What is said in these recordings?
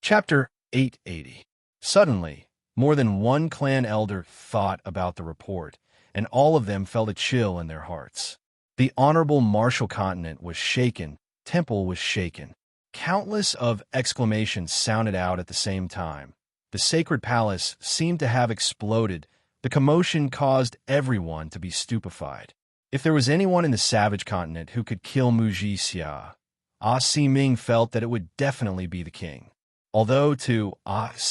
Chapter 880. Suddenly, more than one clan elder thought about the report, and all of them felt a chill in their hearts. The honorable martial continent was shaken, temple was shaken. Countless of exclamations sounded out at the same time. The sacred palace seemed to have exploded. The commotion caused everyone to be stupefied. If there was anyone in the savage continent who could kill Muji Xia, Ming felt that it would definitely be the king. Although to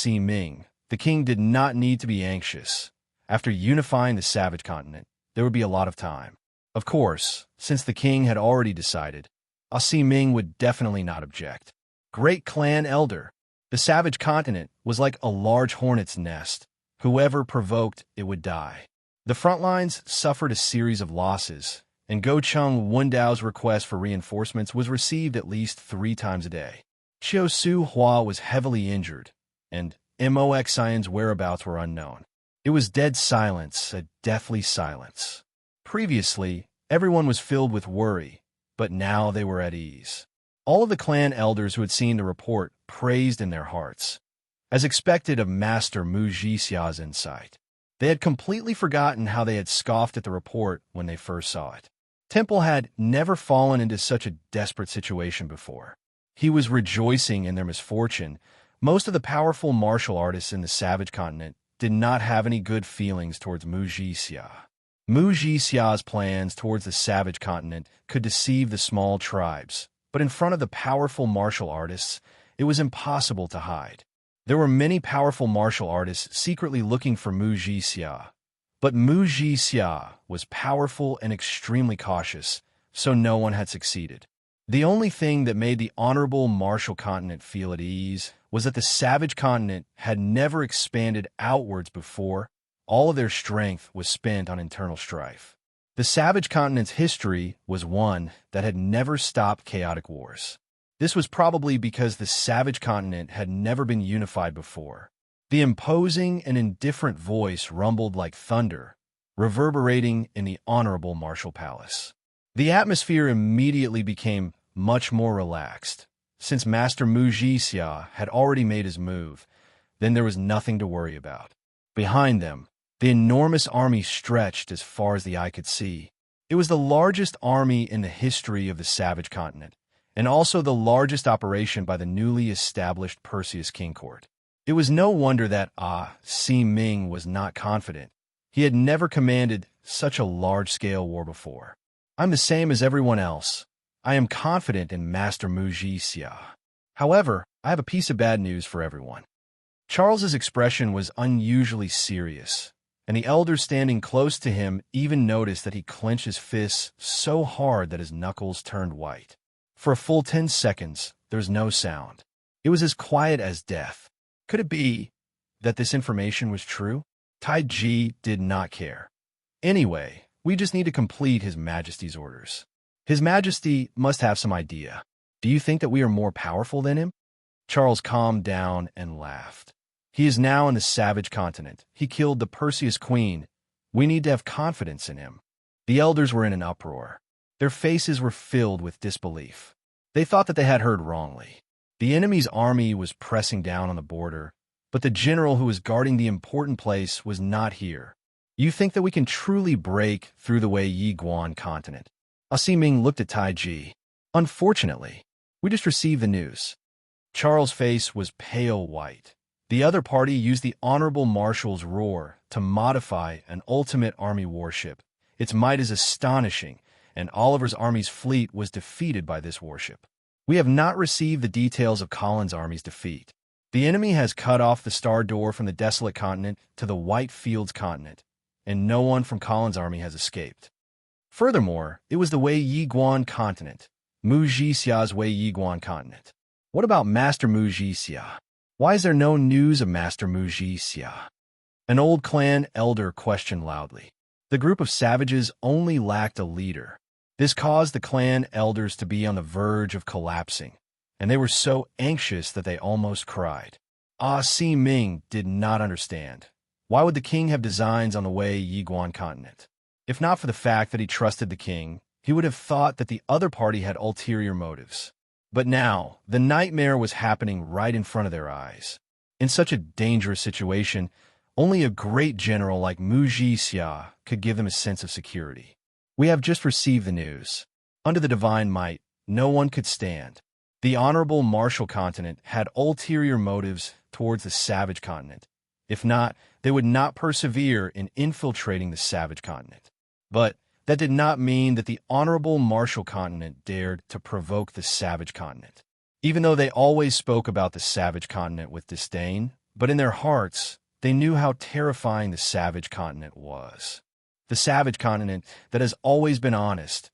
Ming, the king did not need to be anxious. After unifying the savage continent, there would be a lot of time. Of course, since the king had already decided, Ming would definitely not object. Great clan elder. The savage continent was like a large hornet's nest. Whoever provoked it would die. The front lines suffered a series of losses, and Gocheng Wendao's request for reinforcements was received at least 3 times a day. Xiao Su Hua was heavily injured, and Mox Xian's whereabouts were unknown. It was dead silence, a deathly silence. Previously, everyone was filled with worry, but now they were at ease. All of the clan elders who had seen the report praised in their hearts. As expected of Master Mu Jixia's insight, they had completely forgotten how they had scoffed at the report when they first saw it. Temple had never fallen into such a desperate situation before. He was rejoicing in their misfortune. Most of the powerful martial artists in the savage continent did not have any good feelings towards Mu Jixia. Mu Jixia's plans towards the savage continent could deceive the small tribes, but in front of the powerful martial artists, it was impossible to hide. There were many powerful martial artists secretly looking for Mu Jixia, but Mu Jixia was powerful and extremely cautious, so no one had succeeded. The only thing that made the honorable martial continent feel at ease was that the savage continent had never expanded outwards before. All of their strength was spent on internal strife. The savage continent's history was one that had never stopped chaotic wars. This was probably because the savage continent had never been unified before. The imposing and indifferent voice rumbled like thunder, reverberating in the honorable martial palace. The atmosphere immediately became much more relaxed. Since Master Mu Jixia had already made his move, then there was nothing to worry about. Behind them, the enormous army stretched as far as the eye could see. It was the largest army in the history of the savage continent, and also the largest operation by the newly established Perseus King Court. It was no wonder that Ming was not confident. He had never commanded such a large-scale war before. I'm the same as everyone else. I am confident in Master Mu Jixia. However, I have a piece of bad news for everyone. Charles's expression was unusually serious, and the elders standing close to him even noticed that he clenched his fists so hard that his knuckles turned white. For a full 10 seconds, there was no sound. It was as quiet as death. Could it be that this information was true? Tai Ji did not care. Anyway, we just need to complete His Majesty's orders. His Majesty must have some idea. Do you think that we are more powerful than him? Charles calmed down and laughed. He is now in the savage continent. He killed the Perseus queen. We need to have confidence in him. The elders were in an uproar. Their faces were filled with disbelief. They thought that they had heard wrongly. The enemy's army was pressing down on the border, but the general who was guarding the important place was not here. You think that we can truly break through the Wei Yiguan continent? Ming looked at Tai Ji. Unfortunately, we just received the news. Charles' face was pale white. The other party used the honorable marshal's roar to modify an ultimate army warship. Its might is astonishing, and Oliver's army's fleet was defeated by this warship. We have not received the details of Colin's army's defeat. The enemy has cut off the star door from the desolate continent to the White Fields continent, and no one from Colin's army has escaped. Furthermore, it was the Wei Yiguan continent, Mu Jixia's Wei Yiguan continent. What about Master Mu Jixia? Why is there no news of Master Mu Jixia? An old clan elder questioned loudly. The group of savages only lacked a leader. This caused the clan elders to be on the verge of collapsing, and they were so anxious that they almost cried. Ming did not understand. Why would the king have designs on the Wei Yiguan continent? If not for the fact that he trusted the king, he would have thought that the other party had ulterior motives. But now, the nightmare was happening right in front of their eyes. In such a dangerous situation, only a great general like Muji Xia could give them a sense of security. We have just received the news. Under the divine might, no one could stand. The honorable martial continent had ulterior motives towards the savage continent. If not, they would not persevere in infiltrating the savage continent. But that did not mean that the honorable martial continent dared to provoke the savage continent. Even though they always spoke about the savage continent with disdain, but in their hearts, they knew how terrifying the savage continent was. The savage continent that has always been honest.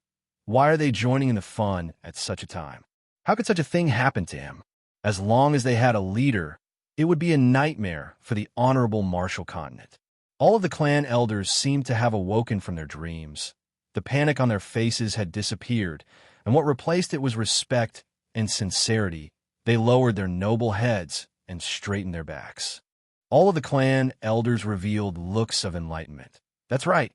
Why are they joining in the fun at such a time? How could such a thing happen to him? As long as they had a leader, it would be a nightmare for the honorable martial continent. All of the clan elders seemed to have awoken from their dreams. The panic on their faces had disappeared, and what replaced it was respect and sincerity. They lowered their noble heads and straightened their backs. All of the clan elders revealed looks of enlightenment. That's right.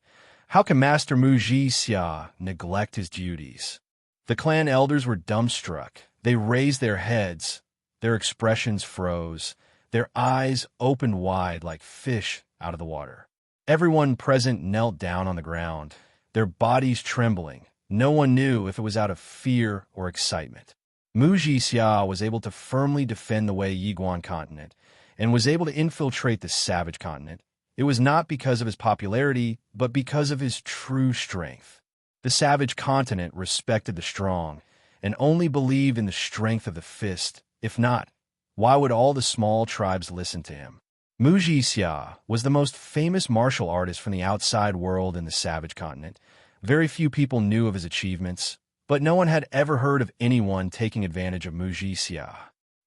How can Master Muji Xia neglect his duties? The clan elders were dumbstruck. They raised their heads. Their expressions froze. Their eyes opened wide like fish out of the water. Everyone present knelt down on the ground, their bodies trembling. No one knew if it was out of fear or excitement. Muji Xia was able to firmly defend the Wei Yiguan continent and was able to infiltrate the savage continent. It was not because of his popularity, but because of his true strength. The savage continent respected the strong and only believed in the strength of the fist. If not, why would all the small tribes listen to him? Muji Xia was the most famous martial artist from the outside world in the savage continent. Very few people knew of his achievements, but no one had ever heard of anyone taking advantage of Muji Xia.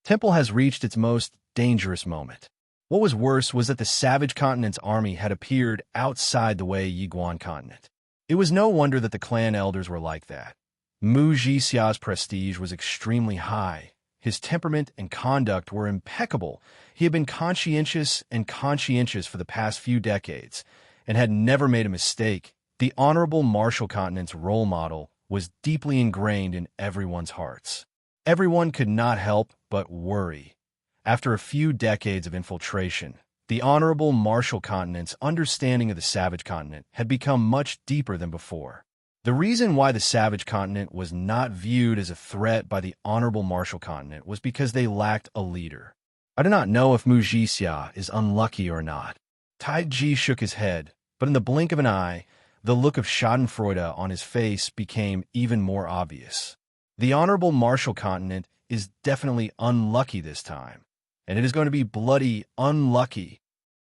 Temple has reached its most dangerous moment. What was worse was that the savage continent's army had appeared outside the Wei Yiguan continent. It was no wonder that the clan elders were like that. Muji Xia's prestige was extremely high. His temperament and conduct were impeccable. He had been conscientious for the past few decades and had never made a mistake. The honorable martial continent's role model was deeply ingrained in everyone's hearts. Everyone could not help but worry. After a few decades of infiltration, the honorable martial continent's understanding of the savage continent had become much deeper than before. The reason why the savage continent was not viewed as a threat by the honorable martial continent was because they lacked a leader. I do not know if Muji Xia is unlucky or not. Tai Ji shook his head, but in the blink of an eye, the look of schadenfreude on his face became even more obvious. The honorable martial continent is definitely unlucky this time, and it is going to be bloody unlucky.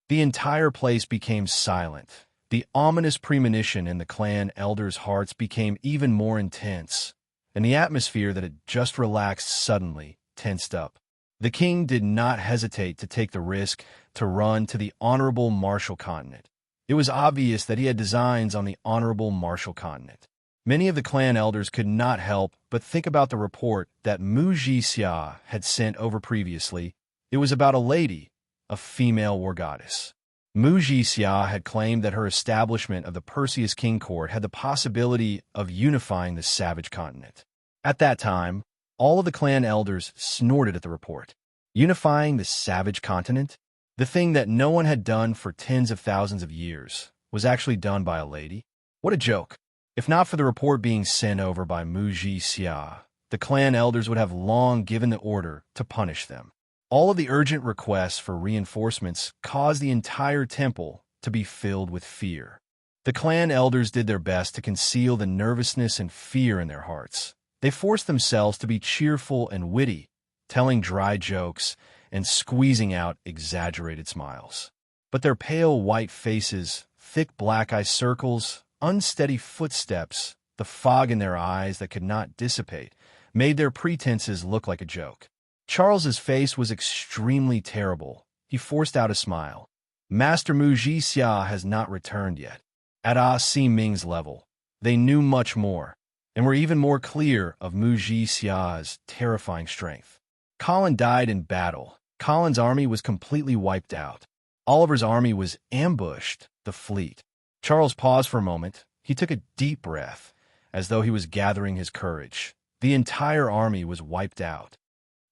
The entire place became silent. The ominous premonition in the clan elders' hearts became even more intense, and the atmosphere that had just relaxed suddenly tensed up. The king did not hesitate to take the risk to run to the honorable martial continent. It was obvious that he had designs on the honorable martial continent. Many of the clan elders could not help but think about the report that Muji Xia had sent over previously. It was about a lady, a female war goddess. Muji Xia had claimed that her establishment of the Perseus King Court had the possibility of unifying the savage continent. At that time, all of the clan elders snorted at the report. Unifying the savage continent? The thing that no one had done for tens of thousands of years was actually done by a lady? What a joke. If not for the report being sent over by Muji Xia, the clan elders would have long given the order to punish them. All of the urgent requests for reinforcements caused the entire temple to be filled with fear. The clan elders did their best to conceal the nervousness and fear in their hearts. They forced themselves to be cheerful and witty, telling dry jokes and squeezing out exaggerated smiles. But their pale white faces, thick black eye circles, unsteady footsteps, the fog in their eyes that could not dissipate, made their pretenses look like a joke. Charles's face was extremely terrible. He forced out a smile. Master Muji Xia has not returned yet. At Ah Si Ming's level, they knew much more, and were even more clear of Muji Xia's terrifying strength. Colin died in battle. Colin's army was completely wiped out. Oliver's army was ambushed, the fleet. Charles paused for a moment. He took a deep breath, as though he was gathering his courage. The entire army was wiped out.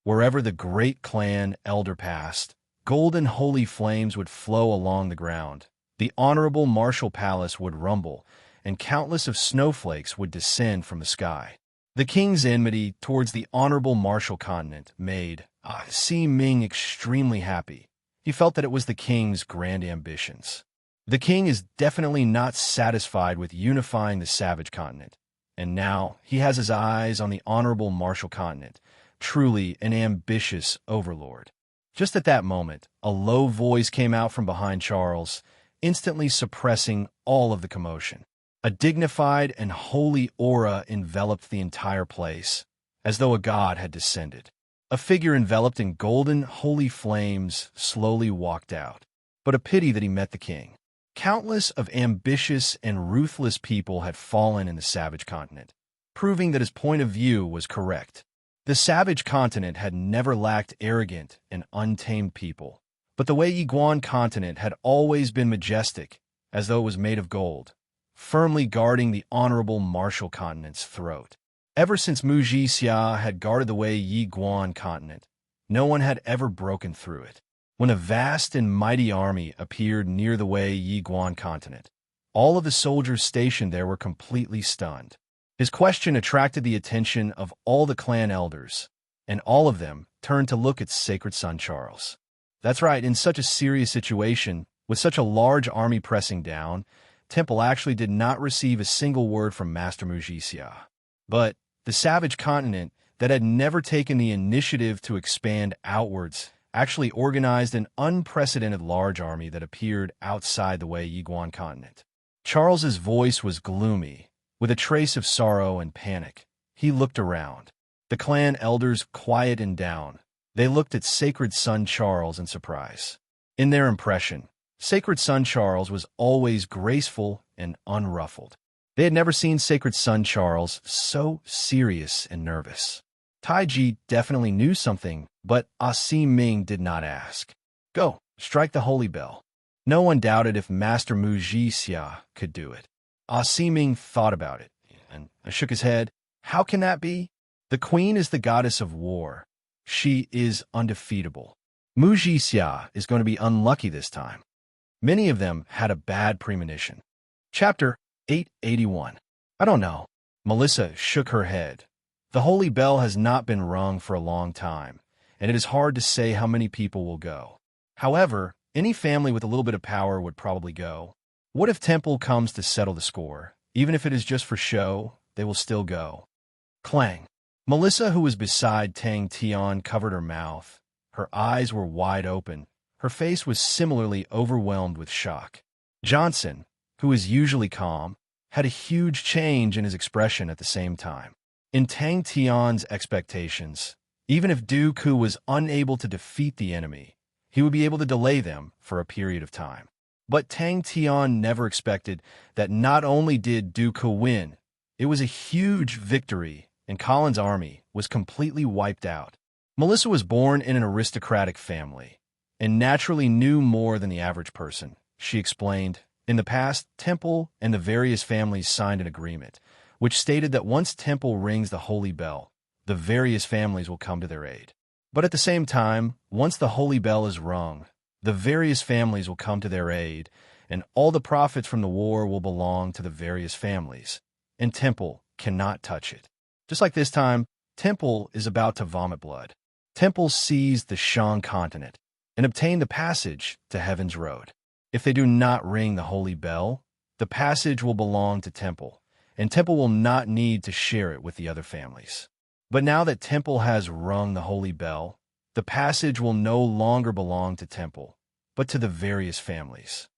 Wherever the great clan elder passed, golden holy flames would flow along the ground. The honorable martial palace would rumble, and countless of snowflakes would descend from the sky. The king's enmity towards the honorable martial continent made Si Ming extremely happy. He felt that it was the king's grand ambitions. The king is definitely not satisfied with unifying the savage continent, and now he has his eyes on the honorable martial continent, truly an ambitious overlord. Just at that moment, a low voice came out from behind Charles, instantly suppressing all of the commotion. A dignified and holy aura enveloped the entire place, as though a god had descended. A figure enveloped in golden, holy flames slowly walked out. But a pity that he met the king. Countless of ambitious and ruthless people had fallen in the savage continent, proving that his point of view was correct. The savage continent had never lacked arrogant and untamed people, but the Wei Yiguan continent had always been majestic, as though it was made of gold, firmly guarding the honorable martial continent's throat. Ever since Mu Jixia had guarded the Wei Yiguan continent, no one had ever broken through it. When a vast and mighty army appeared near the Wei Yiguan continent, all of the soldiers stationed there were completely stunned. His question attracted the attention of all the clan elders, and all of them turned to look at sacred son Charles. That's right, in such a serious situation, with such a large army pressing down, Temple actually did not receive a single word from Master Mu Jixia. But the savage continent that had never taken the initiative to expand outwards actually organized an unprecedented large army that appeared outside the Wei Yiguan continent. Charles's voice was gloomy, with a trace of sorrow and panic. He looked around. The clan elders quiet and down. They looked at sacred son Charles in surprise. In their impression, sacred son Charles was always graceful and unruffled. They had never seen sacred son Charles so serious and nervous. Taiji definitely knew something, but Si Ming did not ask. Go, strike the holy bell. No one doubted if Master Mu Jixia could do it. Si Ming thought about it, and shook his head. How can that be? The queen is the goddess of war. She is undefeatable. Mu Jixia is going to be unlucky this time. Many of them had a bad premonition. Chapter 881. I don't know. Melissa shook her head. The holy bell has not been rung for a long time, and it is hard to say how many people will go. However, any family with a little bit of power would probably go. What if Temple comes to settle the score? Even if it is just for show, they will still go. Clang. Melissa, who was beside Tang Tian, covered her mouth. Her eyes were wide open. Her face was similarly overwhelmed with shock. Johnson, who is usually calm, had a huge change in his expression at the same time. In Tang Tian's expectations, even if Dooku was unable to defeat the enemy, he would be able to delay them for a period of time. But Tang Tian never expected that not only did Dooku win, it was a huge victory, and Colin's army was completely wiped out. Melissa was born in an aristocratic family, and naturally knew more than the average person. She explained, in the past, Temple and the various families signed an agreement, which stated that once Temple rings the holy bell, the various families will come to their aid. But at the same time, once the holy bell is rung, the various families will come to their aid, and all the profits from the war will belong to the various families, and Temple cannot touch it. Just like this time, Temple is about to vomit blood. Temple seized the Shang continent and obtained the passage to Heaven's Road. If they do not ring the holy bell, the passage will belong to Temple, and Temple will not need to share it with the other families. But now that Temple has rung the holy bell, the passage will no longer belong to Temple, but to the various families.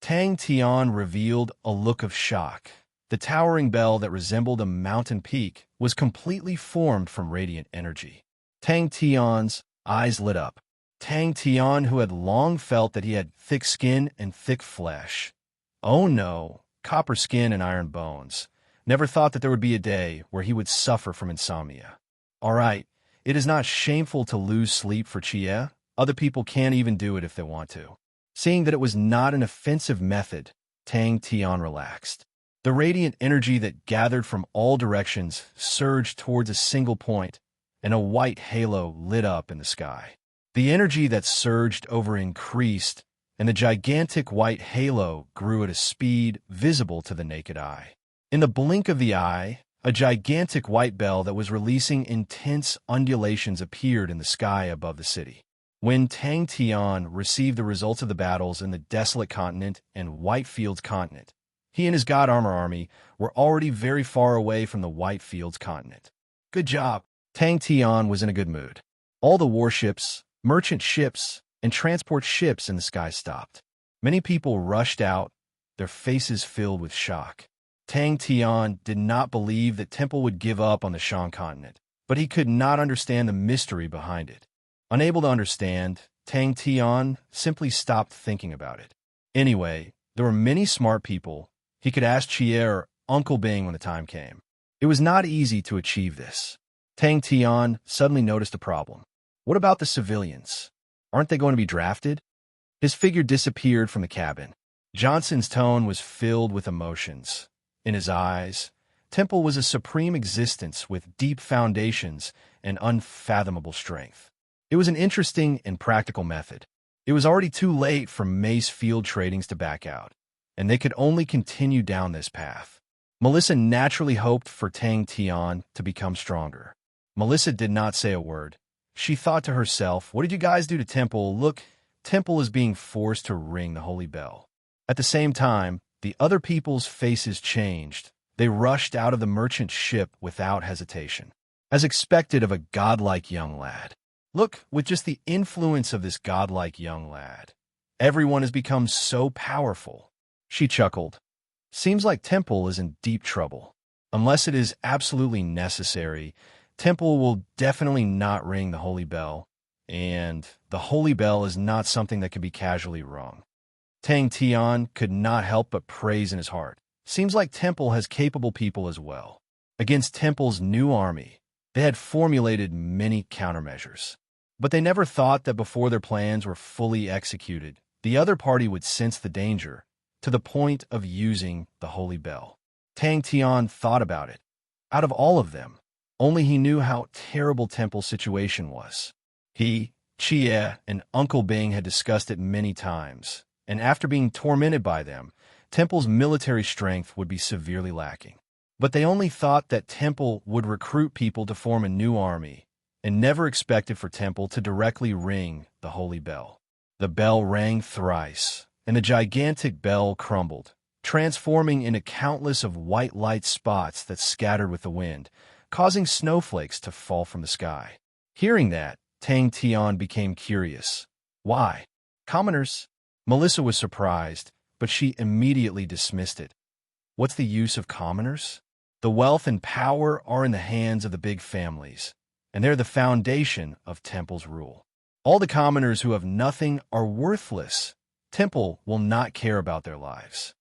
Tang Tian revealed a look of shock. The towering bell that resembled a mountain peak was completely formed from radiant energy. Tang Tian's eyes lit up. Tang Tian, who had long felt that he had thick skin and thick flesh. Oh no, copper skin and iron bones. Never thought that there would be a day where he would suffer from insomnia. All right, it is not shameful to lose sleep for Chia. Other people can't even do it if they want to. Seeing that it was not an offensive method, Tang Tian relaxed. The radiant energy that gathered from all directions surged towards a single point, and a white halo lit up in the sky. The energy that surged over increased, and the gigantic white halo grew at a speed visible to the naked eye. In the blink of the eye, a gigantic white bell that was releasing intense undulations appeared in the sky above the city. When Tang Tian received the results of the battles in the Desolate Continent and Whitefields Continent, he and his God Armor Army were already very far away from the Whitefields Continent. Good job! Tang Tian was in a good mood. All the warships, merchant ships, and transport ships in the sky stopped. Many people rushed out, their faces filled with shock. Tang Tian did not believe that Temple would give up on the Shan continent, but he could not understand the mystery behind it. Unable to understand, Tang Tian simply stopped thinking about it. Anyway, there were many smart people. He could ask Chie or Uncle Bing when the time came. It was not easy to achieve this. Tang Tian suddenly noticed a problem. What about the civilians? Aren't they going to be drafted? His figure disappeared from the cabin. Johnson's tone was filled with emotions. In his eyes, Temple was a supreme existence with deep foundations and unfathomable strength. It was an interesting and practical method. It was already too late for Mace Field Tradings to back out, and they could only continue down this path. Melissa naturally hoped for Tang Tian to become stronger. Melissa did not say a word. She thought to herself, what did you guys do to Temple? Look, Temple is being forced to ring the holy bell. At the same time, the other people's faces changed. They rushed out of the merchant ship without hesitation, as expected of a godlike young lad. Look, with just the influence of this godlike young lad, everyone has become so powerful. She chuckled. Seems like Temple is in deep trouble. Unless it is absolutely necessary, Temple will definitely not ring the holy bell, and the holy bell is not something that can be casually rung. Tang Tian could not help but praise in his heart. Seems like Temple has capable people as well. Against Temple's new army, they had formulated many countermeasures. But they never thought that before their plans were fully executed, the other party would sense the danger, to the point of using the holy bell. Tang Tian thought about it. Out of all of them, only he knew how terrible Temple's situation was. He, Chie, and Uncle Bing had discussed it many times, and after being tormented by them, Temple's military strength would be severely lacking. But they only thought that Temple would recruit people to form a new army, and never expected for Temple to directly ring the holy bell. The bell rang thrice, and the gigantic bell crumbled, transforming into countless of white light spots that scattered with the wind, causing snowflakes to fall from the sky. Hearing that, Tang Tian became curious. Why? Commoners? Melissa was surprised, but she immediately dismissed it. What's the use of commoners? The wealth and power are in the hands of the big families, and they're the foundation of Temple's rule. All the commoners who have nothing are worthless. Temple will not care about their lives.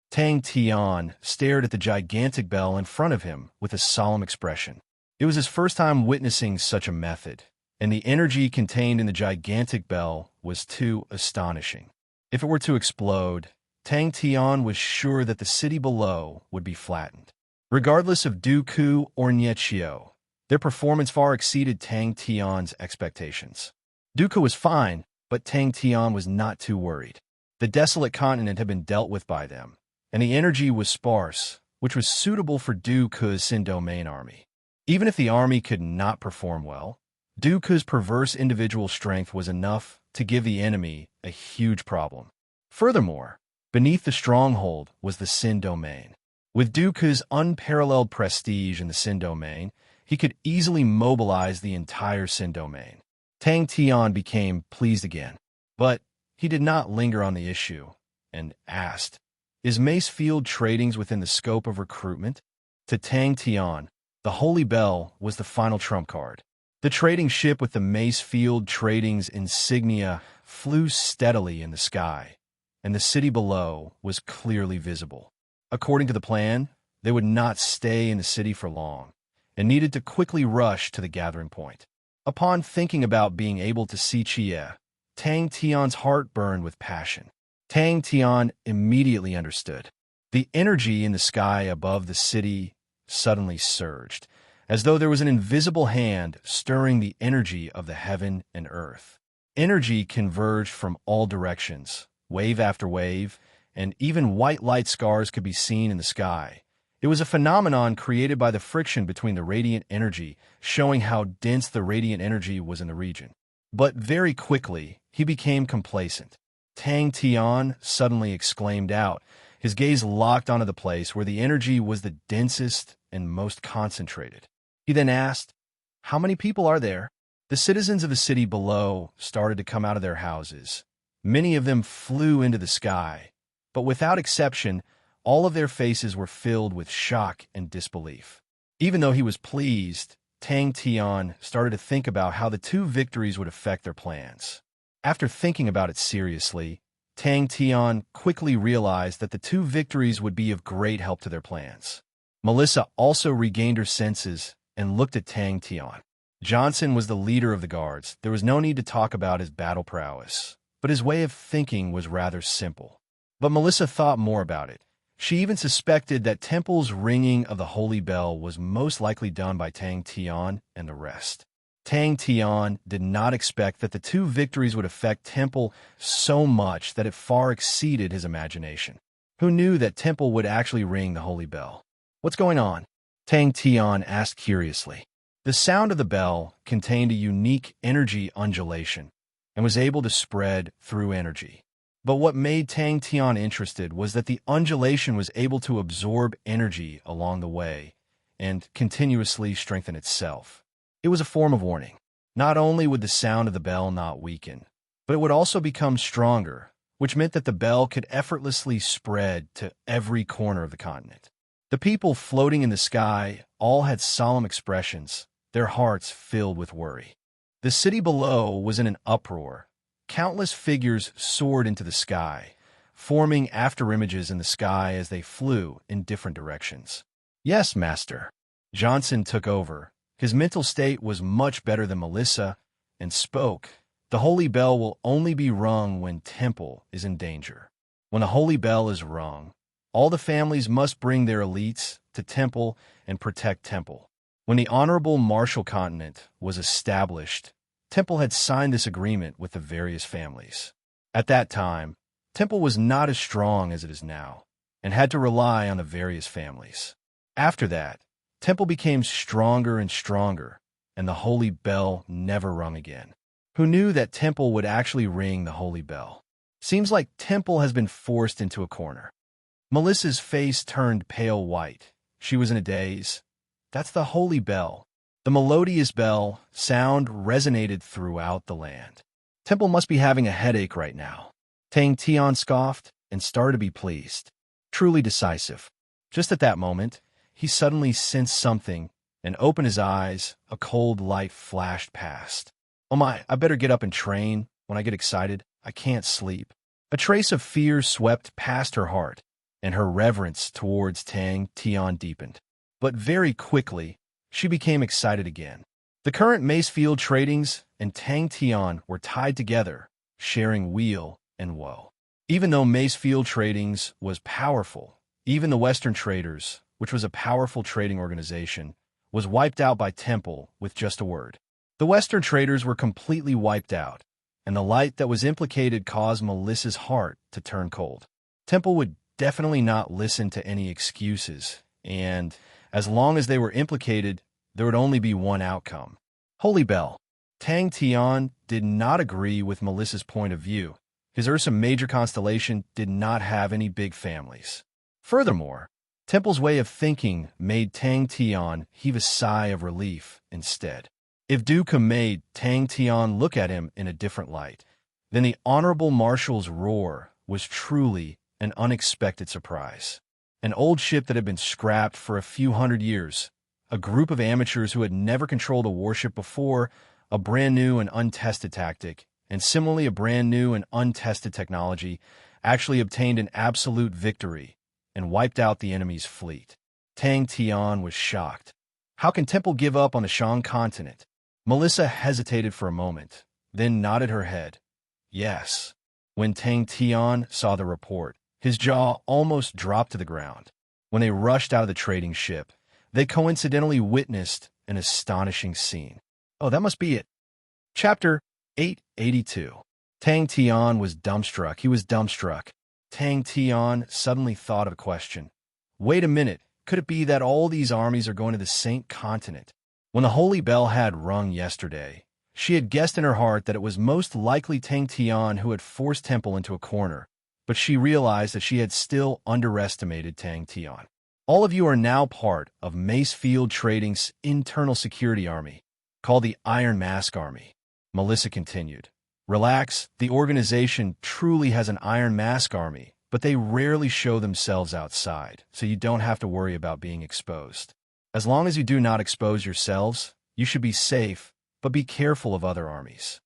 Tang Tian stared at the gigantic bell in front of him with a solemn expression. It was his first time witnessing such a method, and the energy contained in the gigantic bell was too astonishing. If it were to explode, Tang Tian was sure that the city below would be flattened. Regardless of Dooku or Niechio, their performance far exceeded Tang Tian's expectations. Dooku was fine, but Tang Tian was not too worried. The Desolate Continent had been dealt with by them, and the energy was sparse, which was suitable for Dooku's Sin Domain army. Even if the army could not perform well, Dooku's perverse individual strength was enough to give the enemy a huge problem. Furthermore, beneath the stronghold was the Sin Domain. With Dooku's unparalleled prestige in the Sin Domain, he could easily mobilize the entire Sin Domain. Tang Tian became pleased again, but he did not linger on the issue, and asked, is Mace Field Tradings within the scope of recruitment? To Tang Tian, the Holy Bell was the final trump card. The trading ship with the Mace Field Tradings insignia flew steadily in the sky, and the city below was clearly visible. According to the plan, they would not stay in the city for long, and needed to quickly rush to the gathering point. Upon thinking about being able to see Chie, Tang Tian's heart burned with passion. Tang Tian immediately understood. The energy in the sky above the city suddenly surged, as though there was an invisible hand stirring the energy of the heaven and earth. Energy converged from all directions, wave after wave, and even white light scars could be seen in the sky. It was a phenomenon created by the friction between the radiant energy, showing how dense the radiant energy was in the region. But very quickly, he became complacent. Tang Tian suddenly exclaimed out, his gaze locked onto the place where the energy was the densest and most concentrated. He then asked, "How many people are there?" The citizens of the city below started to come out of their houses. Many of them flew into the sky, but without exception, all of their faces were filled with shock and disbelief. Even though he was pleased, Tang Tian started to think about how the two victories would affect their plans. After thinking about it seriously, Tang Tian quickly realized that the two victories would be of great help to their plans. Melissa also regained her senses and looked at Tang Tian. Johnson was the leader of the guards. There was no need to talk about his battle prowess, but his way of thinking was rather simple. But Melissa thought more about it. She even suspected that Temple's ringing of the holy bell was most likely done by Tang Tian and the rest. Tang Tian did not expect that the two victories would affect Temple so much that it far exceeded his imagination. Who knew that Temple would actually ring the holy bell? "What's going on?" Tang Tian asked curiously. The sound of the bell contained a unique energy undulation and was able to spread through energy. But what made Tang Tian interested was that the undulation was able to absorb energy along the way and continuously strengthen itself. It was a form of warning. Not only would the sound of the bell not weaken, but it would also become stronger, which meant that the bell could effortlessly spread to every corner of the continent. The people floating in the sky all had solemn expressions, their hearts filled with worry. The city below was in an uproar. Countless figures soared into the sky, forming afterimages in the sky as they flew in different directions. "Yes, master." Johnson took over. His mental state was much better than Melissa, and spoke. "The holy bell will only be rung when Temple is in danger. When the holy bell is rung, all the families must bring their elites to Temple and protect Temple." When the Honorable Martial Continent was established, Temple had signed this agreement with the various families. At that time, Temple was not as strong as it is now, and had to rely on the various families. After that, Temple became stronger and stronger, and the holy bell never rung again. Who knew that Temple would actually ring the holy bell? Seems like Temple has been forced into a corner. Melissa's face turned pale white. She was in a daze. That's the holy bell. The melodious bell sound resonated throughout the land. Temple must be having a headache right now. Tang Tian scoffed and started to be pleased. Truly decisive. Just at that moment, he suddenly sensed something and opened his eyes. A cold light flashed past. "Oh my, I better get up and train. When I get excited, I can't sleep." A trace of fear swept past her heart, and her reverence towards Tang Tian deepened. But very quickly, she became excited again. The current Macefield tradings and Tang Tian were tied together, sharing weal and woe. Even though Macefield tradings was powerful, even the Western Traders, which was a powerful trading organization, was wiped out by Temple with just a word. The Western Traders were completely wiped out, and the light that was implicated caused Melissa's heart to turn cold. Temple would definitely not listen to any excuses, and as long as they were implicated, there would only be one outcome. Holy bell. Tang Tian did not agree with Melissa's point of view. His Ursa Major constellation did not have any big families. Furthermore, Temple's way of thinking made Tang Tian heave a sigh of relief instead. If Duke made Tang Tian look at him in a different light, then the Honorable Marshal's roar was truly an unexpected surprise. An old ship that had been scrapped for a few hundred years, a group of amateurs who had never controlled a warship before, a brand new and untested tactic, and similarly a brand new and untested technology, actually obtained an absolute victory and wiped out the enemy's fleet. Tang Tian was shocked. How can Temple give up on the Shang continent? Melissa hesitated for a moment, then nodded her head. Yes. When Tang Tian saw the report, His jaw almost dropped to the ground. When they rushed out of the trading ship, they coincidentally witnessed an astonishing scene. Oh, that must be it. Chapter 882. Tang Tian was dumbstruck. He was dumbstruck. Tang Tian suddenly thought of a question. Wait a minute. Could it be that all these armies are going to the same continent? When the holy bell had rung yesterday, she had guessed in her heart that it was most likely Tang Tian who had forced Temple into a corner, but she realized that she had still underestimated Tang Tian. All of you are now part of Macefield Trading's internal security army, called the Iron Mask Army. Melissa continued. Relax, the organization truly has an Iron Mask Army, but they rarely show themselves outside, so you don't have to worry about being exposed. As long as you do not expose yourselves, you should be safe, but be careful of other armies.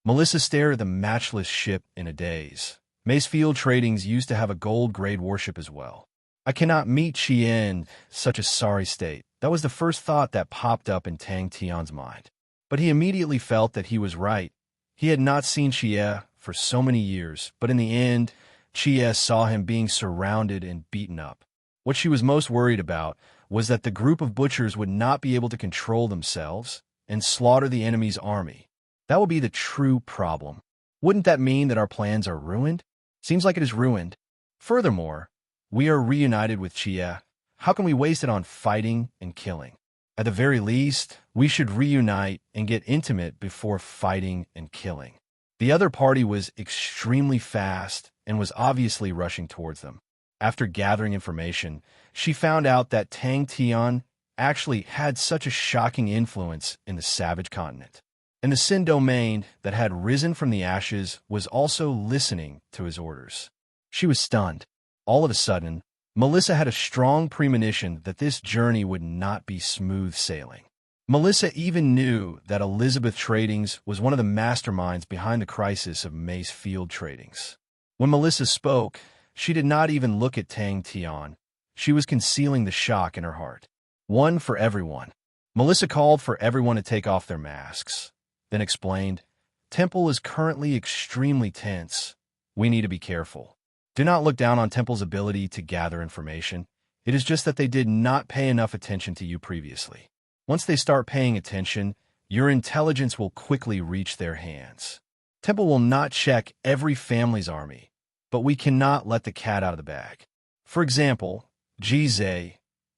Melissa stared at the matchless ship in a daze. Macefield Tradings used to have a gold-grade warship as well. I cannot meet Chie in such a sorry state. That was the first thought that popped up in Tang Tian's mind. But he immediately felt that he was right. He had not seen Chie for so many years, but in the end, Chie saw him being surrounded and beaten up. What she was most worried about was that the group of butchers would not be able to control themselves and slaughter the enemy's army. That would be the true problem. Wouldn't that mean that our plans are ruined? Seems like it is ruined. Furthermore, we are reunited with Chie. How can we waste it on fighting and killing? At the very least, we should reunite and get intimate before fighting and killing. The other party was extremely fast and was obviously rushing towards them. After gathering information, she found out that Tang Tian actually had such a shocking influence in the savage continent. And the Sin domain that had risen from the ashes was also listening to his orders. She was stunned. All of a sudden, Melissa had a strong premonition that this journey would not be smooth sailing. Melissa even knew that Elizabeth Tradings was one of the masterminds behind the crisis of Macefield Tradings. When Melissa spoke, she did not even look at Tang Tian. She was concealing the shock in her heart. One for everyone. Melissa called for everyone to take off their masks, then explained, Temple is currently extremely tense. We need to be careful. Do not look down on Temple's ability to gather information. It is just that they did not pay enough attention to you previously. Once they start paying attention, your intelligence will quickly reach their hands. Temple will not check every family's army, but we cannot let the cat out of the bag. For example, Jize,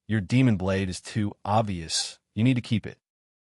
your demon blade is too obvious. You need to keep it.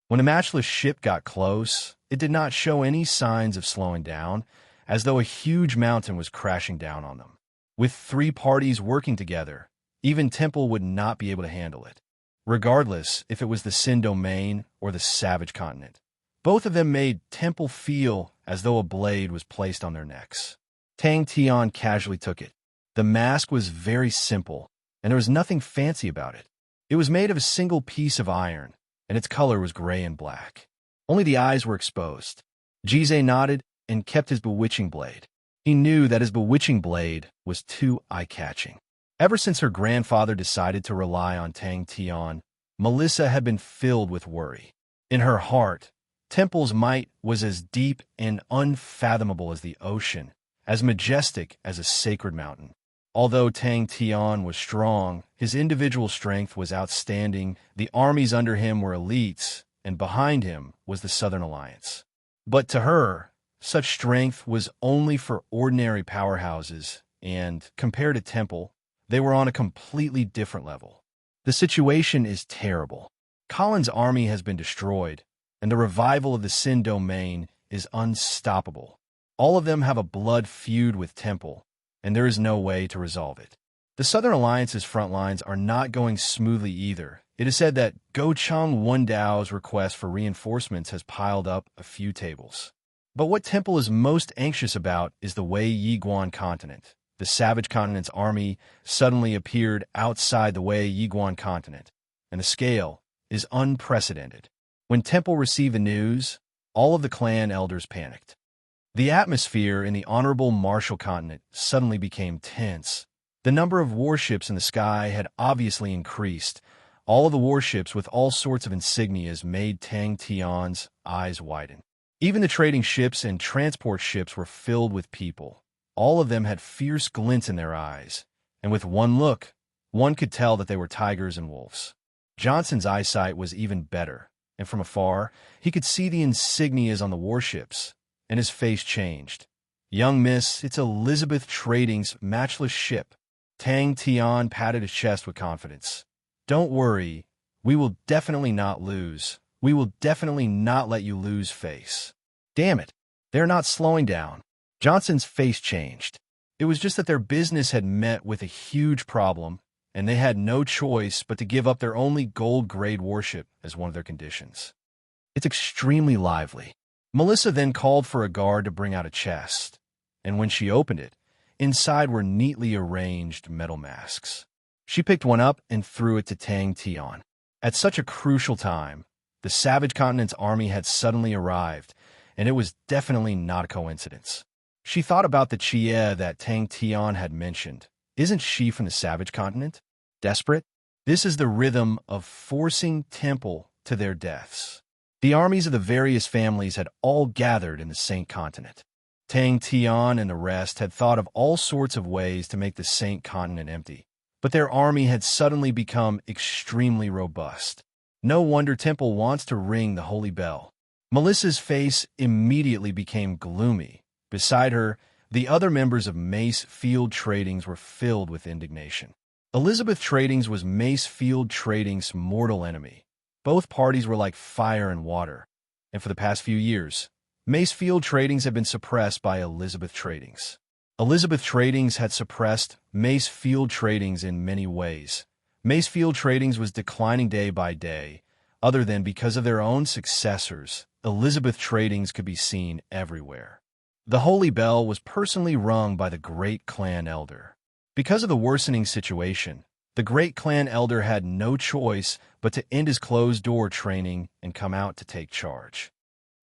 When the matchless ship got close, it did not show any signs of slowing down, as though a huge mountain was crashing down on them. With 3 parties working together, even Temple would not be able to handle it, regardless if it was the Sin domain or the savage continent. Both of them made Temple feel as though a blade was placed on their necks. Tang Tian casually took it. The mask was very simple, and there was nothing fancy about it. It was made of a single piece of iron, and its color was gray and black. Only the eyes were exposed. Jize nodded and kept his bewitching blade. He knew that his bewitching blade was too eye-catching. Ever since her grandfather decided to rely on Tang Tian, Melissa had been filled with worry. In her heart, Temple's might was as deep and unfathomable as the ocean, as majestic as a sacred mountain. Although Tang Tian was strong, his individual strength was outstanding, the armies under him were elites, and behind him was the Southern Alliance. But to her, such strength was only for ordinary powerhouses, and, compared to Temple, they were on a completely different level. The situation is terrible. Colin's army has been destroyed, and the revival of the Sin domain is unstoppable. All of them have a blood feud with Temple, and there is no way to resolve it. The Southern Alliance's front lines are not going smoothly either. It is said that Gochang Wendao's request for reinforcements has piled up a few tables. But what Temple is most anxious about is the Wei Yiguan continent. The savage continent's army suddenly appeared outside the Wei Yiguan continent, and the scale is unprecedented. When Temple received the news, all of the clan elders panicked. The atmosphere in the honorable Marshall continent suddenly became tense. The number of warships in the sky had obviously increased. All of the warships with all sorts of insignias made Tang Tian's eyes widen. Even the trading ships and transport ships were filled with people. All of them had fierce glints in their eyes, and with one look, one could tell that they were tigers and wolves. Johnson's eyesight was even better, and from afar, he could see the insignias on the warships, and his face changed. "Young miss, it's Elizabeth Trading's matchless ship." Tang Tian patted his chest with confidence. "Don't worry, we will definitely not lose. We will definitely not let you lose face." "Damn it, they're not slowing down." Johnson's face changed. It was just that their business had met with a huge problem, and they had no choice but to give up their only gold-grade warship as one of their conditions. "It's extremely lively." Melissa then called for a guard to bring out a chest, and when she opened it, inside were neatly arranged metal masks. She picked one up and threw it to Tang Tian. At such a crucial time, the Savage Continent's army had suddenly arrived, and it was definitely not a coincidence. She thought about the Chie that Tang Tian had mentioned. Isn't she from the Savage Continent? Desperate? This is the rhythm of forcing Temple to their deaths. The armies of the various families had all gathered in the Saint Continent. Tang Tian and the rest had thought of all sorts of ways to make the Saint Continent empty, but their army had suddenly become extremely robust. No wonder Temple wants to ring the holy bell. Melissa's face immediately became gloomy. Beside her, the other members of Mace Field Tradings were filled with indignation. Elizabeth Tradings was Mace Field Tradings' mortal enemy. Both parties were like fire and water, and for the past few years, Mace Field Tradings had been suppressed by Elizabeth Tradings. Elizabeth Tradings had suppressed Mace Field Tradings in many ways. Mace Field Tradings was declining day by day. Other than because of their own successors, Elizabeth Tradings could be seen everywhere. The holy bell was personally rung by the great clan elder. Because of the worsening situation, the great clan elder had no choice but to end his closed-door training and come out to take charge.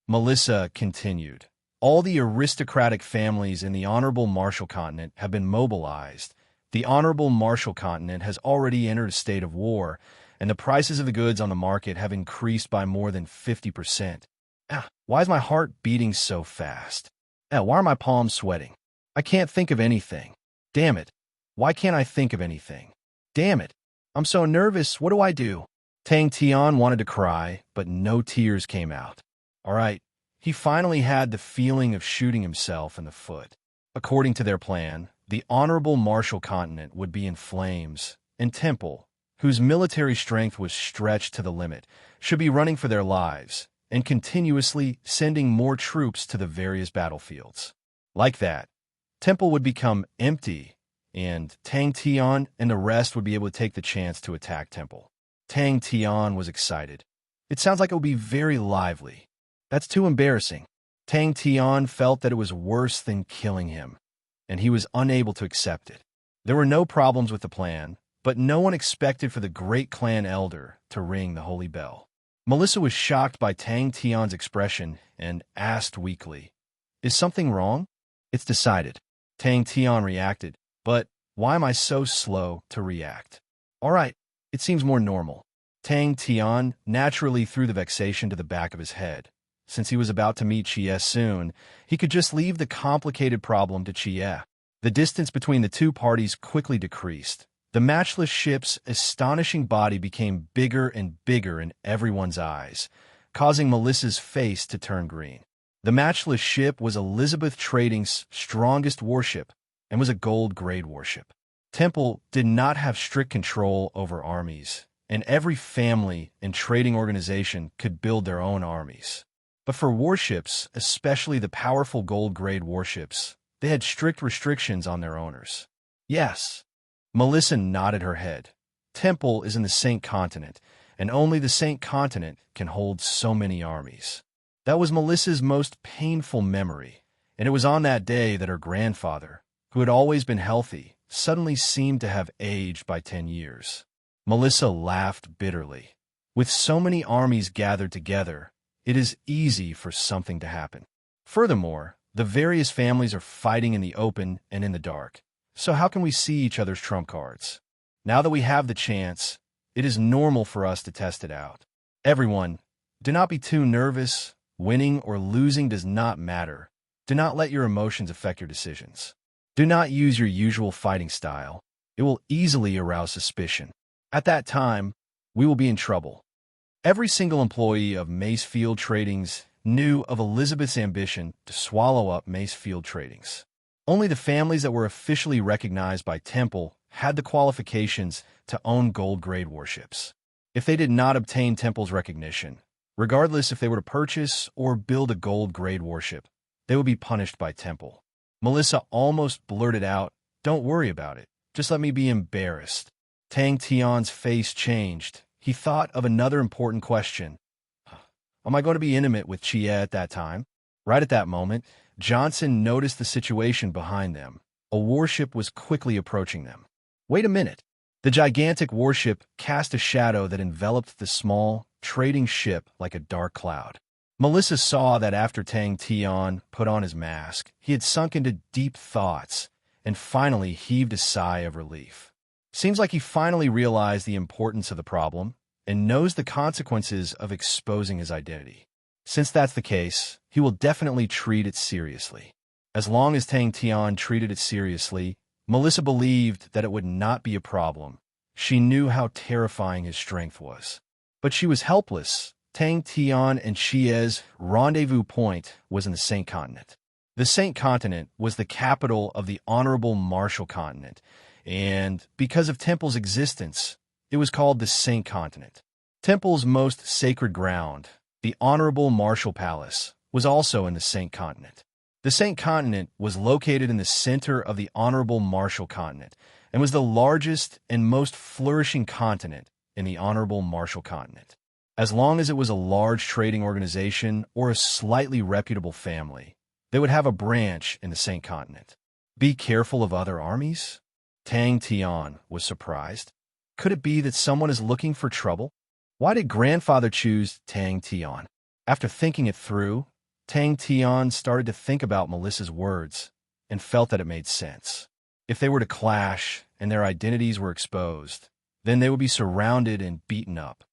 Melissa continued. All the aristocratic families in the Honorable Marshall Continent have been mobilized. The Honorable Marshall Continent has already entered a state of war, and the prices of the goods on the market have increased by more than 50%. Why is my heart beating so fast? Why are my palms sweating? I can't think of anything. Damn it. Why can't I think of anything? Damn it. I'm so nervous. What do I do? Tang Tian wanted to cry, but no tears came out. All right. He finally had the feeling of shooting himself in the foot. According to their plan, the Honorable Marshall Continent would be in flames, and Temple, whose military strength was stretched to the limit, should be running for their lives and continuously sending more troops to the various battlefields. Like that, Temple would become empty, and Tang Tian and the rest would be able to take the chance to attack Temple. Tang Tian was excited. It sounds like it would be very lively. That's too embarrassing. Tang Tian felt that it was worse than killing him, and he was unable to accept it. There were no problems with the plan, but no one expected for the great clan elder to ring the holy bell. Melissa was shocked by Tang Tian's expression and asked weakly, "Is something wrong?" "It's decided." Tang Tian reacted, "But why am I so slow to react?" "All right, it seems more normal." Tang Tian naturally threw the vexation to the back of his head. Since he was about to meet Chie soon, he could just leave the complicated problem to Chie. The distance between the two parties quickly decreased. The matchless ship's astonishing body became bigger and bigger in everyone's eyes, causing Melissa's face to turn green. The matchless ship was Elizabeth Trading's strongest warship and was a gold-grade warship. Temple did not have strict control over armies, and every family and trading organization could build their own armies. But for warships, especially the powerful gold-grade warships, they had strict restrictions on their owners. Yes. Melissa nodded her head. Temple is in the Saint Continent, and only the Saint Continent can hold so many armies. That was Melissa's most painful memory, and it was on that day that her grandfather, who had always been healthy, suddenly seemed to have aged by 10 years. Melissa laughed bitterly. With so many armies gathered together, it is easy for something to happen. Furthermore, the various families are fighting in the open and in the dark. So how can we see each other's trump cards? Now that we have the chance, it is normal for us to test it out. Everyone, do not be too nervous. Winning or losing does not matter. Do not let your emotions affect your decisions. Do not use your usual fighting style. It will easily arouse suspicion. At that time, we will be in trouble. Every single employee of Macefield Tradings knew of Elizabeth's ambition to swallow up Macefield Tradings. Only the families that were officially recognized by Temple had the qualifications to own gold-grade warships. If they did not obtain Temple's recognition, regardless if they were to purchase or build a gold-grade warship, they would be punished by Temple. Melissa almost blurted out, "Don't worry about it. Just let me be embarrassed." Tang Tian's face changed. He thought of another important question. Am I going to be intimate with Chia at that time? Right at that moment, Johnson noticed the situation behind them. A warship was quickly approaching them. Wait a minute. The gigantic warship cast a shadow that enveloped the small, trading ship like a dark cloud. Melissa saw that after Tang Tian put on his mask, he had sunk into deep thoughts and finally heaved a sigh of relief. Seems like he finally realized the importance of the problem and knows the consequences of exposing his identity. Since that's the case, he will definitely treat it seriously. As long as Tang Tian treated it seriously, Melissa believed that it would not be a problem. She knew how terrifying his strength was. But she was helpless. Tang Tian and Chia's rendezvous point was in the Saint Continent. The Saint Continent was the capital of the Honorable Marshall Continent, and because of Temple's existence, it was called the Saint Continent. Temple's most sacred ground, the Honorable Marshall Palace, was also in the Saint Continent. The Saint Continent was located in the center of the Honorable Marshall Continent and was the largest and most flourishing continent in the Honorable Marshall Continent. As long as it was a large trading organization or a slightly reputable family, they would have a branch in the Saint Continent. Be careful of other armies? Tang Tian was surprised. Could it be that someone is looking for trouble? Why did grandfather choose Tang Tian? After thinking it through, Tang Tian started to think about Melissa's words and felt that it made sense. If they were to clash and their identities were exposed, then they would be surrounded and beaten up.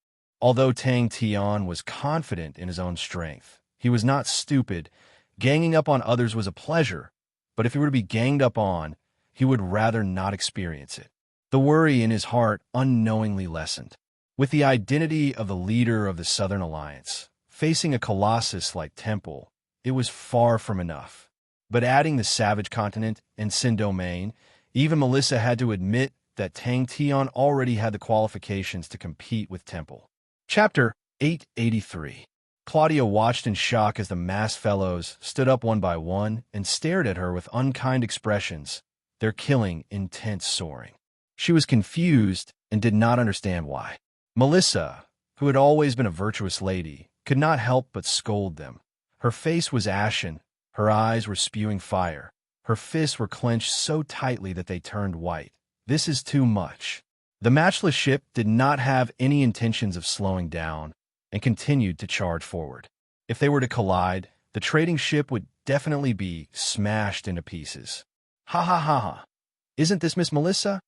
Although Tang Tian was confident in his own strength, he was not stupid. Ganging up on others was a pleasure, but if he were to be ganged up on, he would rather not experience it. The worry in his heart unknowingly lessened. With the identity of the leader of the Southern Alliance, facing a colossus like Temple, it was far from enough. But adding the Savage Continent and Sin Domain, even Melissa had to admit that Tang Tian already had the qualifications to compete with Temple. Chapter 883. Claudia watched in shock as the masked fellows stood up one by one and stared at her with unkind expressions, their killing intent soaring. She was confused and did not understand why. Melissa, who had always been a virtuous lady, could not help but scold them. Her face was ashen, her eyes were spewing fire, her fists were clenched so tightly that they turned white. This is too much. The matchless ship did not have any intentions of slowing down and continued to charge forward. If they were to collide, the trading ship would definitely be smashed into pieces. Ha ha ha ha. Isn't this Miss Melissa?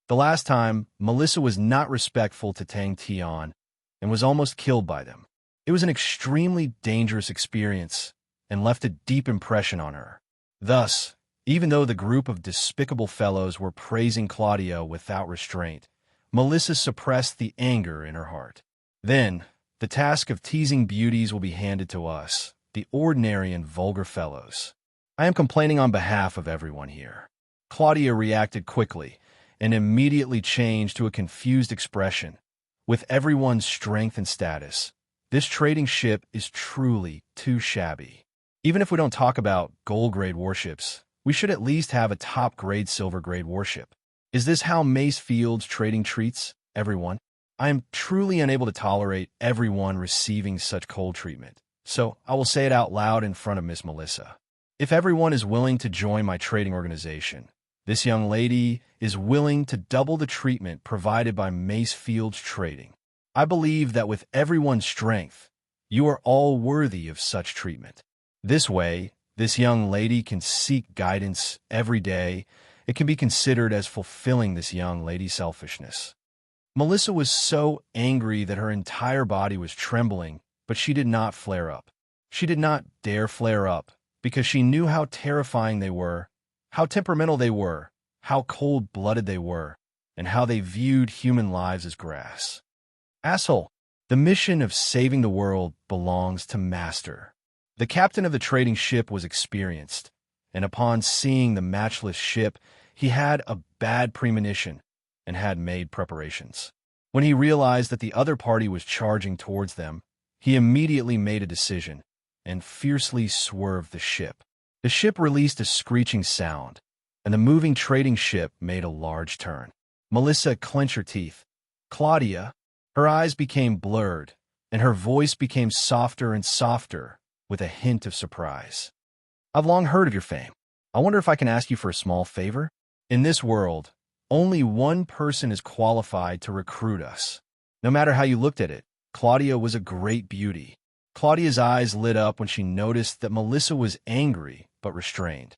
The last time, Melissa was not respectful to Tang Tian and was almost killed by them. It was an extremely dangerous experience and left a deep impression on her. Thus, even though the group of despicable fellows were praising Claudia without restraint, Melissa suppressed the anger in her heart. Then, the task of teasing beauties will be handed to us, the ordinary and vulgar fellows. I am complaining on behalf of everyone here. Claudia reacted quickly and immediately changed to a confused expression. With everyone's strength and status, this trading ship is truly too shabby. Even if we don't talk about gold-grade warships, we should at least have a top-grade silver-grade warship. Is this how Macefield's trading treats everyone? I am truly unable to tolerate everyone receiving such cold treatment, so I will say it out loud in front of Miss Melissa. If everyone is willing to join my trading organization, this young lady is willing to double the treatment provided by Macefield's Trading. I believe that with everyone's strength, you are all worthy of such treatment. This way, this young lady can seek guidance every day. It can be considered as fulfilling this young lady's selfishness. Melissa was so angry that her entire body was trembling, but she did not flare up. She did not dare flare up because she knew how terrifying they were how temperamental they were, how cold-blooded they were, and how they viewed human lives as grass. Asshole, the mission of saving the world belongs to Master. The captain of the trading ship was experienced, and upon seeing the matchless ship, he had a bad premonition and had made preparations. When he realized that the other party was charging towards them, he immediately made a decision and fiercely swerved the ship. The ship released a screeching sound, and the moving trading ship made a large turn. Melissa clenched her teeth. Claudia, her eyes became blurred, and her voice became softer and softer, with a hint of surprise. I've long heard of your fame. I wonder if I can ask you for a small favor? In this world, only one person is qualified to recruit us. No matter how you looked at it, Claudia was a great beauty. Claudia's eyes lit up when she noticed that Melissa was angry but restrained.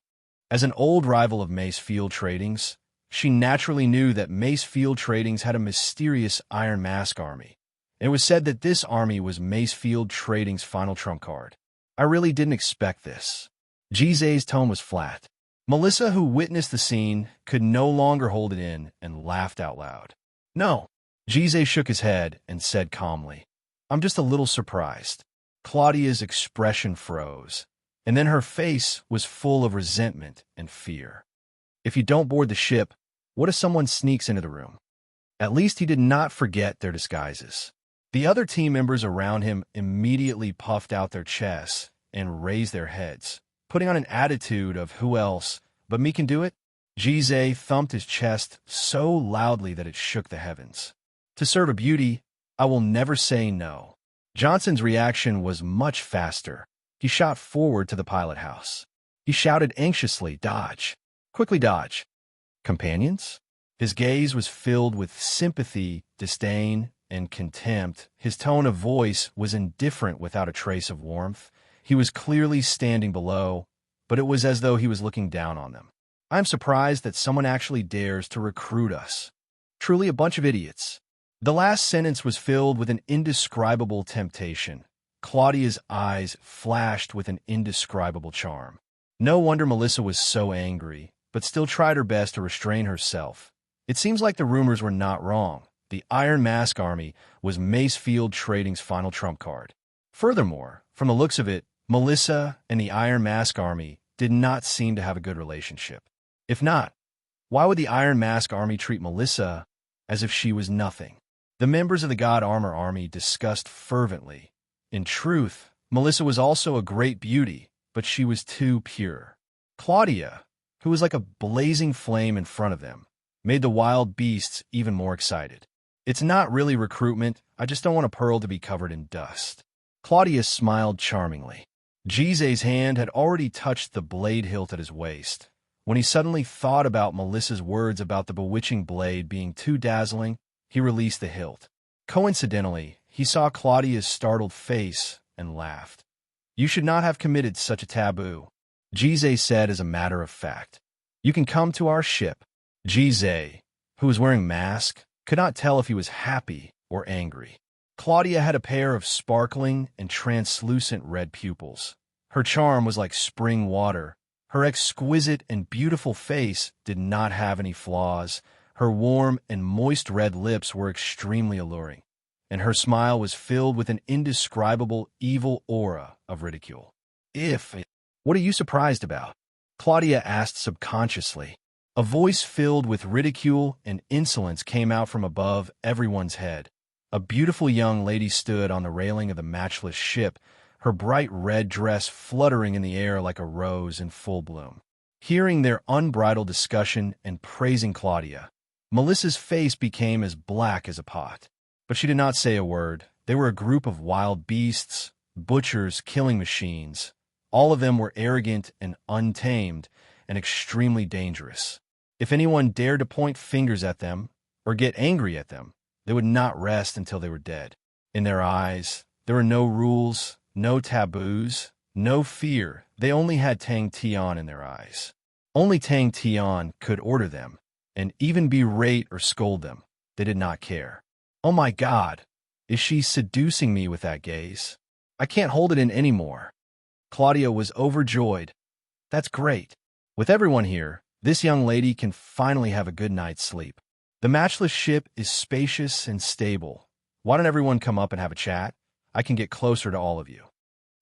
As an old rival of Mace Field Tradings, she naturally knew that Mace Field Tradings had a mysterious Iron Mask army. It was said that this army was Mace Field Tradings' final trump card. I really didn't expect this. Gise's tone was flat. Melissa, who witnessed the scene, could no longer hold it in and laughed out loud. No. Gise shook his head and said calmly, I'm just a little surprised. Claudia's expression froze, and then her face was full of resentment and fear. If you don't board the ship, what if someone sneaks into the room? At least he did not forget their disguises. The other team members around him immediately puffed out their chests and raised their heads, putting on an attitude of who else but me can do it. Gise thumped his chest so loudly that it shook the heavens. To serve a beauty, I will never say no. Johnson's reaction was much faster. He shot forward to the pilot house. He shouted anxiously, Dodge! Quickly dodge! Companions? His gaze was filled with sympathy, disdain, and contempt. His tone of voice was indifferent without a trace of warmth. He was clearly standing below, but it was as though he was looking down on them. I'm surprised that someone actually dares to recruit us. Truly a bunch of idiots. The last sentence was filled with an indescribable temptation. Claudia's eyes flashed with an indescribable charm. No wonder Melissa was so angry, but still tried her best to restrain herself. It seems like the rumors were not wrong. The Iron Mask Army was Mace Field Trading's final trump card. Furthermore, from the looks of it, Melissa and the Iron Mask Army did not seem to have a good relationship. If not, why would the Iron Mask Army treat Melissa as if she was nothing? The members of the God Armor Army discussed fervently. In truth, Melissa was also a great beauty, but she was too pure. Claudia, who was like a blazing flame in front of them, made the wild beasts even more excited. It's not really recruitment, I just don't want a pearl to be covered in dust. Claudia smiled charmingly. Gise's hand had already touched the blade hilt at his waist. When he suddenly thought about Melissa's words about the bewitching blade being too dazzling, he released the hilt. Coincidentally, he saw Claudia's startled face and laughed. You should not have committed such a taboo, Gise said as a matter of fact. You can come to our ship. Gise, who was wearing a mask, could not tell if he was happy or angry. Claudia had a pair of sparkling and translucent red pupils. Her charm was like spring water. Her exquisite and beautiful face did not have any flaws. Her warm and moist red lips were extremely alluring, and her smile was filled with an indescribable evil aura of ridicule. What are you surprised about? Claudia asked subconsciously. A voice filled with ridicule and insolence came out from above everyone's head. A beautiful young lady stood on the railing of the matchless ship, her bright red dress fluttering in the air like a rose in full bloom. Hearing their unbridled discussion and praising Claudia, Melissa's face became as black as a pot. But she did not say a word. They were a group of wild beasts, butchers, killing machines. All of them were arrogant and untamed and extremely dangerous. If anyone dared to point fingers at them or get angry at them, they would not rest until they were dead. In their eyes, there were no rules, no taboos, no fear. They only had Tang Tian in their eyes. Only Tang Tian could order them, and even berate or scold them. They did not care. Oh my God, is she seducing me with that gaze? I can't hold it in anymore. Claudia was overjoyed. That's great. With everyone here, this young lady can finally have a good night's sleep. The matchless ship is spacious and stable. Why don't everyone come up and have a chat? I can get closer to all of you.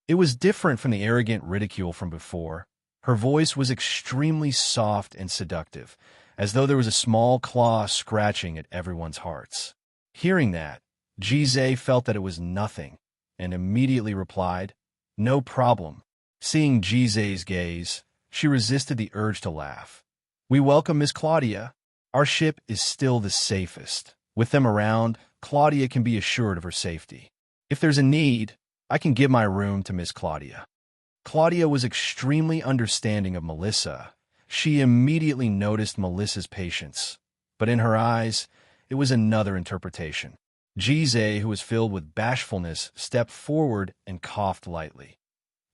It was different from the arrogant ridicule from before. Her voice was extremely soft and seductive, as though there was a small claw scratching at everyone's hearts. Hearing that, Jize felt that it was nothing, and immediately replied, "No problem." Seeing Jize's gaze, she resisted the urge to laugh. "We welcome Miss Claudia. Our ship is still the safest. With them around, Claudia can be assured of her safety. If there's a need, I can give my room to Miss Claudia." Claudia was extremely understanding of Melissa. She immediately noticed Melissa's patience, but in her eyes, it was another interpretation. Jize, who was filled with bashfulness, stepped forward and coughed lightly.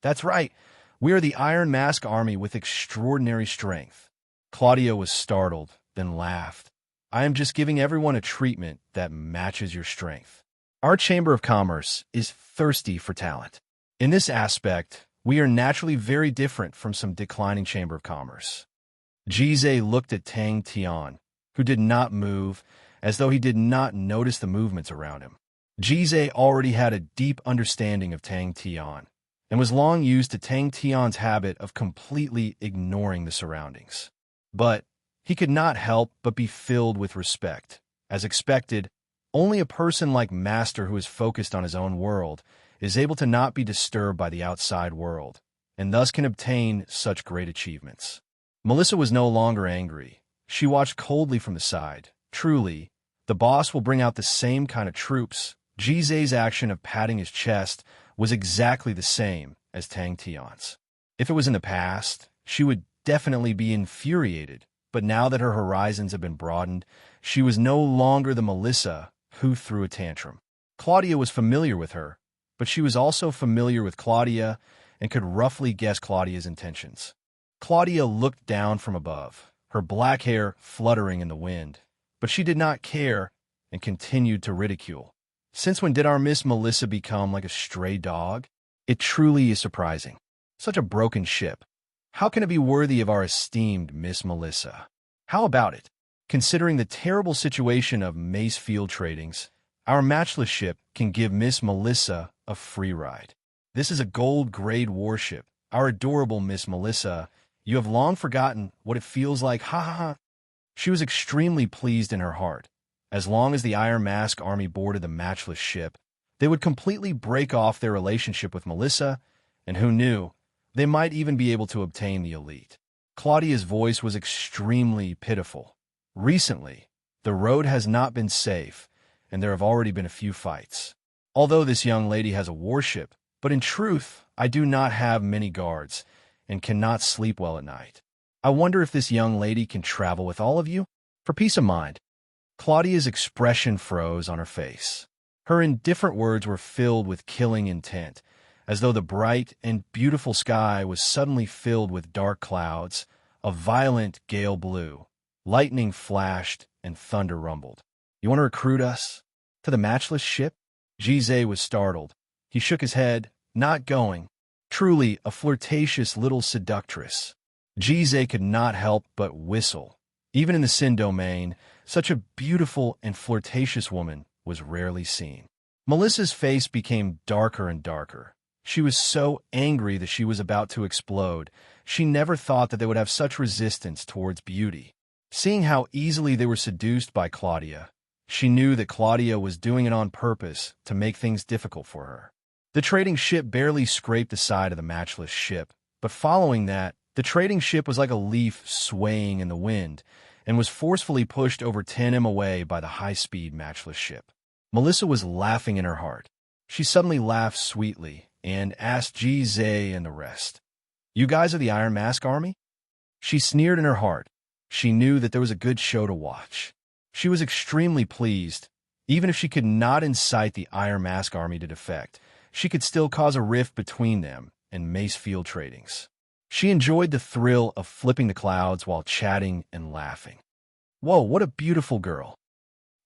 "That's right. We are the Iron Mask Army with extraordinary strength." Claudia was startled, then laughed. "I am just giving everyone a treatment that matches your strength. Our Chamber of Commerce is thirsty for talent. In this aspect, we are naturally very different from some declining Chamber of Commerce." Jize looked at Tang Tian, who did not move, as though he did not notice the movements around him. Jize already had a deep understanding of Tang Tian, and was long used to Tang Tian's habit of completely ignoring the surroundings. But he could not help but be filled with respect. As expected, only a person like Master who is focused on his own world is able to not be disturbed by the outside world, and thus can obtain such great achievements. Melissa was no longer angry. She watched coldly from the side. Truly, the boss will bring out the same kind of troops. Jize's action of patting his chest was exactly the same as Tang Tian's. If it was in the past, she would definitely be infuriated, but now that her horizons have been broadened, she was no longer the Melissa who threw a tantrum. Claudia was familiar with her, but she was also familiar with Claudia and could roughly guess Claudia's intentions. Claudia looked down from above, her black hair fluttering in the wind, but she did not care and continued to ridicule. "Since when did our Miss Melissa become like a stray dog? It truly is surprising. Such a broken ship. How can it be worthy of our esteemed Miss Melissa? How about it? Considering the terrible situation of Macefield Tradings, our matchless ship can give Miss Melissa a free ride. This is a gold-grade warship. Our adorable Miss Melissa, you have long forgotten what it feels like, ha ha ha." She was extremely pleased in her heart. As long as the Iron Mask Army boarded the matchless ship, they would completely break off their relationship with Melissa, and who knew, they might even be able to obtain the elite. Claudia's voice was extremely pitiful. "Recently, the road has not been safe, and there have already been a few fights. Although this young lady has a warship, but in truth, I do not have many guards, and cannot sleep well at night. I wonder if this young lady can travel with all of you? For peace of mind." Claudia's expression froze on her face. Her indifferent words were filled with killing intent, as though the bright and beautiful sky was suddenly filled with dark clouds, a violent gale blew, lightning flashed, and thunder rumbled. "You want to recruit us to the matchless ship?" Jize was startled. He shook his head. "Not going. Truly a flirtatious little seductress." Jize could not help but whistle. Even in the Sin domain, such a beautiful and flirtatious woman was rarely seen. Melissa's face became darker and darker. She was so angry that she was about to explode. She never thought that they would have such resistance towards beauty. Seeing how easily they were seduced by Claudia, she knew that Claudia was doing it on purpose to make things difficult for her. The trading ship barely scraped the side of the matchless ship, but following that, the trading ship was like a leaf swaying in the wind and was forcefully pushed over 10 m away by the high-speed matchless ship. Melissa was laughing in her heart. She suddenly laughed sweetly and asked Jize and the rest, "You guys are the Iron Mask Army?" She sneered in her heart. She knew that there was a good show to watch. She was extremely pleased. Even if she could not incite the Iron Mask Army to defect, she could still cause a rift between them and Macefield Tradings. She enjoyed the thrill of flipping the clouds while chatting and laughing. Whoa, what a beautiful girl.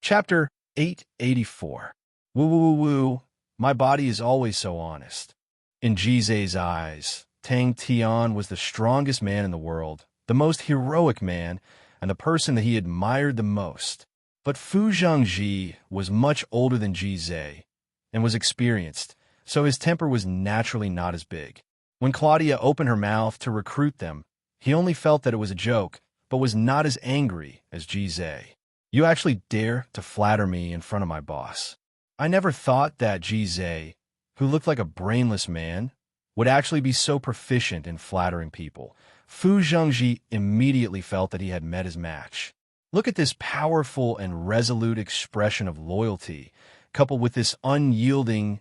Chapter 884. Woo woo woo woo, my body is always so honest. In Jize's eyes, Tang Tian was the strongest man in the world, the most heroic man, and the person that he admired the most. But Fu Zhangji was much older than Ji Zhe and was experienced, so his temper was naturally not as big. When Claudia opened her mouth to recruit them, he only felt that it was a joke, but was not as angry as Ji Zhe. You actually dare to flatter me in front of my boss. I never thought that Ji Zhe, who looked like a brainless man, would actually be so proficient in flattering people. Fu Zhangji immediately felt that he had met his match. Look at this powerful and resolute expression of loyalty, coupled with this unyielding,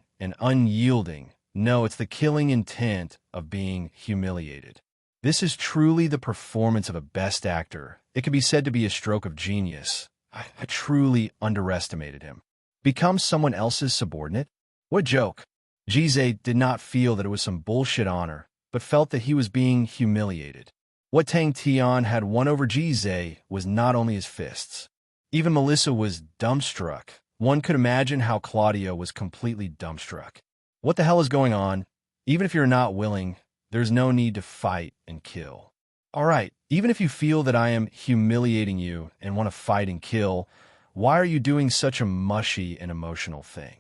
no, it's the killing intent of being humiliated. This is truly the performance of a best actor. It can be said to be a stroke of genius. I truly underestimated him. Become someone else's subordinate? What a joke. Ji Zhe did not feel that it was some bullshit honor, but felt that he was being humiliated. What Tang Tian had won over Ji Zhe was not only his fists. Even Melissa was dumbstruck. One could imagine how Claudia was completely dumbstruck. What the hell is going on? Even if you're not willing, there's no need to fight and kill. All right, even if you feel that I am humiliating you and want to fight and kill, why are you doing such a mushy and emotional thing?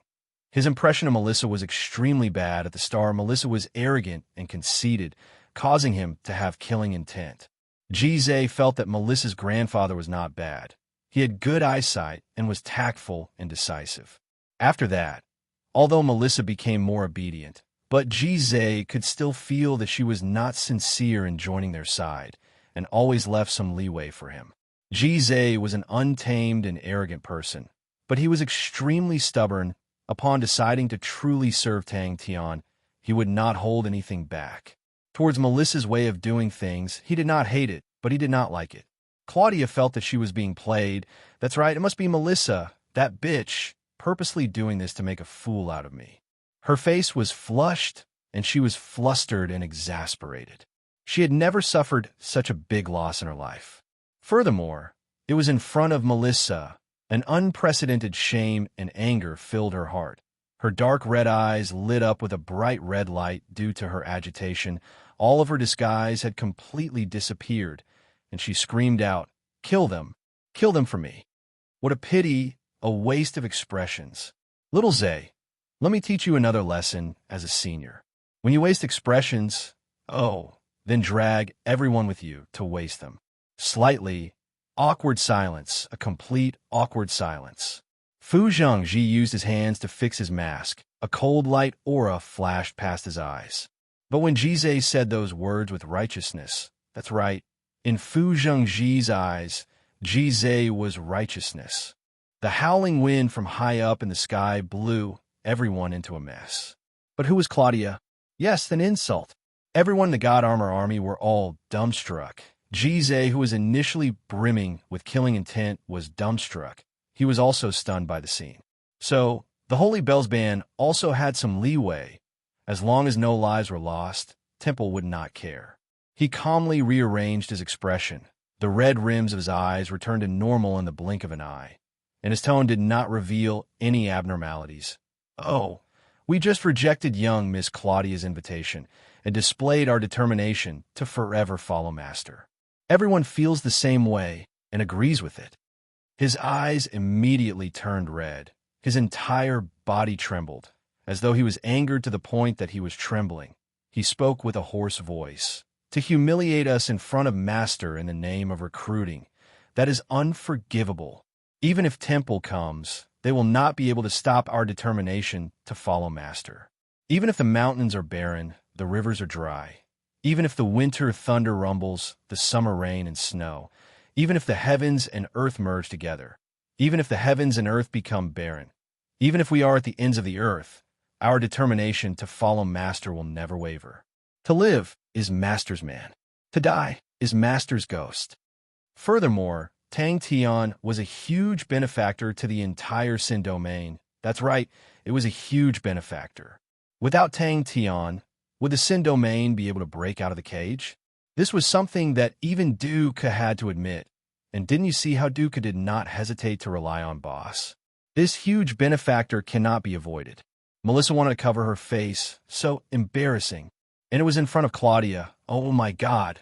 His impression of Melissa was extremely bad. At the start, Melissa was arrogant and conceited, causing him to have killing intent. Ji Zhe felt that Melissa's grandfather was not bad. He had good eyesight and was tactful and decisive. After that, although Melissa became more obedient, but Ji Zhe could still feel that she was not sincere in joining their side, and always left some leeway for him. Ji Zhe was an untamed and arrogant person, but he was extremely stubborn. Upon deciding to truly serve Tang Tian, he would not hold anything back. Towards Melissa's way of doing things, he did not hate it, but he did not like it. Claudia felt that she was being played. That's right, it must be Melissa, that bitch, purposely doing this to make a fool out of me. Her face was flushed, and she was flustered and exasperated. She had never suffered such a big loss in her life. Furthermore, it was in front of Melissa. An unprecedented shame and anger filled her heart. Her dark red eyes lit up with a bright red light due to her agitation. All of her disguise had completely disappeared, and she screamed out, "Kill them! Kill them for me!" What a pity, a waste of expressions. Little Zhe, let me teach you another lesson as a senior. When you waste expressions, then drag everyone with you to waste them. Slightly, awkward silence, a complete awkward silence. Fu Zhangji used his hands to fix his mask. A cold light aura flashed past his eyes. But when Ji Zhe said those words with righteousness, that's right, in Fu Zhangji's eyes, Ji Zhe was righteousness. The howling wind from high up in the sky blew everyone into a mess. But who was Claudia? Yes, an insult. Everyone in the God Armor army were all dumbstruck. Ji Zhe, who was initially brimming with killing intent, was dumbstruck. He was also stunned by the scene. So, the Holy Bells Band also had some leeway. As long as no lives were lost, Temple would not care. He calmly rearranged his expression. The red rims of his eyes returned to normal in the blink of an eye, and his tone did not reveal any abnormalities. "Oh, we just rejected young Miss Claudia's invitation and displayed our determination to forever follow Master. Everyone feels the same way and agrees with it." His eyes immediately turned red. His entire body trembled, as though he was angered to the point that he was trembling. He spoke with a hoarse voice. "To humiliate us in front of Master in the name of recruiting, that is unforgivable. Even if Temple comes, they will not be able to stop our determination to follow Master. Even if the mountains are barren, the rivers are dry. Even if the winter thunder rumbles, the summer rain and snow, even if the heavens and earth merge together, even if the heavens and earth become barren, even if we are at the ends of the earth, our determination to follow Master will never waver. To live is Master's man. To die is Master's ghost." Furthermore, Tang Tian was a huge benefactor to the entire Sin domain. That's right, it was a huge benefactor. Without Tang Tian, would the Sin domain be able to break out of the cage? This was something that even Duke had to admit. And didn't you see how Duke did not hesitate to rely on Boss? This huge benefactor cannot be avoided. Melissa wanted to cover her face. So embarrassing. And it was in front of Claudia. Oh my God.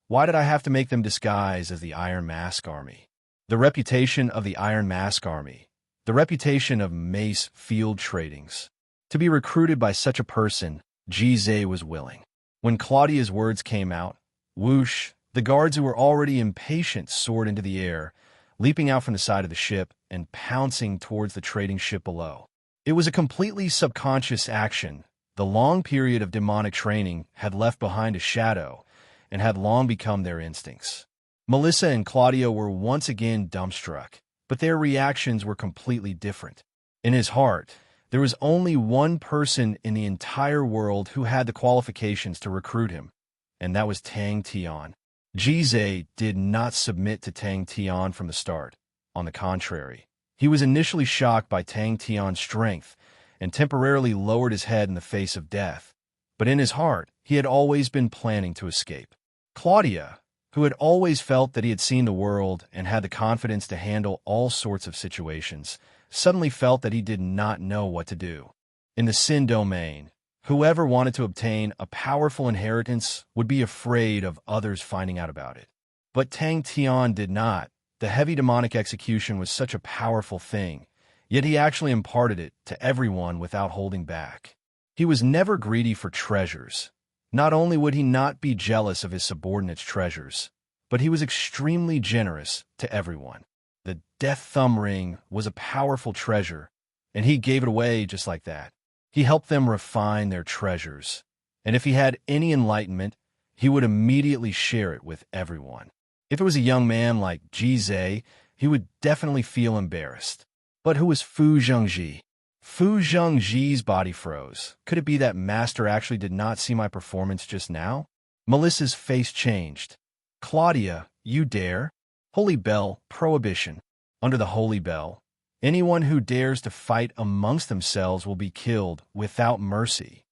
Why did I have to make them disguise as the Iron Mask Army? The reputation of the Iron Mask Army. The reputation of mace field tradings. To be recruited by such a person, Gize was willing. When Claudia's words came out, whoosh, the guards who were already impatient soared into the air, leaping out from the side of the ship and pouncing towards the trading ship below. It was a completely subconscious action. The long period of demonic training had left behind a shadow and had long become their instincts. Melissa and Claudia were once again dumbstruck, but their reactions were completely different. In his heart, there was only one person in the entire world who had the qualifications to recruit him, and that was Tang Tian. Gize did not submit to Tang Tian from the start. On the contrary, he was initially shocked by Tang Tian's strength and temporarily lowered his head in the face of death. But in his heart, he had always been planning to escape. Claudia, who had always felt that he had seen the world and had the confidence to handle all sorts of situations, suddenly felt that he did not know what to do. In the Sin domain, whoever wanted to obtain a powerful inheritance would be afraid of others finding out about it. But Tang Tian did not. The heavy demonic execution was such a powerful thing, yet he actually imparted it to everyone without holding back. He was never greedy for treasures. Not only would he not be jealous of his subordinates' treasures, but he was extremely generous to everyone. The Death Thumb Ring was a powerful treasure, and he gave it away just like that. He helped them refine their treasures, and if he had any enlightenment, he would immediately share it with everyone. If it was a young man like Gize, he would definitely feel embarrassed. But who was Fu Zhengji? Fu Zhengji's body froze. Could it be that Master actually did not see my performance just now? Melissa's face changed. Claudia, you dare? Holy Bell, prohibition. Under the Holy Bell, anyone who dares to fight amongst themselves will be killed without mercy.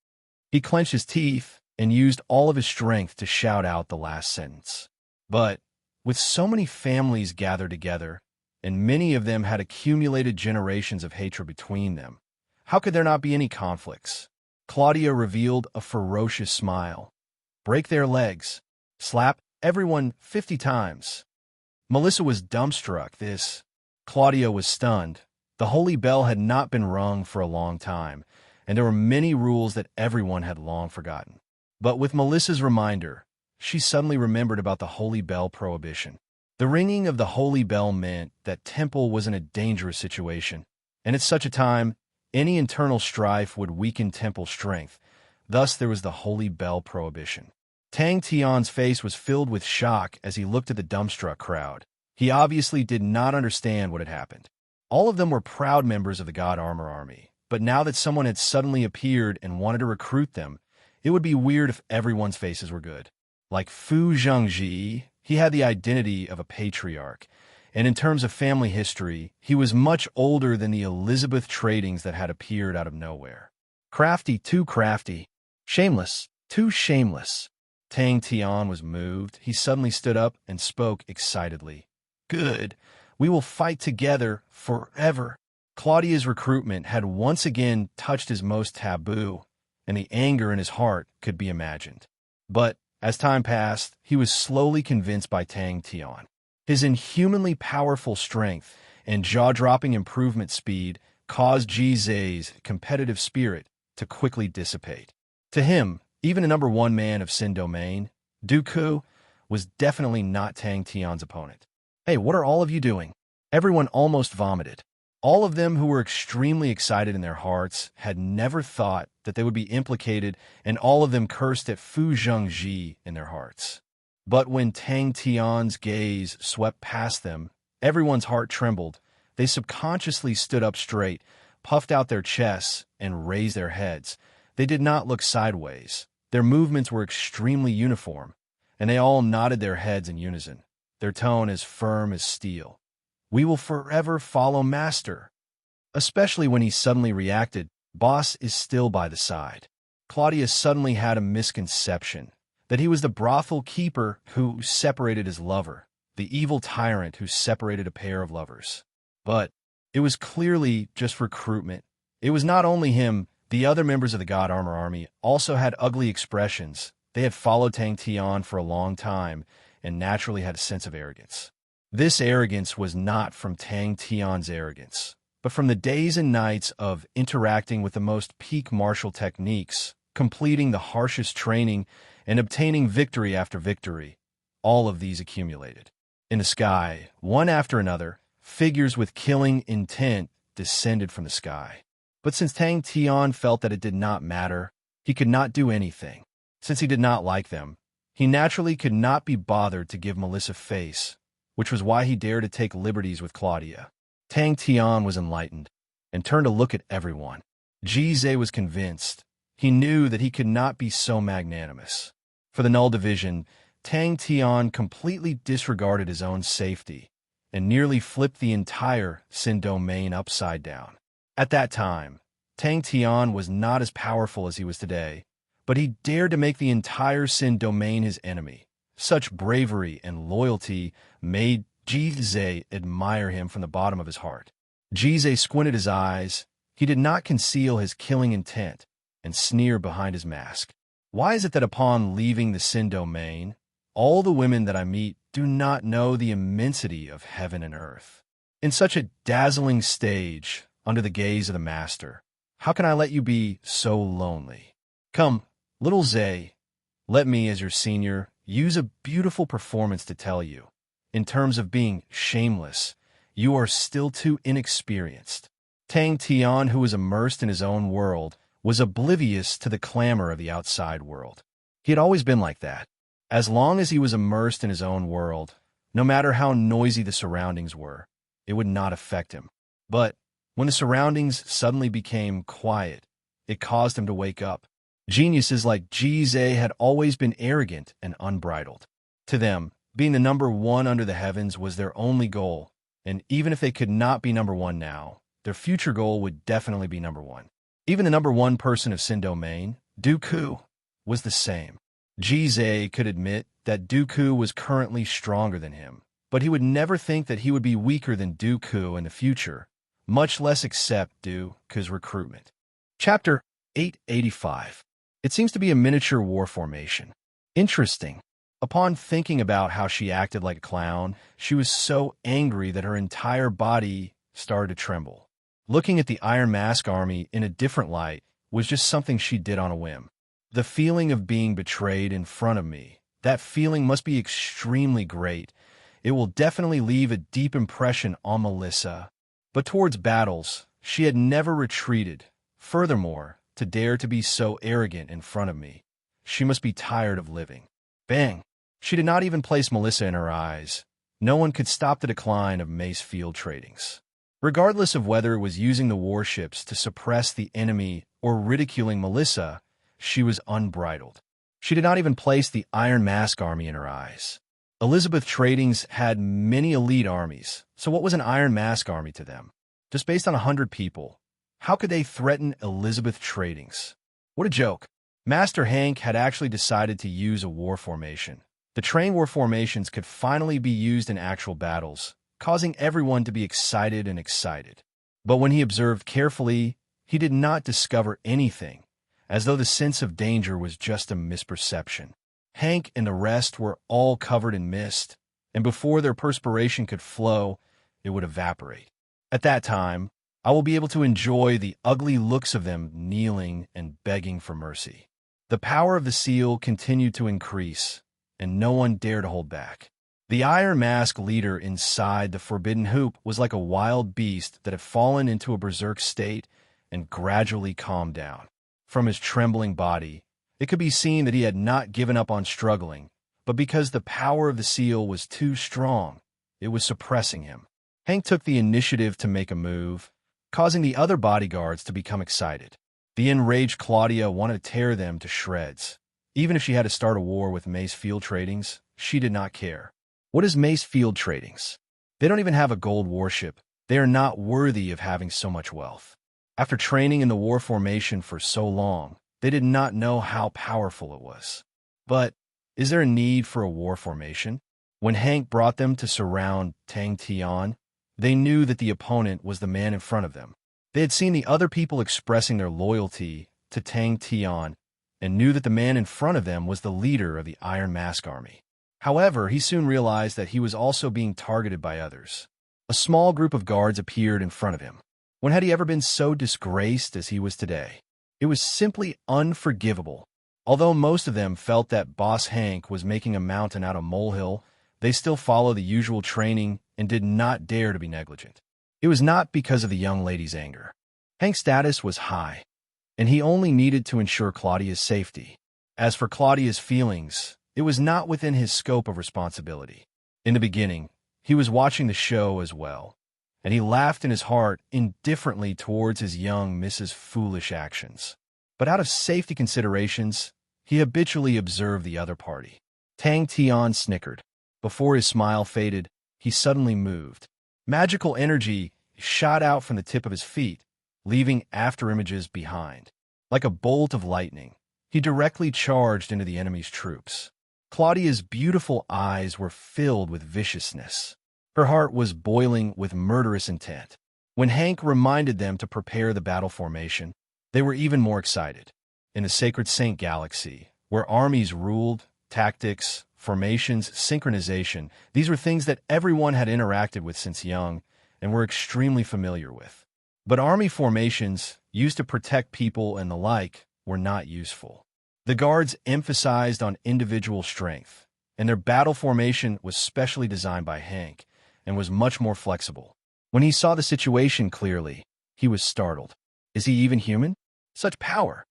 He clenched his teeth and used all of his strength to shout out the last sentence. But with so many families gathered together, and many of them had accumulated generations of hatred between them, how could there not be any conflicts? Claudia revealed a ferocious smile. Break their legs. Slap everyone 50 times. Melissa was dumbstruck. Claudia was stunned. The Holy Bell had not been rung for a long time, and there were many rules that everyone had long forgotten. But with Melissa's reminder, she suddenly remembered about the Holy Bell prohibition. The ringing of the Holy Bell meant that Temple was in a dangerous situation, and at such a time, any internal strife would weaken Temple's strength. Thus, there was the Holy Bell prohibition. Tang Tian's face was filled with shock as he looked at the dumbstruck crowd. He obviously did not understand what had happened. All of them were proud members of the God Armor Army, but now that someone had suddenly appeared and wanted to recruit them, it would be weird if everyone's faces were good. Like Fu Zhengji, he had the identity of a patriarch, and in terms of family history, he was much older than the Elizabeth tradings that had appeared out of nowhere. Crafty, too crafty. Shameless, too shameless. Tang Tian was moved. He suddenly stood up and spoke excitedly. Good. We will fight together forever. Claudia's recruitment had once again touched his most taboo, and the anger in his heart could be imagined. But as time passed, he was slowly convinced by Tang Tian. His inhumanly powerful strength and jaw-dropping improvement speed caused Gize's competitive spirit to quickly dissipate. To him, even a #1 man of Sin Domain, Dooku, was definitely not Tang Tian's opponent. Hey, what are all of you doing? Everyone almost vomited. All of them who were extremely excited in their hearts had never thought that they would be implicated, and all of them cursed at Fu Zhengji in their hearts. But when Tang Tian's gaze swept past them, everyone's heart trembled. They subconsciously stood up straight, puffed out their chests, and raised their heads. They did not look sideways. Their movements were extremely uniform, and they all nodded their heads in unison, their tone as firm as steel. We will forever follow Master. Especially when he suddenly reacted, Boss is still by the side. Claudia suddenly had a misconception that he was the brothel keeper who separated his lover, the evil tyrant who separated a pair of lovers. But it was clearly just recruitment. It was not only him. The other members of the God Armor Army also had ugly expressions. They had followed Tang Tian for a long time, and naturally had a sense of arrogance. This arrogance was not from Tang Tian's arrogance, but from the days and nights of interacting with the most peak martial techniques, completing the harshest training, and obtaining victory after victory. All of these accumulated. In the sky, one after another, figures with killing intent descended from the sky. But since Tang Tian felt that it did not matter, he could not do anything. Since he did not like them, he naturally could not be bothered to give Melissa face, which was why he dared to take liberties with Claudia. Tang Tian was enlightened and turned to look at everyone. Ji was convinced. He knew that he could not be so magnanimous. For the Null Division, Tang Tian completely disregarded his own safety and nearly flipped the entire Sin domain upside down. At that time, Tang Tian was not as powerful as he was today, but he dared to make the entire Sin domain his enemy. Such bravery and loyalty made Ji admire him from the bottom of his heart. Ji squinted his eyes. He did not conceal his killing intent and sneer behind his mask. Why is it that upon leaving the Sin domain, all the women that I meet do not know the immensity of heaven and earth? In such a dazzling stage, under the gaze of the Master, how can I let you be so lonely? Come, little Zay, let me, as your senior, use a beautiful performance to tell you. In terms of being shameless, you are still too inexperienced. Tang Tian, who was immersed in his own world, was oblivious to the clamor of the outside world. He had always been like that. As long as he was immersed in his own world, no matter how noisy the surroundings were, it would not affect him. But when the surroundings suddenly became quiet, it caused him to wake up. Geniuses like Ji had always been arrogant and unbridled. To them, being the number one under the heavens was their only goal, and even if they could not be number one now, their future goal would definitely be number one. Even the number one person of Sin Domain, Dooku, was the same. Ji could admit that Dooku was currently stronger than him, but he would never think that he would be weaker than Dooku in the future, much less accept Dooku's recruitment. Chapter 885. It seems to be a miniature war formation. Interesting. Upon thinking about how she acted like a clown, she was so angry that her entire body started to tremble. Looking at the Iron Mask army in a different light was just something she did on a whim. The feeling of being betrayed in front of me, that feeling must be extremely great. It will definitely leave a deep impression on Melissa. But towards battles, she had never retreated. Furthermore, to dare to be so arrogant in front of me, she must be tired of living. Bang! She did not even place Melissa in her eyes. No one could stop the decline of Mace field tradings. Regardless of whether it was using the warships to suppress the enemy or ridiculing Melissa, she was unbridled. She did not even place the Iron Mask army in her eyes. Elizabeth Tradings had many elite armies, so what was an Iron Mask army to them? Just based on 100 people, how could they threaten Elizabeth Tradings? What a joke. Master Hank had actually decided to use a war formation. The train war formations could finally be used in actual battles, causing everyone to be excited. But when he observed carefully, he did not discover anything, as though the sense of danger was just a misperception. Hank and the rest were all covered in mist, and before their perspiration could flow, it would evaporate. At that time, I will be able to enjoy the ugly looks of them kneeling and begging for mercy. The power of the seal continued to increase, and no one dared to hold back. The Iron Mask leader inside the Forbidden Hoop was like a wild beast that had fallen into a berserk state and gradually calmed down. From his trembling body, it could be seen that he had not given up on struggling, but because the power of the seal was too strong, it was suppressing him. Hank took the initiative to make a move, causing the other bodyguards to become excited. The enraged Claudia wanted to tear them to shreds. Even if she had to start a war with Mace Field Tradings, she did not care. What is Mace Field Tradings? They don't even have a gold warship. They are not worthy of having so much wealth. After training in the war formation for so long, they did not know how powerful it was. But is there a need for a war formation? When Hank brought them to surround Tang Tian, they knew that the opponent was the man in front of them. They had seen the other people expressing their loyalty to Tang Tian and knew that the man in front of them was the leader of the Iron Mask army. However, he soon realized that he was also being targeted by others. A small group of guards appeared in front of him. When had he ever been so disgraced as he was today? It was simply unforgivable. Although most of them felt that Boss Hank was making a mountain out of molehill, they still followed the usual training and did not dare to be negligent. It was not because of the young lady's anger. Hank's status was high, and he only needed to ensure Claudia's safety. As for Claudia's feelings, it was not within his scope of responsibility. In the beginning, he was watching the show as well, and he laughed in his heart indifferently towards his young Mrs. Foolish actions. But out of safety considerations, he habitually observed the other party. Tang Tian snickered. Before his smile faded, he suddenly moved. Magical energy shot out from the tip of his feet, leaving afterimages behind. Like a bolt of lightning, he directly charged into the enemy's troops. Claudia's beautiful eyes were filled with viciousness. Her heart was boiling with murderous intent. When Hank reminded them to prepare the battle formation, they were even more excited. In the Sacred Saint Galaxy, where armies ruled, tactics, formations, synchronization, these were things that everyone had interacted with since young and were extremely familiar with. But army formations, used to protect people and the like, were not useful. The guards emphasized on individual strength, and their battle formation was specially designed by Hank and was much more flexible. When he saw the situation clearly, he was startled. Is he even human? Such power!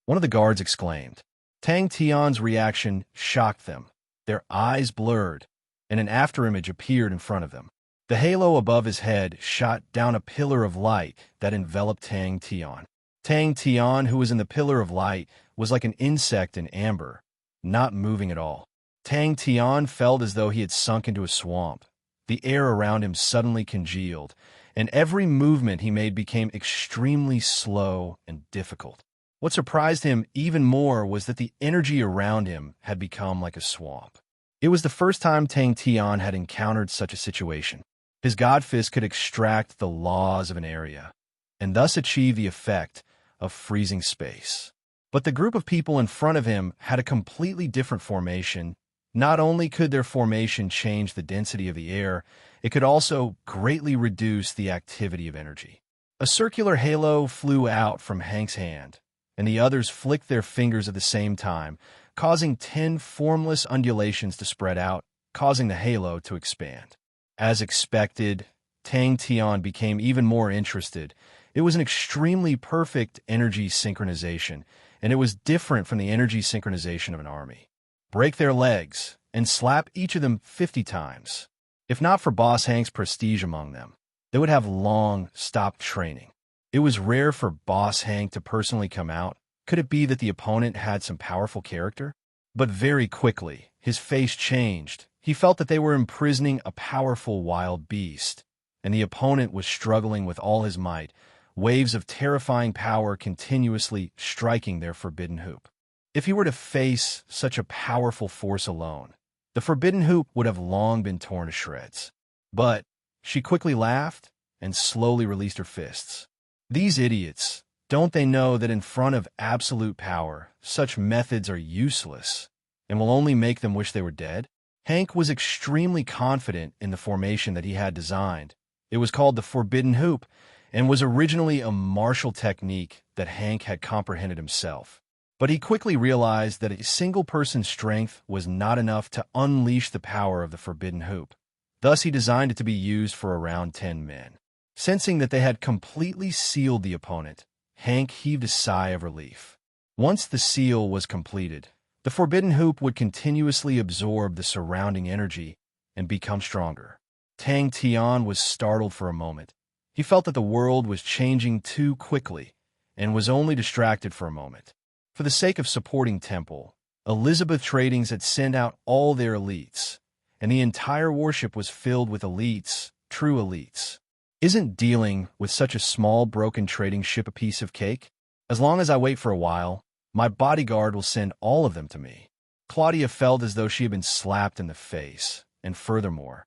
One of the guards exclaimed. Tang Tian's reaction shocked them. Their eyes blurred, and an afterimage appeared in front of them. The halo above his head shot down a pillar of light that enveloped Tang Tian. Tang Tian, who was in the pillar of light, was like an insect in amber, not moving at all. Tang Tian felt as though he had sunk into a swamp. The air around him suddenly congealed, and every movement he made became extremely slow and difficult. What surprised him even more was that the energy around him had become like a swamp. It was the first time Tang Tian had encountered such a situation. His god fist could extract the laws of an area, and thus achieve the effect of freezing space. But the group of people in front of him had a completely different formation. Not only could their formation change the density of the air, it could also greatly reduce the activity of energy. A circular halo flew out from Hank's hand, and the others flicked their fingers at the same time, causing 10 formless undulations to spread out, causing the halo to expand. As expected, Tang Tian became even more interested. It was an extremely perfect energy synchronization, and it was different from the energy synchronization of an army. Break their legs and slap each of them 50 times. If not for Boss Hank's prestige among them, they would have long stopped training. It was rare for Boss Hank to personally come out. Could it be that the opponent had some powerful character? But very quickly, his face changed. He felt that they were imprisoning a powerful wild beast, and the opponent was struggling with all his might, waves of terrifying power continuously striking their forbidden hoop. If he were to face such a powerful force alone, the forbidden hoop would have long been torn to shreds. But she quickly laughed and slowly released her fists. These idiots, don't they know that in front of absolute power, such methods are useless and will only make them wish they were dead? Hank was extremely confident in the formation that he had designed. It was called the Forbidden Hoop and was originally a martial technique that Hank had comprehended himself. But he quickly realized that a single person's strength was not enough to unleash the power of the Forbidden Hoop. Thus, he designed it to be used for around 10 men. Sensing that they had completely sealed the opponent, Hank heaved a sigh of relief. Once the seal was completed, the Forbidden Hoop would continuously absorb the surrounding energy and become stronger. Tang Tian was startled for a moment. He felt that the world was changing too quickly and was only distracted for a moment. For the sake of supporting Temple, Elizabeth Tradings had sent out all their elites, and the entire warship was filled with elites, true elites. Isn't dealing with such a small, broken trading ship a piece of cake? As long as I wait for a while, my bodyguard will send all of them to me. Claudia felt as though she had been slapped in the face, and furthermore,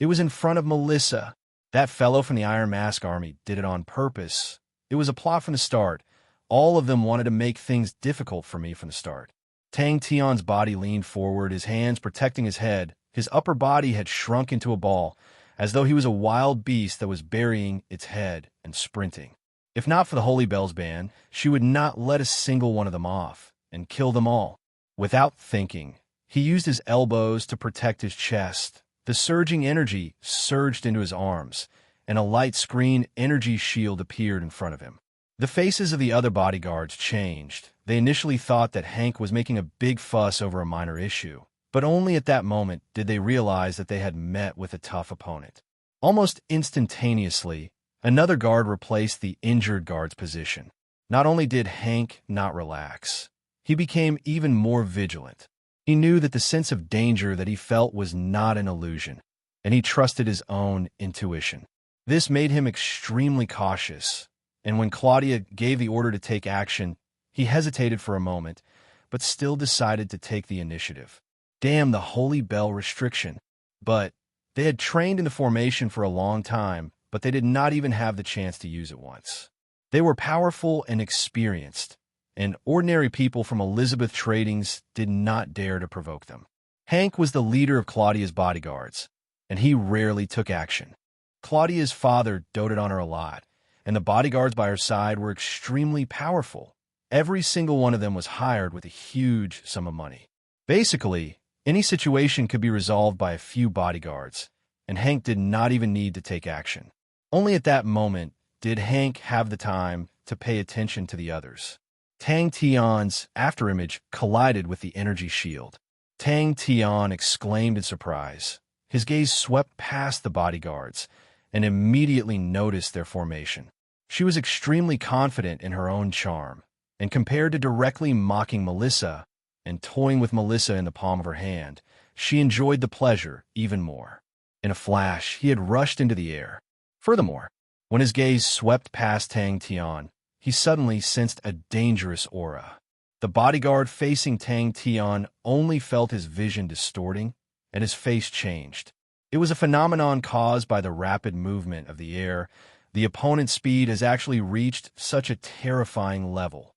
it was in front of Melissa. That fellow from the Iron Mask Army did it on purpose. It was a plot from the start. All of them wanted to make things difficult for me from the start. Tang Tian's body leaned forward, his hands protecting his head. His upper body had shrunk into a ball, as though he was a wild beast that was burying its head and sprinting. If not for the Holy Bells band, she would not let a single one of them off and kill them all. Without thinking, he used his elbows to protect his chest. The surging energy surged into his arms, and a light screen energy shield appeared in front of him. The faces of the other bodyguards changed. They initially thought that Hank was making a big fuss over a minor issue, but only at that moment did they realize that they had met with a tough opponent. Almost instantaneously, another guard replaced the injured guard's position. Not only did Hank not relax, he became even more vigilant. He knew that the sense of danger that he felt was not an illusion, and he trusted his own intuition. This made him extremely cautious, and when Claudia gave the order to take action, he hesitated for a moment, but still decided to take the initiative. Damn the Holy Bell restriction. But they had trained in the formation for a long time, but they did not even have the chance to use it once. They were powerful and experienced, and ordinary people from Elizabeth Tradings did not dare to provoke them. Hank was the leader of Claudia's bodyguards, and he rarely took action. Claudia's father doted on her a lot, and the bodyguards by her side were extremely powerful. Every single one of them was hired with a huge sum of money. Basically, any situation could be resolved by a few bodyguards, and Hank did not even need to take action. Only at that moment did Hank have the time to pay attention to the others. Tang Tian's afterimage collided with the energy shield. Tang Tian exclaimed in surprise. His gaze swept past the bodyguards and immediately noticed their formation. She was extremely confident in her own charm, and compared to directly mocking Melissa and toying with Melissa in the palm of her hand, she enjoyed the pleasure even more. In a flash, he had rushed into the air. Furthermore, when his gaze swept past Tang Tian, he suddenly sensed a dangerous aura. The bodyguard facing Tang Tian only felt his vision distorting, and his face changed. It was a phenomenon caused by the rapid movement of the air. The opponent's speed has actually reached such a terrifying level.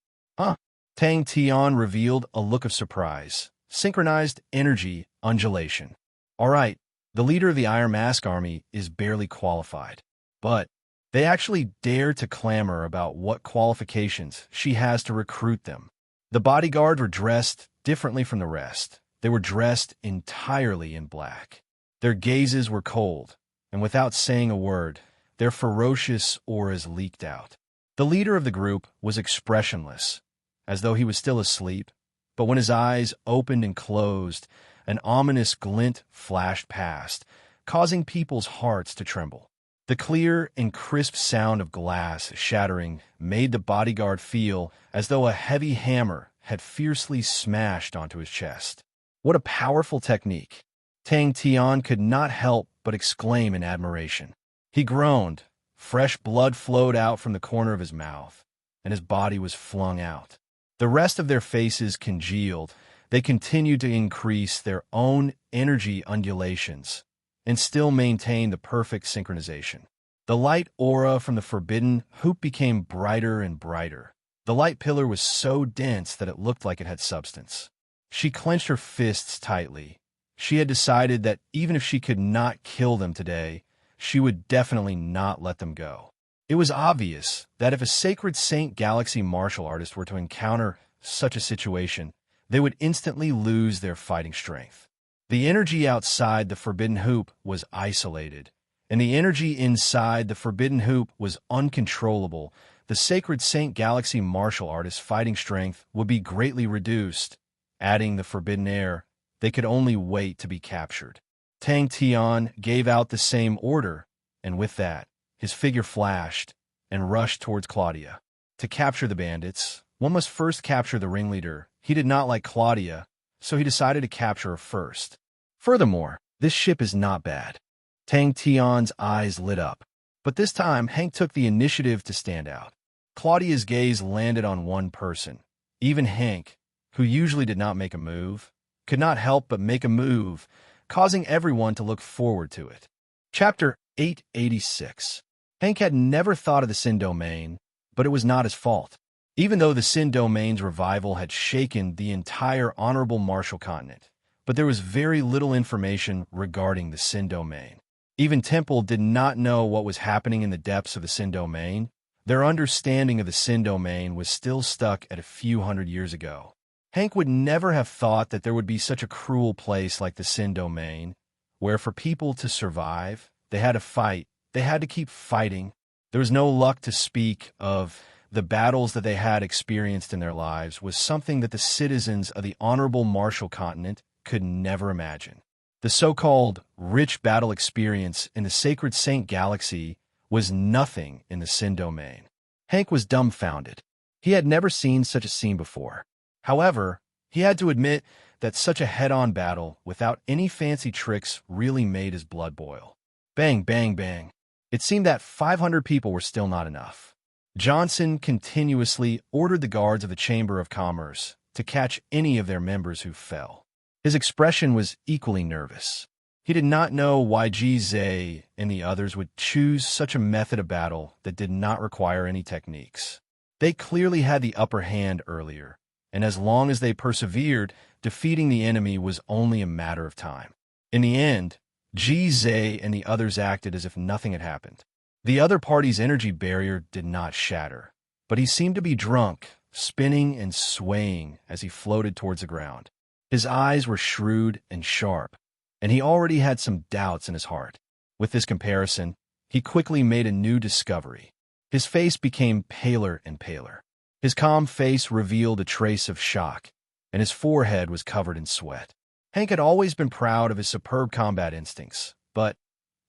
Tang Tian revealed a look of surprise. Synchronized energy undulation. All right, the leader of the Iron Mask army is barely qualified, but they actually dare to clamor about what qualifications she has to recruit them. The bodyguards were dressed differently from the rest. They were dressed entirely in black. Their gazes were cold, and without saying a word, their ferocious auras leaked out. The leader of the group was expressionless, as though he was still asleep, but when his eyes opened and closed, an ominous glint flashed past, causing people's hearts to tremble. The clear and crisp sound of glass shattering made the bodyguard feel as though a heavy hammer had fiercely smashed onto his chest. What a powerful technique! Tang Tian could not help but exclaim in admiration. He groaned. Fresh blood flowed out from the corner of his mouth, and his body was flung out. The rest of their faces congealed. They continued to increase their own energy undulations and still maintain the perfect synchronization. The light aura from the forbidden hoop became brighter and brighter. The light pillar was so dense that it looked like it had substance. She clenched her fists tightly. She had decided that even if she could not kill them today, she would definitely not let them go. It was obvious that if a sacred Saint Galaxy martial artist were to encounter such a situation, they would instantly lose their fighting strength. The energy outside the forbidden hoop was isolated, and the energy inside the forbidden hoop was uncontrollable. The sacred Saint Galaxy martial artist's fighting strength would be greatly reduced. Adding the forbidden air, they could only wait to be captured. Tang Tian gave out the same order, and with that, his figure flashed and rushed towards Claudia. To capture the bandits, one must first capture the ringleader. He did not like Claudia, so he decided to capture her first. Furthermore, this ship is not bad. Tang Tian's eyes lit up, but this time Hank took the initiative to stand out. Claudia's gaze landed on one person. Even Hank, who usually did not make a move, could not help but make a move, causing everyone to look forward to it. Chapter 886. Hank had never thought of the Sin domain, but it was not his fault. even though the Sin Domain's revival had shaken the entire honorable Marshall continent. But there was very little information regarding the Sin Domain. Even Temple did not know what was happening in the depths of the Sin Domain. Their understanding of the Sin Domain was still stuck at a few hundred years ago. Hank would never have thought that there would be such a cruel place like the Sin Domain, where for people to survive, they had to fight. They had to keep fighting. There was no luck to speak of. The battles that they had experienced in their lives was something that the citizens of the honorable Marshall continent could never imagine. The so-called rich battle experience in the Sacred Saint Galaxy was nothing in the Sin Domain. Hank was dumbfounded. He had never seen such a scene before. However, he had to admit that such a head-on battle without any fancy tricks really made his blood boil. Bang, bang, bang. It seemed that 500 people were still not enough. Johnson continuously ordered the guards of the Chamber of Commerce to catch any of their members who fell. His expression was equally nervous. He did not know why Zay and the others would choose such a method of battle that did not require any techniques. They clearly had the upper hand earlier, and as long as they persevered, defeating the enemy was only a matter of time. In the end, Zay and the others acted as if nothing had happened. The other party's energy barrier did not shatter, but he seemed to be drunk, spinning and swaying as he floated towards the ground. His eyes were shrewd and sharp, and he already had some doubts in his heart. With this comparison, he quickly made a new discovery. His face became paler and paler. His calm face revealed a trace of shock, and his forehead was covered in sweat. Hank had always been proud of his superb combat instincts, but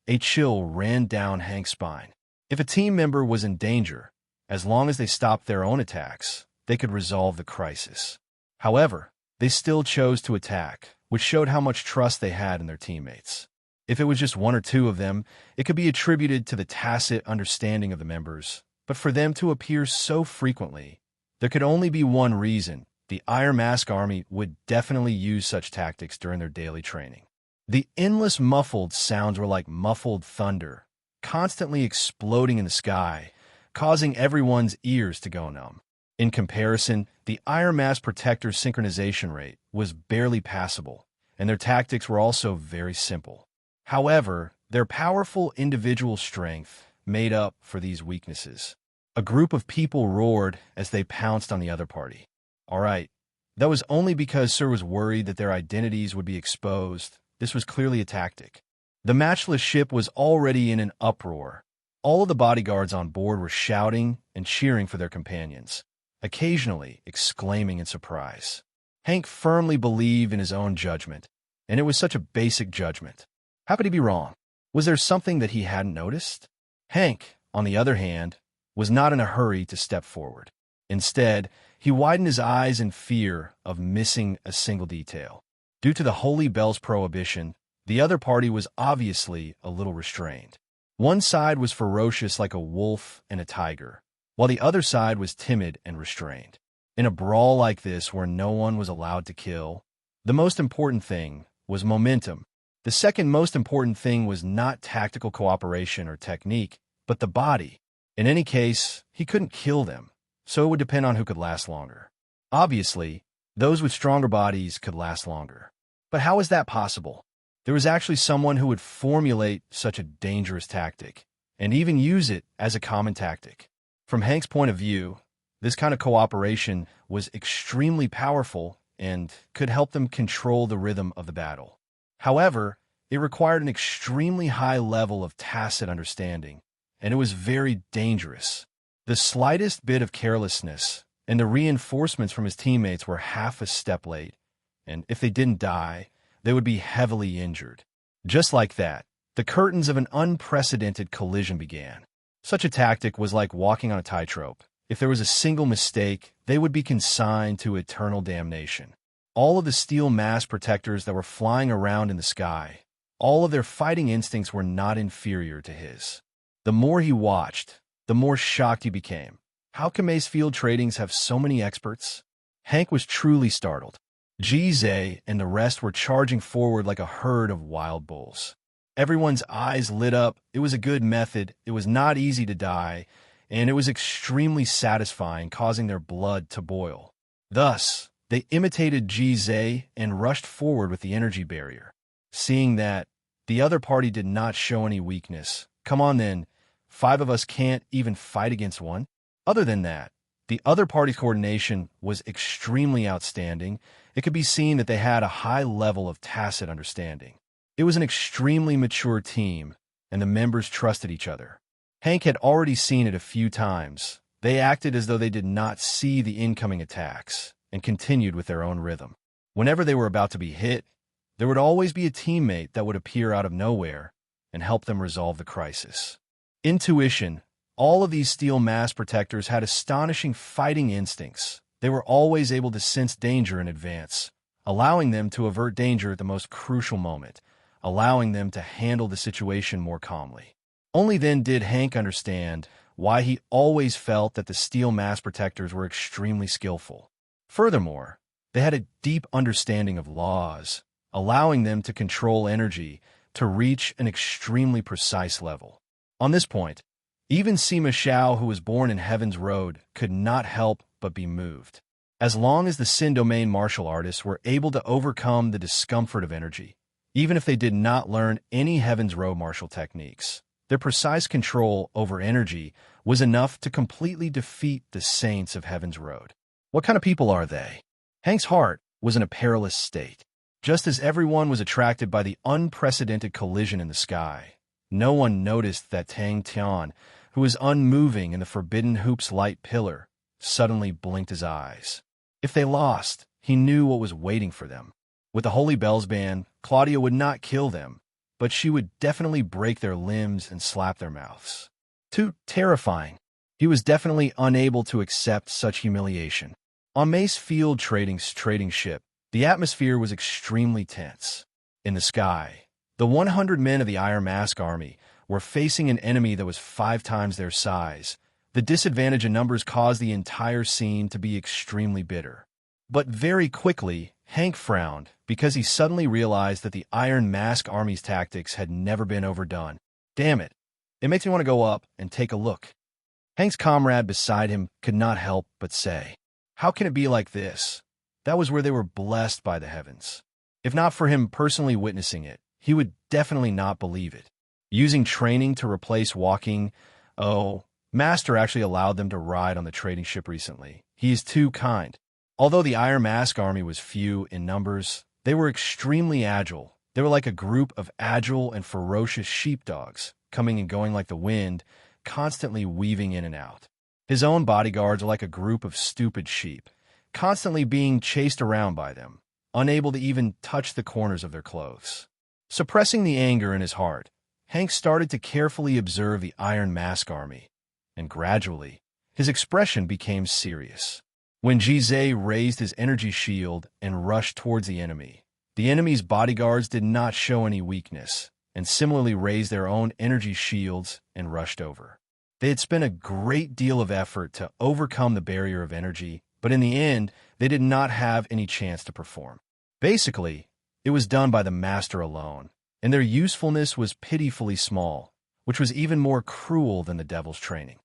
a chill ran down Hank's spine. If a team member was in danger, as long as they stopped their own attacks, they could resolve the crisis. However, they still chose to attack, which showed how much trust they had in their teammates. If it was just one or two of them, it could be attributed to the tacit understanding of the members, but for them to appear so frequently, there could only be one reason. The Iron Mask Army would definitely use such tactics during their daily training. The endless muffled sounds were like muffled thunder, constantly exploding in the sky, causing everyone's ears to go numb. In comparison, the Iron Mask Protector's synchronization rate was barely passable, and their tactics were also very simple. However, their powerful individual strength made up for these weaknesses. A group of people roared as they pounced on the other party. All right, that was only because Sir was worried that their identities would be exposed. This was clearly a tactic. The matchless ship was already in an uproar. All of the bodyguards on board were shouting and cheering for their companions, occasionally exclaiming in surprise. Hank firmly believed in his own judgment, and it was such a basic judgment. How could he be wrong? Was there something that he hadn't noticed? Hank, on the other hand, was not in a hurry to step forward. Instead, he widened his eyes in fear of missing a single detail. Due to the Holy Bell's prohibition, the other party was obviously a little restrained. One side was ferocious like a wolf and a tiger, while the other side was timid and restrained. In a brawl like this where no one was allowed to kill, the most important thing was momentum. The second most important thing was not tactical cooperation or technique, but the body. In any case, he couldn't kill them, so it would depend on who could last longer. Obviously, those with stronger bodies could last longer. But how is that possible? There was actually someone who would formulate such a dangerous tactic, and even use it as a common tactic. From Hank's point of view, this kind of cooperation was extremely powerful and could help them control the rhythm of the battle. However, it required an extremely high level of tacit understanding, and it was very dangerous. The slightest bit of carelessness, and the reinforcements from his teammates were half a step late, and if they didn't die, they would be heavily injured. Just like that, the curtains of an unprecedented collision began. Such a tactic was like walking on a tightrope. If there was a single mistake, they would be consigned to eternal damnation. All of the steel mask protectors that were flying around in the sky, all of their fighting instincts were not inferior to his. The more he watched, the more shocked he became. How can Mace Field Tradings have so many experts? Hank was truly startled. Zay and the rest were charging forward like a herd of wild bulls. Everyone's eyes lit up. It was a good method. It was not easy to die. and it was extremely satisfying, causing their blood to boil. Thus, they imitated Ji and rushed forward with the energy barrier. Seeing that the other party did not show any weakness, come on then, 5 of us can't even fight against one? Other than that, the other party's coordination was extremely outstanding. It could be seen that they had a high level of tacit understanding. It was an extremely mature team, and the members trusted each other. Hank had already seen it a few times. They acted as though they did not see the incoming attacks and continued with their own rhythm. Whenever they were about to be hit, there would always be a teammate that would appear out of nowhere and help them resolve the crisis. Intuition. All of these steel mass protectors had astonishing fighting instincts. They were always able to sense danger in advance, allowing them to avert danger at the most crucial moment, allowing them to handle the situation more calmly. Only then did Hank understand why he always felt that the steel mass protectors were extremely skillful. Furthermore, they had a deep understanding of laws, allowing them to control energy to reach an extremely precise level. On this point, even Sima Xiao, who was born in Heaven's Road, could not help but be moved. As long as the Sin Domain martial artists were able to overcome the discomfort of energy, even if they did not learn any Heaven's Road martial techniques, their precise control over energy was enough to completely defeat the saints of Heaven's Road. What kind of people are they? Hank's heart was in a perilous state. Just as everyone was attracted by the unprecedented collision in the sky, no one noticed that Tang Tian, who was unmoving in the Forbidden Hoop's light pillar, suddenly blinked his eyes. If they lost, he knew what was waiting for them. With the Holy Bells Band, Claudia would not kill them, but she would definitely break their limbs and slap their mouths. Too terrifying. He was definitely unable to accept such humiliation. On Mace Field Trading's trading ship, the atmosphere was extremely tense. In the sky, the 100 men of the Iron Mask Army were facing an enemy that was 5 times their size. The disadvantage in numbers caused the entire scene to be extremely bitter. But very quickly, Hank frowned because he suddenly realized that the Iron Mask Army's tactics had never been overdone. Damn it. It makes me want to go up and take a look. Hank's comrade beside him could not help but say, "How can it be like this? That was where they were blessed by the heavens." If not for him personally witnessing it, he would definitely not believe it. Using training to replace walking, Master actually allowed them to ride on the trading ship recently. He is too kind. Although the Iron Mask Army was few in numbers, they were extremely agile. They were like a group of agile and ferocious sheepdogs, coming and going like the wind, constantly weaving in and out. His own bodyguards are like a group of stupid sheep, constantly being chased around by them, unable to even touch the corners of their clothes. Suppressing the anger in his heart, Hank started to carefully observe the Iron Mask Army, and gradually, his expression became serious. When Ji raised his energy shield and rushed towards the enemy's bodyguards did not show any weakness, and similarly raised their own energy shields and rushed over. They had spent a great deal of effort to overcome the barrier of energy, but in the end, they did not have any chance to perform. Basically, it was done by the master alone, and their usefulness was pitifully small, which was even more cruel than the devil's training.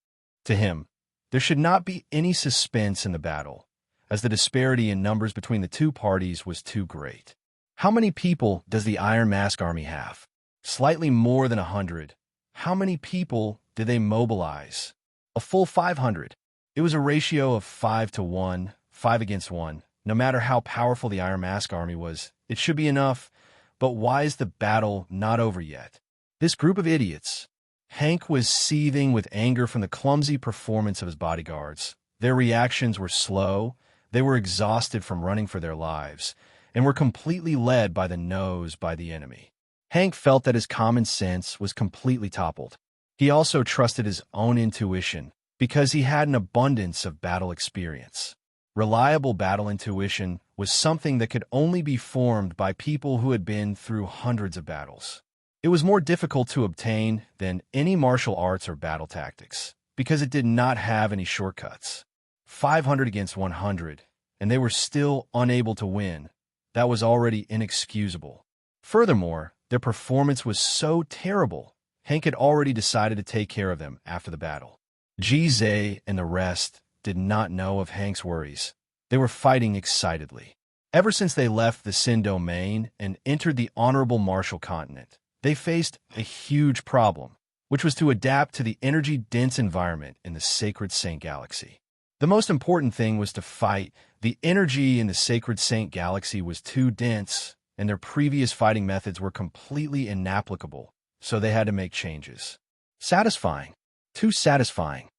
To him, there should not be any suspense in the battle, as the disparity in numbers between the two parties was too great. How many people does the Iron Mask Army have? Slightly more than 100. How many people did they mobilize? A full 500. It was a ratio of 5 to 1, 5 against 1. No matter how powerful the Iron Mask Army was, it should be enough. But why is the battle not over yet? This group of idiots. Hank was seething with anger from the clumsy performance of his bodyguards. Their reactions were slow, they were exhausted from running for their lives, and were completely led by the nose by the enemy. Hank felt that his common sense was completely toppled. He also trusted his own intuition because he had an abundance of battle experience. Reliable battle intuition was something that could only be formed by people who had been through hundreds of battles. It was more difficult to obtain than any martial arts or battle tactics, because it did not have any shortcuts. 500 against 100, and they were still unable to win. That was already inexcusable. Furthermore, their performance was so terrible, Hank had already decided to take care of them after the battle. Zhe and the rest did not know of Hank's worries. They were fighting excitedly. Ever since they left the Sin domain and entered the honorable Martial continent, they faced a huge problem, which was to adapt to the energy-dense environment in the Sacred Saint Galaxy. The most important thing was to fight. The energy in the Sacred Saint Galaxy was too dense, and their previous fighting methods were completely inapplicable, so they had to make changes. Satisfying. Too satisfying.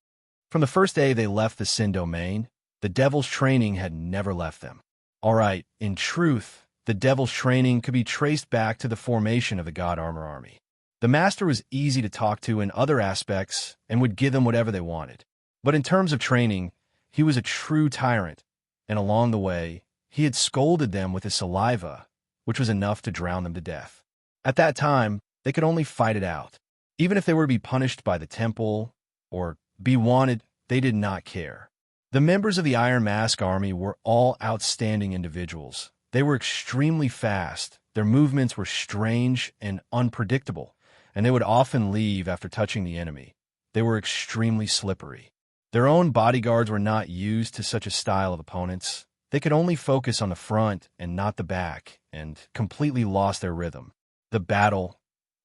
From the first day they left the Sin domain, the Devil's training had never left them. Alright, in truth, the Devil's training could be traced back to the formation of the God Armor Army. The Master was easy to talk to in other aspects and would give them whatever they wanted. But in terms of training, he was a true tyrant, and along the way, he had scolded them with his saliva, which was enough to drown them to death. At that time, they could only fight it out. Even if they were to be punished by the temple or be wanted, they did not care. The members of the Iron Mask Army were all outstanding individuals. They were extremely fast, their movements were strange and unpredictable, and they would often leave after touching the enemy. They were extremely slippery. Their own bodyguards were not used to such a style of opponents. They could only focus on the front and not the back, and completely lost their rhythm. The battle,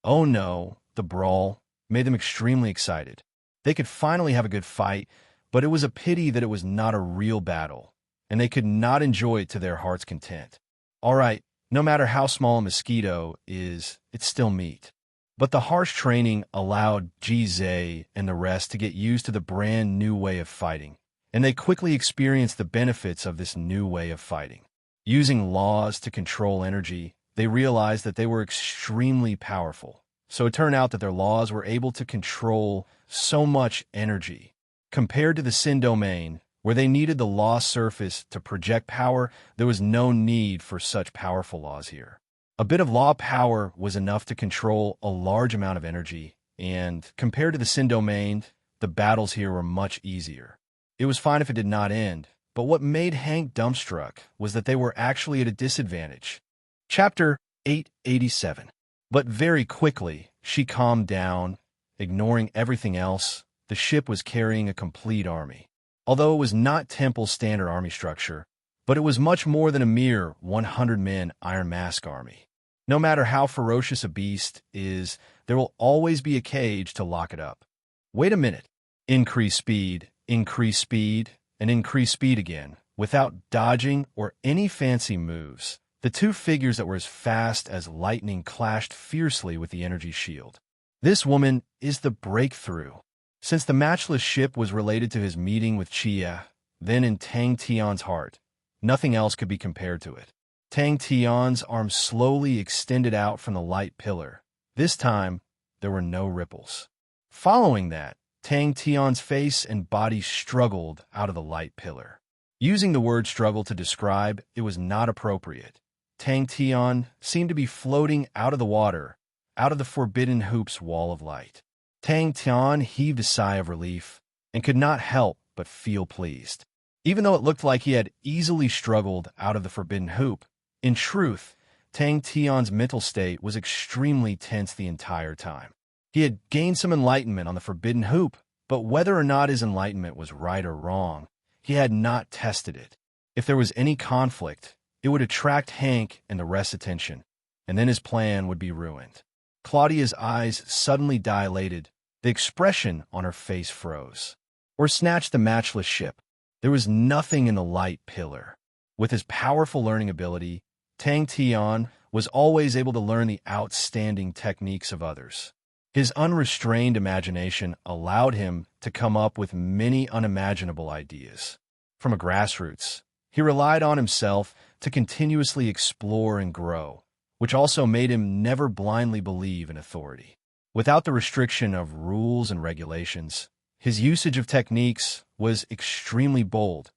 oh no, the brawl, made them extremely excited. They could finally have a good fight, but it was a pity that it was not a real battle, and they could not enjoy it to their heart's content. All right, no matter how small a mosquito is, it's still meat. But the harsh training allowed Zhe and the rest to get used to the brand new way of fighting, and they quickly experienced the benefits of this new way of fighting. Using laws to control energy, they realized that they were extremely powerful. So it turned out that their laws were able to control so much energy. Compared to the Sin domain, where they needed the law surface to project power, there was no need for such powerful laws here. A bit of law power was enough to control a large amount of energy, and compared to the Sin domain, the battles here were much easier. It was fine if it did not end, but what made Hank dumbstruck was that they were actually at a disadvantage. Chapter 887. But very quickly, she calmed down, ignoring everything else. The ship was carrying a complete army. Although it was not Temple's standard army structure, but it was much more than a mere 100-man Iron Mask army. No matter how ferocious a beast is, there will always be a cage to lock it up. Wait a minute. Increase speed, and increase speed again, without dodging or any fancy moves. The two figures that were as fast as lightning clashed fiercely with the energy shield. This woman is the breakthrough. Since the matchless ship was related to his meeting with Chia, then in Tang Tian's heart, nothing else could be compared to it. Tang Tian's arm slowly extended out from the light pillar. This time, there were no ripples. Following that, Tang Tian's face and body struggled out of the light pillar. Using the word struggle to describe, it was not appropriate. Tang Tian seemed to be floating out of the water, out of the Forbidden Hoop's wall of light. Tang Tian heaved a sigh of relief and could not help but feel pleased. Even though it looked like he had easily struggled out of the Forbidden Hoop, in truth, Tang Tian's mental state was extremely tense the entire time. He had gained some enlightenment on the Forbidden Hoop, but whether or not his enlightenment was right or wrong, he had not tested it. If there was any conflict, it would attract Hank and the rest's attention, and then his plan would be ruined. Claudia's eyes suddenly dilated. The expression on her face froze. Or snatched the matchless ship. There was nothing in the light pillar. With his powerful learning ability, Tang Tian was always able to learn the outstanding techniques of others. His unrestrained imagination allowed him to come up with many unimaginable ideas. From a grassroots, he relied on himself to continuously explore and grow, which also made him never blindly believe in authority. Without the restriction of rules and regulations, his usage of techniques was extremely bold,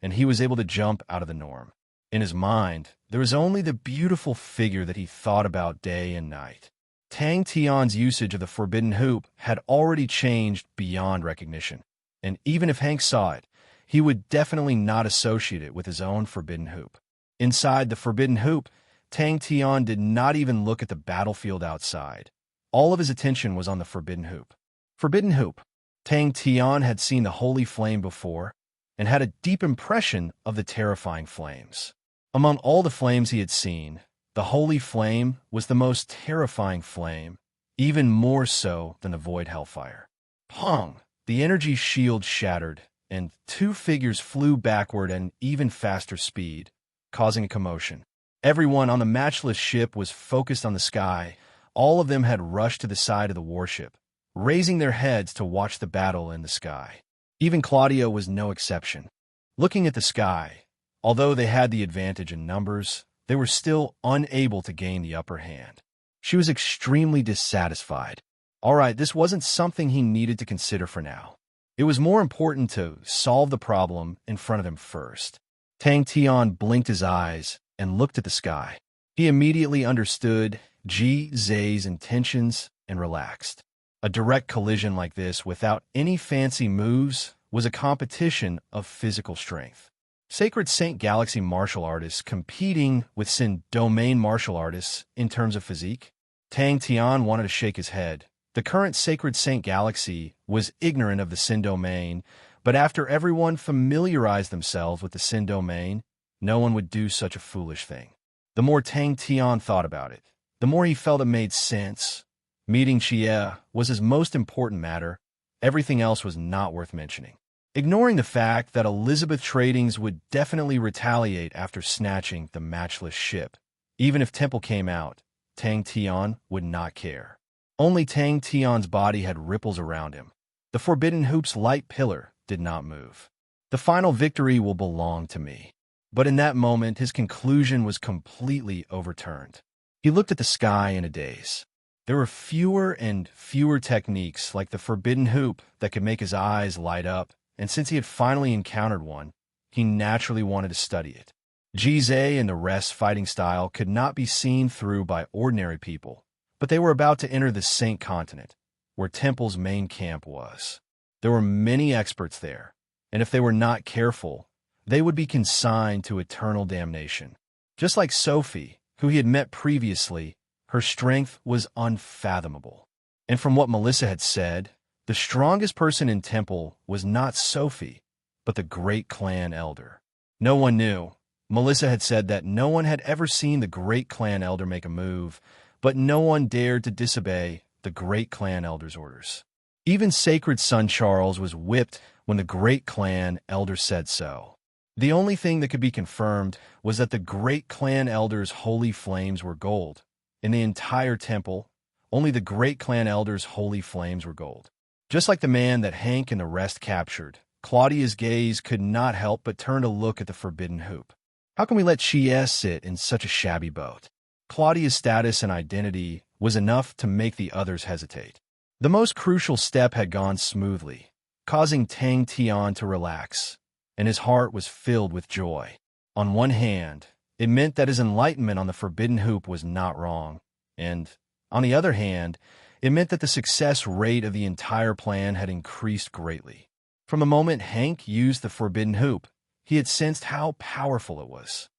and he was able to jump out of the norm. In his mind, there was only the beautiful figure that he thought about day and night. Tang Tian's usage of the Forbidden Hoop had already changed beyond recognition, and even if Hank saw it, he would definitely not associate it with his own Forbidden Hoop. Inside the Forbidden Hoop, Tang Tian did not even look at the battlefield outside. All of his attention was on the Forbidden Hoop. Forbidden Hoop. Tang Tian had seen the holy flame before and had a deep impression of the terrifying flames. Among all the flames he had seen, the holy flame was the most terrifying flame, even more so than the void hellfire. Pong! The energy shield shattered, and two figures flew backward at an even faster speed, causing a commotion. Everyone on the matchless ship was focused on the sky. All of them had rushed to the side of the warship, raising their heads to watch the battle in the sky. Even Claudia was no exception. Looking at the sky, although they had the advantage in numbers, they were still unable to gain the upper hand. She was extremely dissatisfied. All right, this wasn't something he needed to consider for now. It was more important to solve the problem in front of him first. Tang Tian blinked his eyes and looked at the sky. He immediately understood Ji Zhe's intentions and relaxed. A direct collision like this without any fancy moves was a competition of physical strength. Sacred Saint Galaxy martial artists competing with Sin Domain martial artists in terms of physique? Tang Tian wanted to shake his head. The current Sacred Saint Galaxy was ignorant of the Sin Domain, but after everyone familiarized themselves with the Sin Domain, no one would do such a foolish thing. The more Tang Tian thought about it, the more he felt it made sense. Meeting Xie was his most important matter. Everything else was not worth mentioning. Ignoring the fact that Elizabeth Tradings would definitely retaliate after snatching the matchless ship. Even if Temple came out, Tang Tian would not care. Only Tang Tian's body had ripples around him. The Forbidden Hoop's light pillar did not move. The final victory will belong to me. But in that moment, his conclusion was completely overturned. He looked at the sky in a daze. There were fewer and fewer techniques like the Forbidden Hoop that could make his eyes light up, and since he had finally encountered one, he naturally wanted to study it. Ji Zhe and the rest's fighting style could not be seen through by ordinary people, but they were about to enter the Saint Continent, where Temple's main camp was. There were many experts there, and if they were not careful, they would be consigned to eternal damnation. Just like Sophie, who he had met previously, her strength was unfathomable. And from what Melissa had said, the strongest person in Temple was not Sophie, but the great clan elder. No one knew. Melissa had said that no one had ever seen the great clan elder make a move, but no one dared to disobey the great clan elder's orders. Even Sacred Son Charles was whipped when the great clan elder said so. The only thing that could be confirmed was that the great clan elder's holy flames were gold. In the entire temple, only the great clan elder's holy flames were gold. Just like the man that Hank and the rest captured, Claudia's gaze could not help but turn to look at the Forbidden Hoop. How can we let Xie sit in such a shabby boat? Claudia's status and identity was enough to make the others hesitate. The most crucial step had gone smoothly, causing Tang Tian to relax, and his heart was filled with joy. On one hand, it meant that his enlightenment on the Forbidden Hoop was not wrong, and, on the other hand, it meant that the success rate of the entire plan had increased greatly. From the moment Hank used the Forbidden Hoop, he had sensed how powerful it was.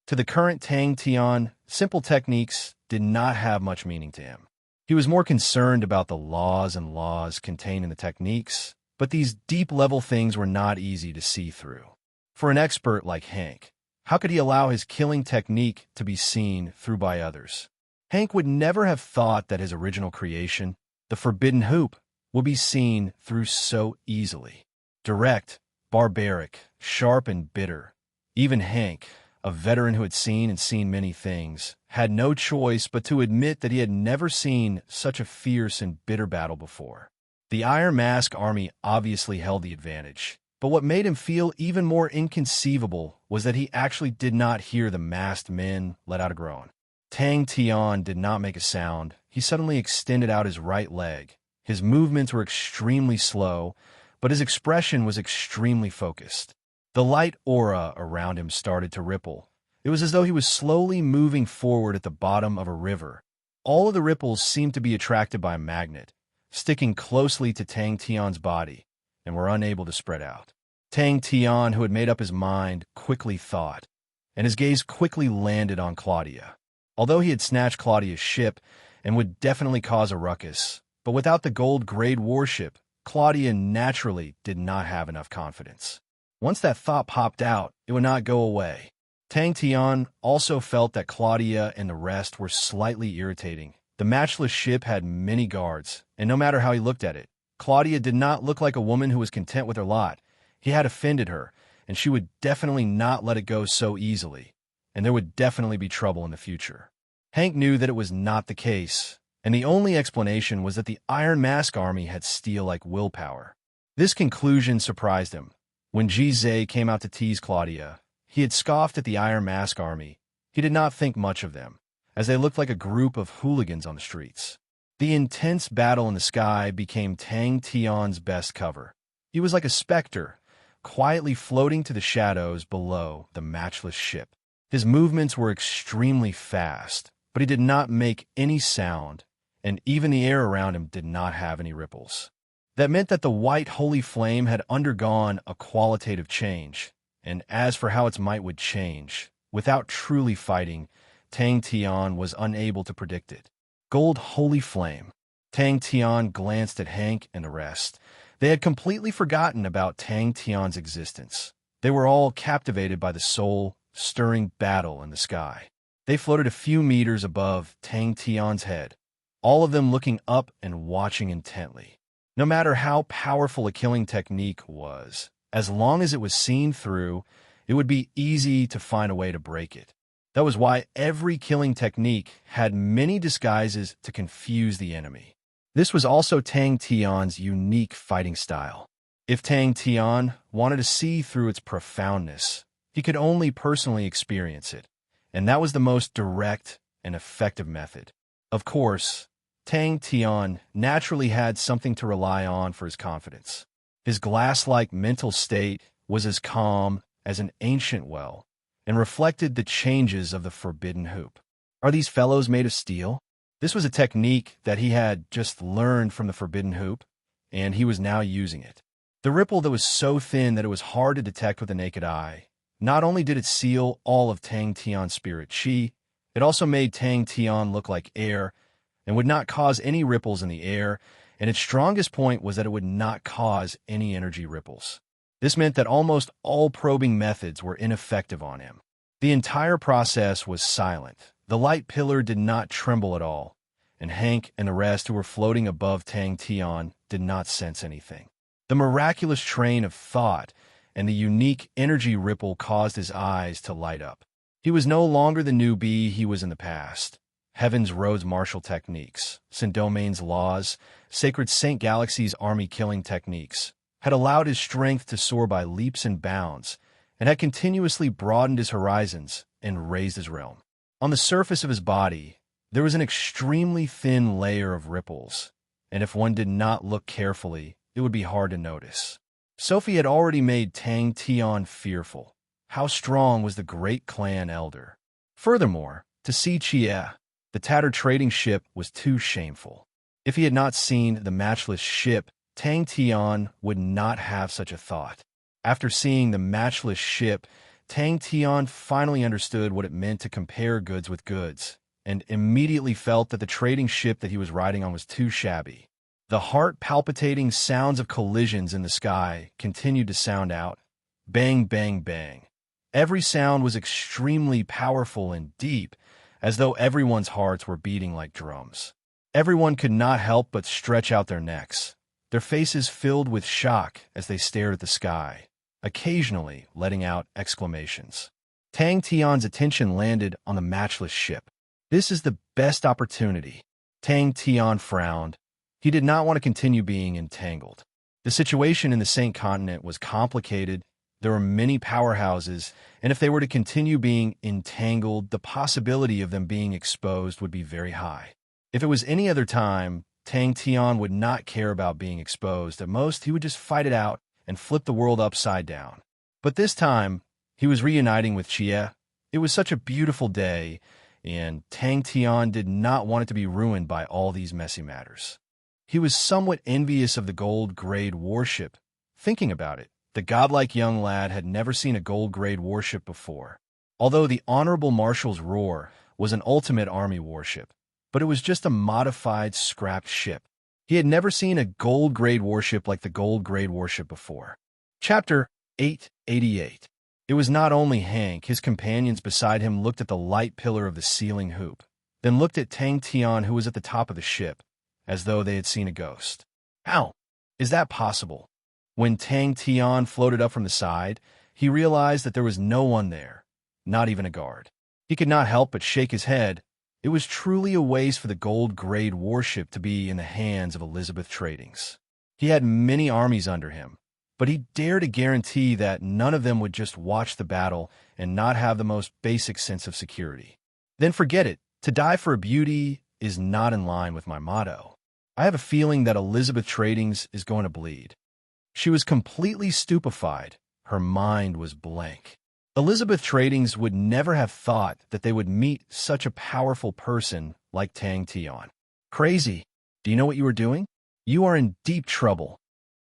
To the current Tang Tian, simple techniques did not have much meaning to him. He was more concerned about the laws and laws contained in the techniques, but these deep-level things were not easy to see through. For an expert like Hank, how could he allow his killing technique to be seen through by others? Hank would never have thought that his original creation, the Forbidden Hoop, would be seen through so easily. Direct, barbaric, sharp and bitter. Even Hank, a veteran who had seen and seen many things, had no choice but to admit that he had never seen such a fierce and bitter battle before. The Iron Mask army obviously held the advantage, but what made him feel even more inconceivable was that he actually did not hear the masked men let out a groan. Tang Tian did not make a sound. He suddenly extended out his right leg. His movements were extremely slow, but his expression was extremely focused. The light aura around him started to ripple. It was as though he was slowly moving forward at the bottom of a river. All of the ripples seemed to be attracted by a magnet, sticking closely to Tang Tian's body, and were unable to spread out. Tang Tian, who had made up his mind, quickly thought, and his gaze quickly landed on Claudia. Although he had snatched Claudia's ship and would definitely cause a ruckus, but without the gold-grade warship, Claudia naturally did not have enough confidence. Once that thought popped out, it would not go away. Tang Tian also felt that Claudia and the rest were slightly irritating. The matchless ship had many guards, and no matter how he looked at it, Claudia did not look like a woman who was content with her lot. He had offended her, and she would definitely not let it go so easily, and there would definitely be trouble in the future. Hank knew that it was not the case, and the only explanation was that the Iron Mask army had steel-like willpower. This conclusion surprised him. When Ji came out to tease Claudia, he had scoffed at the Iron Mask army. He did not think much of them, as they looked like a group of hooligans on the streets. The intense battle in the sky became Tang Tian's best cover. He was like a specter, quietly floating to the shadows below the matchless ship. His movements were extremely fast, but he did not make any sound, and even the air around him did not have any ripples. That meant that the white holy flame had undergone a qualitative change, and as for how its might would change, without truly fighting, Tang Tian was unable to predict it. Gold holy flame. Tang Tian glanced at Hank and the rest. They had completely forgotten about Tang Tian's existence. They were all captivated by the soul-stirring battle in the sky. They floated a few meters above Tang Tian's head, all of them looking up and watching intently. No matter how powerful a killing technique was, as long as it was seen through, it would be easy to find a way to break it. That was why every killing technique had many disguises to confuse the enemy. This was also Tang Tian's unique fighting style. If Tang Tian wanted to see through its profoundness, he could only personally experience it, and that was the most direct and effective method. Of course, Tang Tian naturally had something to rely on for his confidence. His glass-like mental state was as calm as an ancient well, and reflected the changes of the forbidden hoop. Are these fellows made of steel? This was a technique that he had just learned from the forbidden hoop, and he was now using it. The ripple that was so thin that it was hard to detect with the naked eye. Not only did it seal all of Tang Tian's spirit chi, it also made Tang Tian look like air and would not cause any ripples in the air, and its strongest point was that it would not cause any energy ripples. This meant that almost all probing methods were ineffective on him. The entire process was silent. The light pillar did not tremble at all, and Hank and the rest who were floating above Tang Tian did not sense anything. The miraculous train of thought and the unique energy ripple caused his eyes to light up. He was no longer the newbie he was in the past. Heaven's Roads martial techniques, Saint Domain's laws, Sacred Saint Galaxy's army killing techniques, had allowed his strength to soar by leaps and bounds, and had continuously broadened his horizons and raised his realm. On the surface of his body, there was an extremely thin layer of ripples, and if one did not look carefully, it would be hard to notice. Sophie had already made Tang Tian fearful. How strong was the great clan elder? Furthermore, to see Chia, the tattered trading ship, was too shameful. If he had not seen the matchless ship, Tang Tian would not have such a thought. After seeing the matchless ship, Tang Tian finally understood what it meant to compare goods with goods, and immediately felt that the trading ship that he was riding on was too shabby. The heart-palpitating sounds of collisions in the sky continued to sound out. Bang, bang, bang. Every sound was extremely powerful and deep, as though everyone's hearts were beating like drums. Everyone could not help but stretch out their necks, their faces filled with shock as they stared at the sky, occasionally letting out exclamations. Tang Tian's attention landed on the matchless ship. This is the best opportunity. Tang Tian frowned. He did not want to continue being entangled. The situation in the Saint Continent was complicated. There were many powerhouses, and if they were to continue being entangled, the possibility of them being exposed would be very high. If it was any other time, Tang Tian would not care about being exposed. At most, he would just fight it out and flip the world upside down. But this time, he was reuniting with Chia. It was such a beautiful day, and Tang Tian did not want it to be ruined by all these messy matters. He was somewhat envious of the gold-grade warship. Thinking about it, the godlike young lad had never seen a gold-grade warship before. Although the Honorable Marshal's Roar was an ultimate army warship, but it was just a modified, scrapped ship. He had never seen a gold-grade warship like the gold-grade warship before. Chapter 888. It was not only Hank. His companions beside him looked at the light pillar of the ceiling hoop, then looked at Tang Tian, who was at the top of the ship, as though they had seen a ghost. How is that possible? When Tang Tian floated up from the side, he realized that there was no one there, not even a guard. He could not help but shake his head. It was truly a waste for the gold-grade warship to be in the hands of Elizabeth Tradings. He had many armies under him, but he dared to guarantee that none of them would just watch the battle and not have the most basic sense of security. Then forget it. To die for a beauty is not in line with my motto. I have a feeling that Elizabeth Tradings is going to bleed. She was completely stupefied. Her mind was blank. Elizabeth Tradings would never have thought that they would meet such a powerful person like Tang Tian. Crazy. Do you know what you are doing? You are in deep trouble.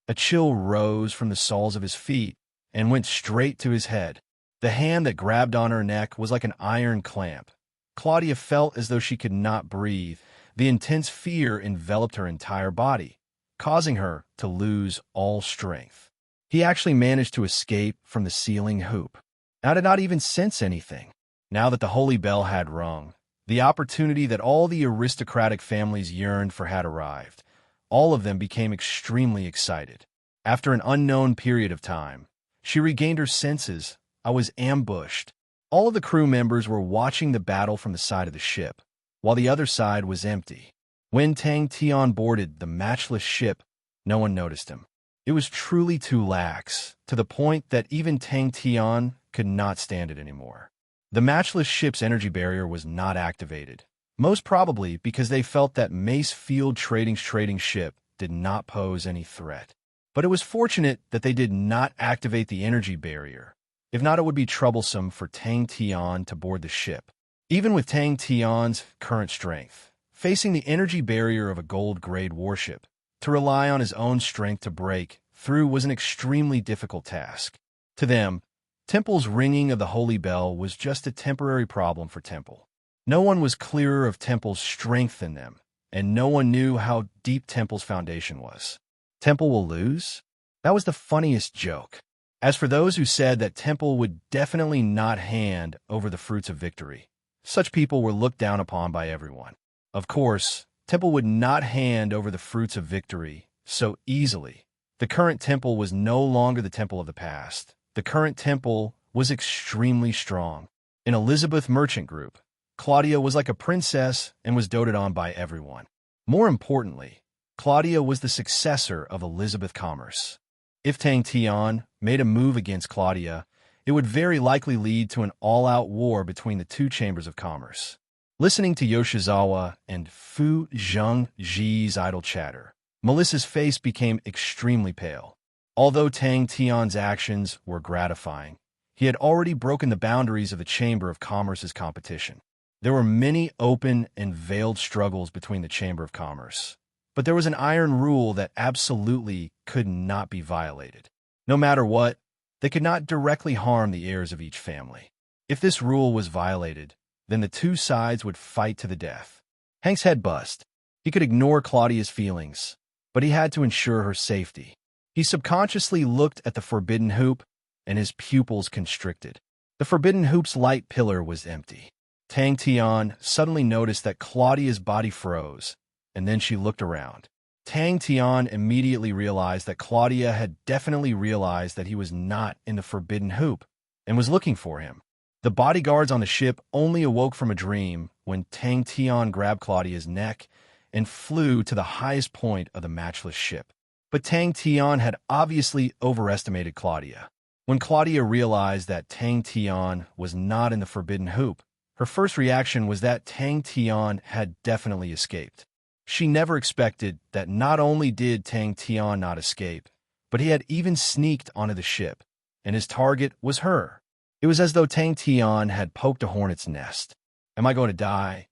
A chill rose from the soles of his feet and went straight to his head. The hand that grabbed on her neck was like an iron clamp. Claudia felt as though she could not breathe. The intense fear enveloped her entire body, causing her to lose all strength. He actually managed to escape from the ceiling hoop. I did not even sense anything. Now that the holy bell had rung, the opportunity that all the aristocratic families yearned for had arrived. All of them became extremely excited. After an unknown period of time, she regained her senses. I was ambushed. All of the crew members were watching the battle from the side of the ship, while the other side was empty. When Tang Tian boarded the matchless ship, no one noticed him. It was truly too lax, to the point that even Tang Tian could not stand it anymore. The matchless ship's energy barrier was not activated, most probably because they felt that Mace Field Trading's trading ship did not pose any threat. But it was fortunate that they did not activate the energy barrier. If not, it would be troublesome for Tang Tian to board the ship. Even with Tang Tian's current strength, facing the energy barrier of a gold-grade warship, to rely on his own strength to break through was an extremely difficult task. To them, Temple's ringing of the holy bell was just a temporary problem for Temple. No one was clearer of Temple's strength than them, and no one knew how deep Temple's foundation was. Temple will lose? That was the funniest joke. As for those who said that Temple would definitely not hand over the fruits of victory, such people were looked down upon by everyone. Of course, Temple would not hand over the fruits of victory so easily. The current Temple was no longer the Temple of the past. The current Temple was extremely strong. In Elizabeth Merchant Group, Claudia was like a princess and was doted on by everyone. More importantly, Claudia was the successor of Elizabeth Commerce. If Tang Tian made a move against Claudia, it would very likely lead to an all-out war between the two chambers of commerce. Listening to Yoshizawa and Fu Zhengji's idle chatter, Melissa's face became extremely pale. Although Tang Tian's actions were gratifying, he had already broken the boundaries of the Chamber of Commerce's competition. There were many open and veiled struggles between the Chamber of Commerce, but there was an iron rule that absolutely could not be violated. No matter what, they could not directly harm the heirs of each family. If this rule was violated, then the two sides would fight to the death. Hank's head buzzed. He could ignore Claudia's feelings, but he had to ensure her safety. He subconsciously looked at the forbidden hoop, and his pupils constricted. The forbidden hoop's light pillar was empty. Tang Tian suddenly noticed that Claudia's body froze, and then she looked around. Tang Tian immediately realized that Claudia had definitely realized that he was not in the forbidden hoop and was looking for him. The bodyguards on the ship only awoke from a dream when Tang Tian grabbed Claudia's neck and flew to the highest point of the matchless ship. But Tang Tian had obviously overestimated Claudia. When Claudia realized that Tang Tian was not in the forbidden hoop, her first reaction was that Tang Tian had definitely escaped. She never expected that not only did Tang Tian not escape, but he had even sneaked onto the ship, and his target was her. It was as though Tang Tian had poked a hornet's nest. Am I going to die?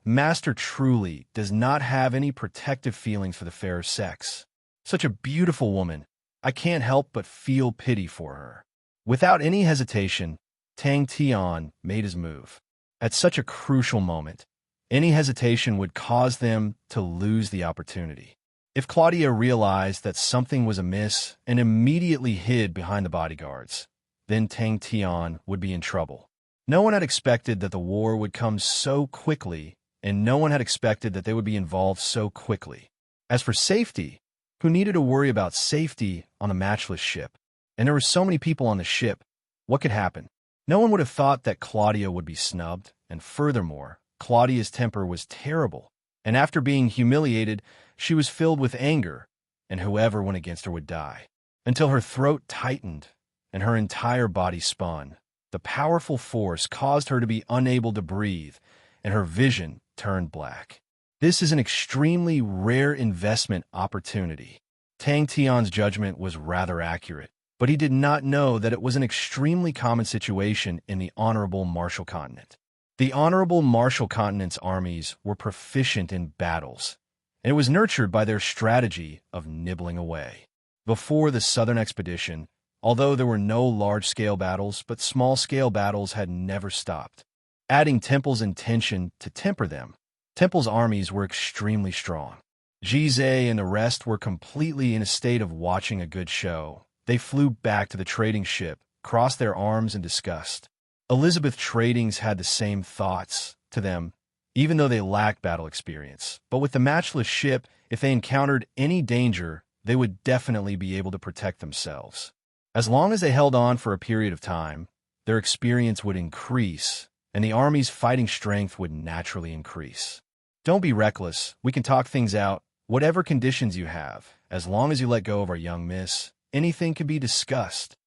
Master truly does not have any protective feelings for the fairer sex. Such a beautiful woman, I can't help but feel pity for her. Without any hesitation, Tang Tian made his move. At such a crucial moment, Any hesitation would cause them to lose the opportunity. If Claudia realized that something was amiss and immediately hid behind the bodyguards, then Tang Tian would be in trouble. No one had expected that the war would come so quickly, and no one had expected that they would be involved so quickly. As for safety, who needed to worry about safety on a matchless ship? And there were so many people on the ship. What could happen? No one would have thought that Claudia would be snubbed, and furthermore, Claudia's temper was terrible, and after being humiliated, she was filled with anger, and whoever went against her would die. Until her throat tightened, and her entire body spun. The powerful force caused her to be unable to breathe, and her vision turned black. This is an extremely rare investment opportunity. Tang Tian's judgment was rather accurate, but he did not know that it was an extremely common situation in the Honorable Marshall Continent. The Honorable Marshall Continent's armies were proficient in battles, and it was nurtured by their strategy of nibbling away. Before the Southern Expedition, although there were no large-scale battles, but small-scale battles had never stopped. Adding Temple's intention to temper them, Temple's armies were extremely strong. Jizai and the rest were completely in a state of watching a good show. They flew back to the trading ship, crossed their arms in disgust. Elizabeth Tradings had the same thoughts to them, even though they lacked battle experience. But with the matchless ship, if they encountered any danger, they would definitely be able to protect themselves. As long as they held on for a period of time, their experience would increase, and the army's fighting strength would naturally increase. Don't be reckless. We can talk things out. Whatever conditions you have, as long as you let go of our young miss, anything can be discussed.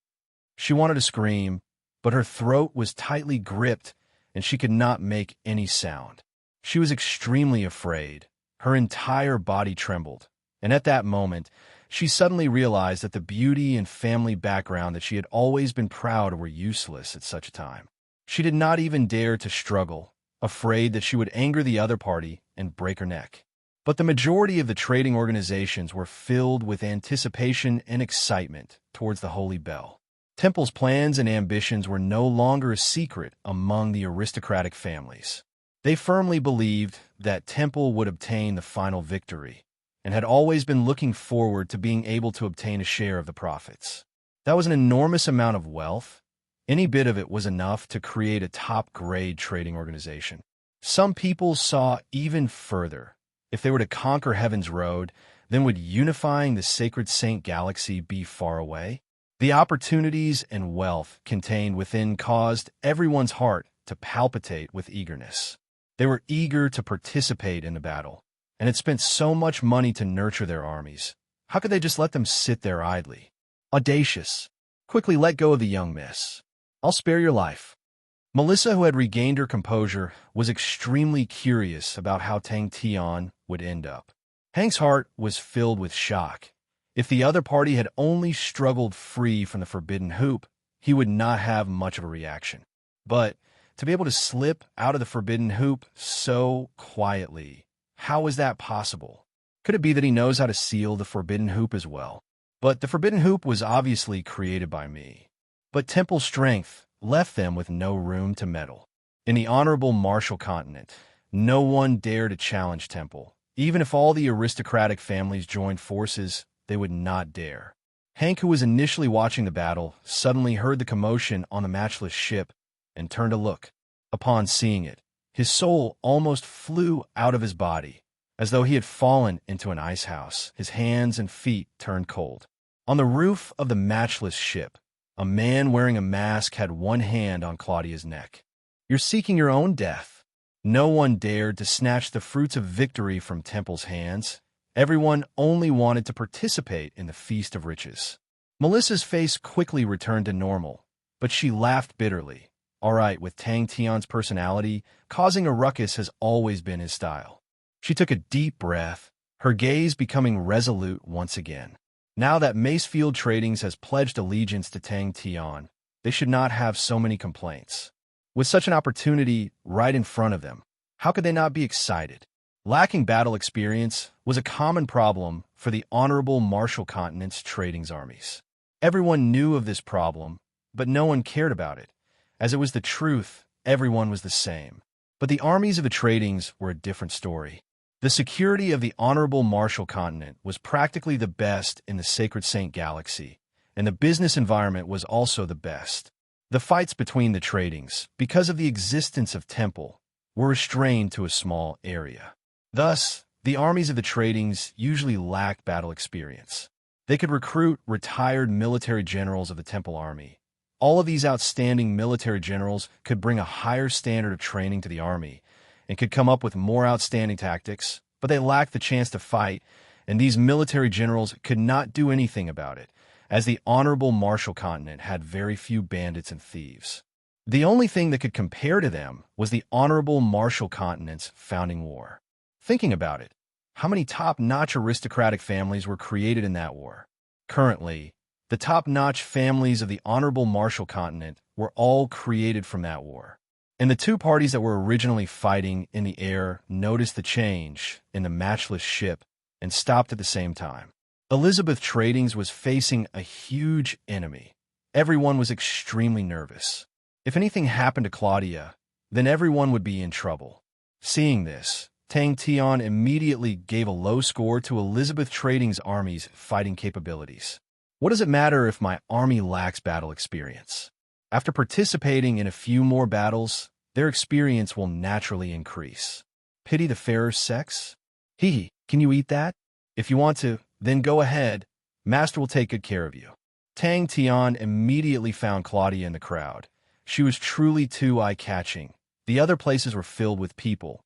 She wanted to scream, but her throat was tightly gripped, and she could not make any sound. She was extremely afraid. Her entire body trembled, and at that moment, she suddenly realized that the beauty and family background that she had always been proud of were useless at such a time. She did not even dare to struggle, afraid that she would anger the other party and break her neck. But the majority of the trading organizations were filled with anticipation and excitement towards the Holy Bell. Temple's plans and ambitions were no longer a secret among the aristocratic families. They firmly believed that Temple would obtain the final victory, and had always been looking forward to being able to obtain a share of the profits. That was an enormous amount of wealth. Any bit of it was enough to create a top-grade trading organization. Some people saw even further. If they were to conquer Heaven's Road, then would unifying the Sacred Saint Galaxy be far away? The opportunities and wealth contained within caused everyone's heart to palpitate with eagerness. They were eager to participate in the battle, and had spent so much money to nurture their armies. How could they just let them sit there idly? Audacious. Quickly let go of the young miss. I'll spare your life. Melissa, who had regained her composure, was extremely curious about how Tang Tian would end up. Hank's heart was filled with shock. If the other party had only struggled free from the forbidden hoop, he would not have much of a reaction. But to be able to slip out of the forbidden hoop so quietly, how was that possible? Could it be that he knows how to seal the forbidden hoop as well? But the forbidden hoop was obviously created by me. But Temple's strength left them with no room to meddle. In the Honorable Marshall Continent, no one dared to challenge Temple. Even if all the aristocratic families joined forces, they would not dare. Hank, who was initially watching the battle, suddenly heard the commotion on the matchless ship and turned to look. Upon seeing it, his soul almost flew out of his body, as though he had fallen into an ice house. His hands and feet turned cold. On the roof of the matchless ship, a man wearing a mask had one hand on Claudia's neck. You're seeking your own death. No one dared to snatch the fruits of victory from Temple's hands. Everyone only wanted to participate in the feast of riches. Melissa's face quickly returned to normal, but she laughed bitterly. All right, with Tang Tian's personality, causing a ruckus has always been his style. She took a deep breath, her gaze becoming resolute once again. Now that Macefield Tradings has pledged allegiance to Tang Tian, they should not have so many complaints. With such an opportunity right in front of them, how could they not be excited? Lacking battle experience was a common problem for the Honorable Marshall Continent's Tradings armies. Everyone knew of this problem, but no one cared about it. As it was the truth, everyone was the same. But the armies of the Tradings were a different story. The security of the honorable Marshall continent was practically the best in the Sacred Saint Galaxy, and the business environment was also the best. The fights between the Tradings, because of the existence of Temple, were restrained to a small area. Thus, the armies of the Tradings usually lacked battle experience. They could recruit retired military generals of the Temple Army. All of these outstanding military generals could bring a higher standard of training to the army and could come up with more outstanding tactics, but they lacked the chance to fight, and these military generals could not do anything about it, as the honorable Marshall continent had very few bandits and thieves. The only thing that could compare to them was the honorable Marshall continent's founding war. Thinking about it, how many top-notch aristocratic families were created in that war? Currently, the top-notch families of the honorable Marshall continent were all created from that war. And the two parties that were originally fighting in the air noticed the change in the matchless ship and stopped at the same time. Elizabeth Tradings was facing a huge enemy. Everyone was extremely nervous. If anything happened to Claudia, then everyone would be in trouble. Seeing this, Tang Tian immediately gave a low score to Elizabeth Tradings' army's fighting capabilities. What does it matter if my army lacks battle experience? After participating in a few more battles, their experience will naturally increase. Pity the fairer sex? Hee, can you eat that? If you want to, then go ahead. Master will take good care of you. Tang Tian immediately found Claudia in the crowd. She was truly too eye-catching. The other places were filled with people.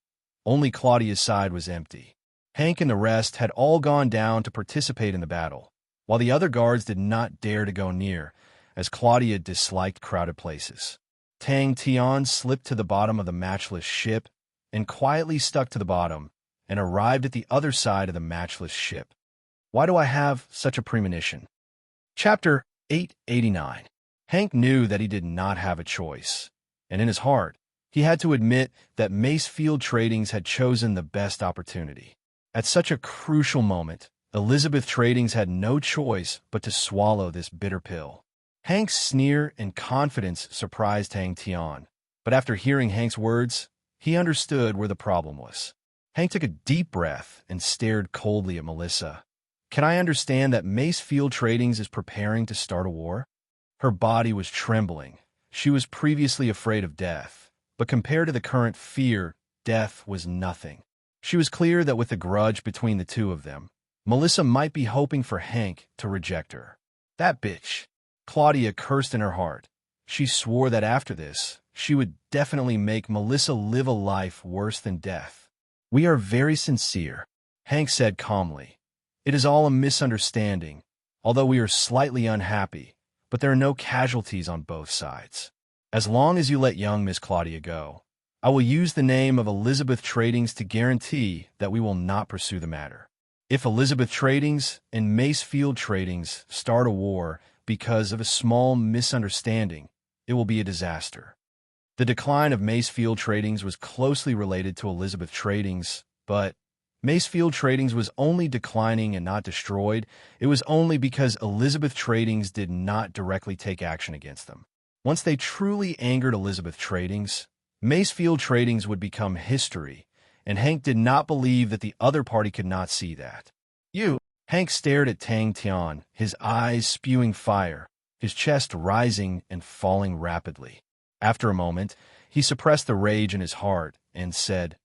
Only Claudia's side was empty. Hank and the rest had all gone down to participate in the battle, while the other guards did not dare to go near, as Claudia disliked crowded places. Tang Tian slipped to the bottom of the matchless ship and quietly stuck to the bottom and arrived at the other side of the matchless ship. Why do I have such a premonition? Chapter 889. Hank knew that he did not have a choice, and in his heart, he had to admit that Macefield Tradings had chosen the best opportunity. At such a crucial moment, Elizabeth Tradings had no choice but to swallow this bitter pill. Hank's sneer and confidence surprised Tang Tian, but after hearing Hank's words, he understood where the problem was. Hank took a deep breath and stared coldly at Melissa. Can I understand that Macefield Tradings is preparing to start a war? Her body was trembling. She was previously afraid of death, but compared to the current fear, death was nothing. She was clear that with the grudge between the two of them, Melissa might be hoping for Hank to reject her. That bitch. Claudia cursed in her heart. She swore that after this, she would definitely make Melissa live a life worse than death. We are very sincere, Hank said calmly. It is all a misunderstanding, although we are slightly unhappy, but there are no casualties on both sides. As long as you let young Miss Claudia go, I will use the name of Elizabeth Tradings to guarantee that we will not pursue the matter. If Elizabeth Tradings and Macefield Tradings start a war because of a small misunderstanding, it will be a disaster. The decline of Macefield Tradings was closely related to Elizabeth Tradings, but Macefield Tradings was only declining and not destroyed. It was only because Elizabeth Tradings did not directly take action against them. Once they truly angered Elizabeth Tradings, Macefield Tradings would become history, and Hank did not believe that the other party could not see that. Hank stared at Tang Tian, his eyes spewing fire, his chest rising and falling rapidly. After a moment, he suppressed the rage in his heart and said,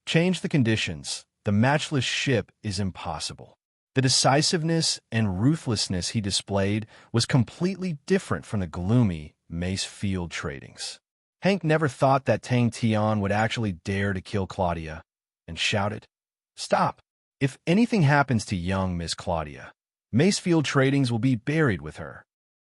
"Change the conditions. The matchless ship is impossible." The decisiveness and ruthlessness he displayed was completely different from the gloomy Macefield Tradings. Hank never thought that Tang Tian would actually dare to kill Claudia, and shouted, "Stop! If anything happens to young Miss Claudia, Macefield Tradings will be buried with her."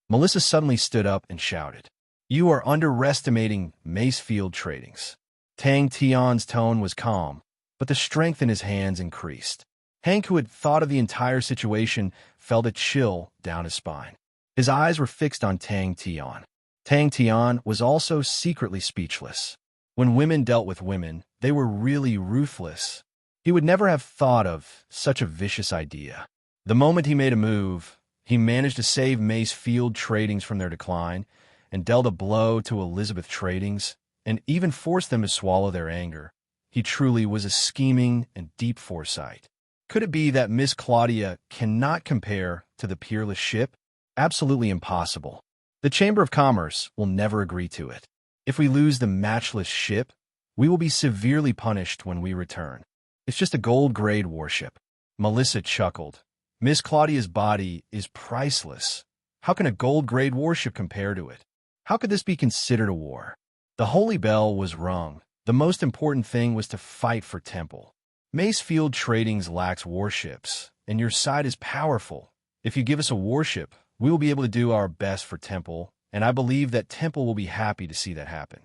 Melissa suddenly stood up and shouted, "You are underestimating Macefield Tradings." Tang Tian's tone was calm, but the strength in his hands increased. Hank, who had thought of the entire situation, felt a chill down his spine. His eyes were fixed on Tang Tian. Tang Tian was also secretly speechless. When women dealt with women, they were really ruthless. He would never have thought of such a vicious idea. The moment he made a move, he managed to save Macefield Tradings from their decline and dealt a blow to Elizabeth Tradings and even forced them to swallow their anger. He truly was a scheming and deep foresight. Could it be that Miss Claudia cannot compare to the peerless ship? Absolutely impossible. The Chamber of Commerce will never agree to it. If we lose the matchless ship, we will be severely punished when we return. It's just a gold-grade warship. Melissa chuckled. Miss Claudia's body is priceless. How can a gold-grade warship compare to it? How could this be considered a war? The holy bell was rung. The most important thing was to fight for Temple. Macefield Tradings lacks warships, and your side is powerful. If you give us a warship, we will be able to do our best for Temple, and I believe that Temple will be happy to see that happen.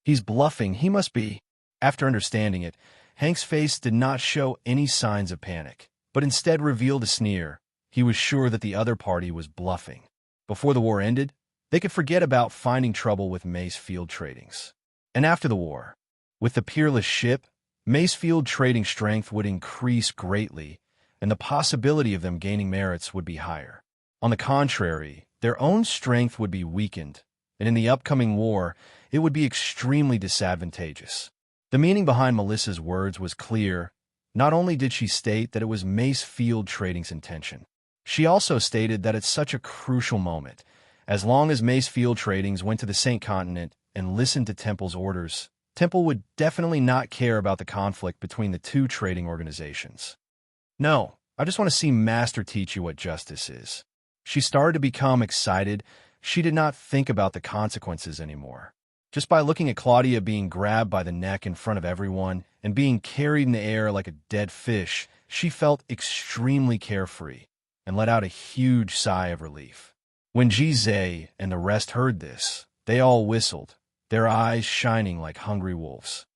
He's bluffing, he must be. After understanding it, Hank's face did not show any signs of panic, but instead revealed a sneer. He was sure that the other party was bluffing. Before the war ended, they could forget about finding trouble with Macefield Tradings. And after the war, with the peerless ship, Macefield Trading strength would increase greatly, and the possibility of them gaining merits would be higher. On the contrary, their own strength would be weakened, and in the upcoming war, it would be extremely disadvantageous. The meaning behind Melissa's words was clear. Not only did she state that it was Macefield Trading's intention, she also stated that at such a crucial moment, as long as Macefield Tradings went to the Saint Continent and listened to Temple's orders, Temple would definitely not care about the conflict between the two trading organizations. No, I just want to see Master teach you what justice is. She started to become excited. She did not think about the consequences anymore. Just by looking at Claudia being grabbed by the neck in front of everyone and being carried in the air like a dead fish, she felt extremely carefree and let out a huge sigh of relief. When Jizé and the rest heard this, they all whistled, their eyes shining like hungry wolves.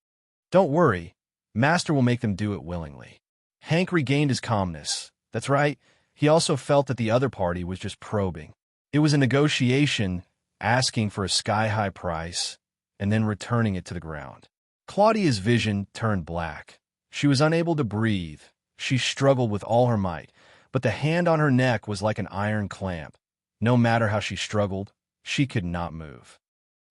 Don't worry, Master will make them do it willingly. Hank regained his calmness. That's right, he also felt that the other party was just probing. It was a negotiation, asking for a sky-high price, and then returning it to the ground. Claudia's vision turned black. She was unable to breathe. She struggled with all her might, but the hand on her neck was like an iron clamp. No matter how she struggled, she could not move.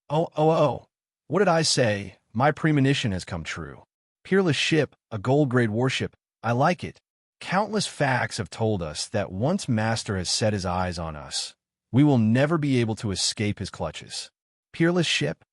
Oh, what did I say? My premonition has come true. Peerless ship, a gold-grade warship, I like it. Countless facts have told us that once Master has set his eyes on us, we will never be able to escape his clutches. Peerless ship?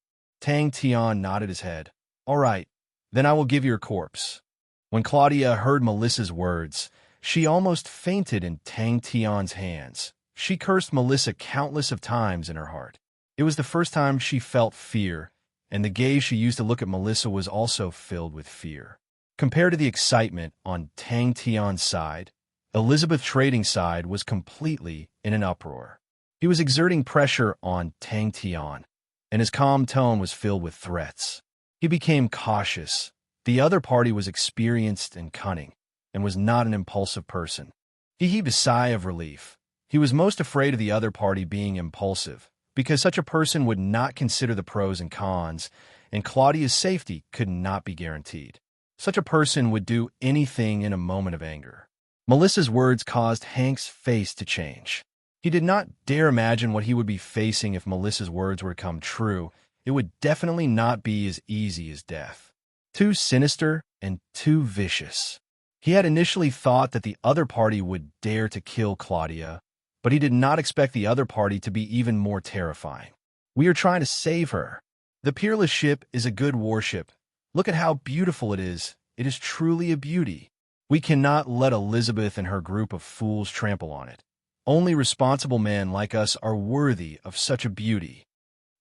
Tang Tian nodded his head. All right, then I will give you your corpse. When Claudia heard Melissa's words, she almost fainted in Tang Tian's hands. She cursed Melissa countless of times in her heart. It was the first time she felt fear, and the gaze she used to look at Melissa was also filled with fear. Compared to the excitement on Tang Tian's side, Elizabeth Trading's side was completely in an uproar. He was exerting pressure on Tang Tian, and his calm tone was filled with threats. He became cautious. The other party was experienced and cunning, and was not an impulsive person. He heaved a sigh of relief. He was most afraid of the other party being impulsive, because such a person would not consider the pros and cons, and Claudia's safety could not be guaranteed. Such a person would do anything in a moment of anger. Melissa's words caused Hank's face to change. He did not dare imagine what he would be facing if Melissa's words were to come true. It would definitely not be as easy as death. Too sinister and too vicious. He had initially thought that the other party would dare to kill Claudia, but he did not expect the other party to be even more terrifying. We are trying to save her. The peerless ship is a good warship. Look at how beautiful it is. It is truly a beauty. We cannot let Elizabeth and her group of fools trample on it. Only responsible men like us are worthy of such a beauty.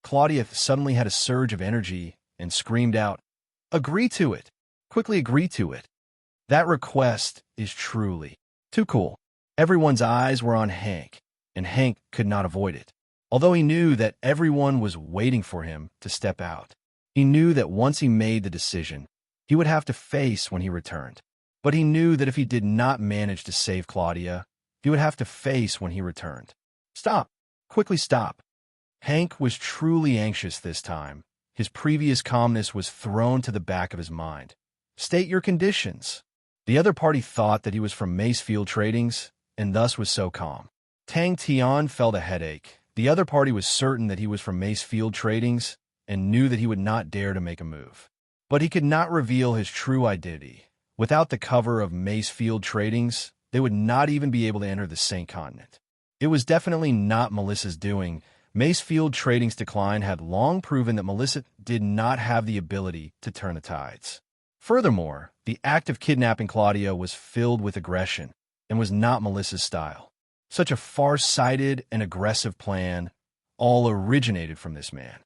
Claudia suddenly had a surge of energy and screamed out, "Agree to it! Quickly agree to it! That request is truly too cool." Everyone's eyes were on Hank, and Hank could not avoid it. Although he knew that everyone was waiting for him to step out, he knew that once he made the decision, he would have to face when he returned. But he knew that if he did not manage to save Claudia, he would have to face when he returned. Stop! Quickly stop! Hank was truly anxious this time. His previous calmness was thrown to the back of his mind. State your conditions. The other party thought that he was from Macefield Tradings, and thus was so calm. Tang Tian felt a headache. The other party was certain that he was from Macefield Tradings, and knew that he would not dare to make a move. But he could not reveal his true identity. Without the cover of Macefield Tradings, they would not even be able to enter the Saint Continent. It was definitely not Melissa's doing. Macefield Trading's decline had long proven that Melissa did not have the ability to turn the tides. Furthermore, the act of kidnapping Claudia was filled with aggression and was not Melissa's style. Such a far-sighted and aggressive plan all originated from this man.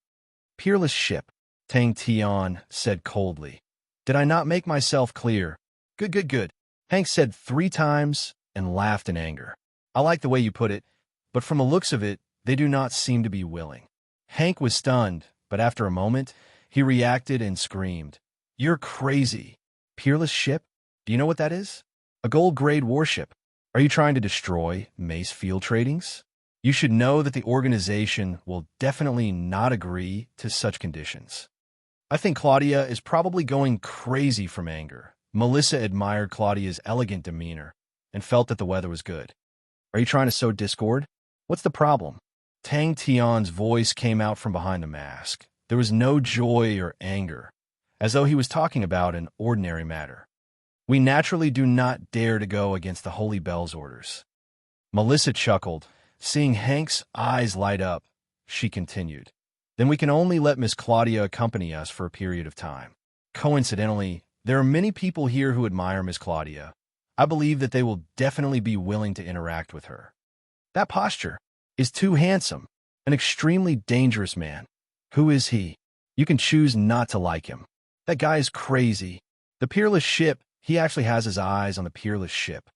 Peerless ship, Tang Tian said coldly. Did I not make myself clear? Good, good, good. Hank said 3 times and laughed in anger. I like the way you put it, but from the looks of it, they do not seem to be willing. Hank was stunned, but after a moment, he reacted and screamed. You're crazy. Peerless ship? Do you know what that is? A gold-grade warship. Are you trying to destroy Macefield Tradings? You should know that the organization will definitely not agree to such conditions. I think Claudia is probably going crazy from anger. Melissa admired Claudia's elegant demeanor and felt that the weather was good. Are you trying to sow discord? What's the problem? Tang Tian's voice came out from behind the mask. There was no joy or anger, as though he was talking about an ordinary matter. We naturally do not dare to go against the Holy Bell's orders. Melissa chuckled. Seeing Hank's eyes light up, she continued. Then we can only let Miss Claudia accompany us for a period of time. Coincidentally, there are many people here who admire Miss Claudia. I believe that they will definitely be willing to interact with her. That posture is too handsome, an extremely dangerous man. Who is he? You can choose not to like him. That guy is crazy. The peerless ship, he actually has his eyes on the peerless ship.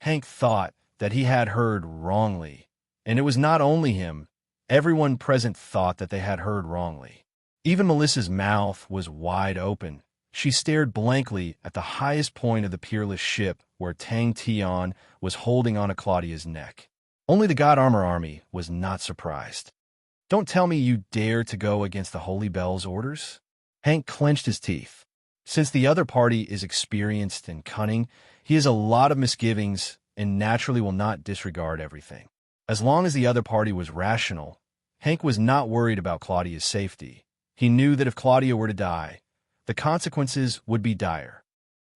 Hank thought that he had heard wrongly, and it was not only him. Everyone present thought that they had heard wrongly. Even Melissa's mouth was wide open. She stared blankly at the highest point of the peerless ship where Tang Tian was holding on to Claudia's neck. Only the God Armor Army was not surprised. Don't tell me you dare to go against the Holy Bell's orders? Hank clenched his teeth. Since the other party is experienced and cunning, he has a lot of misgivings and naturally will not disregard everything. As long as the other party was rational, Hank was not worried about Claudia's safety. He knew that if Claudia were to die, the consequences would be dire.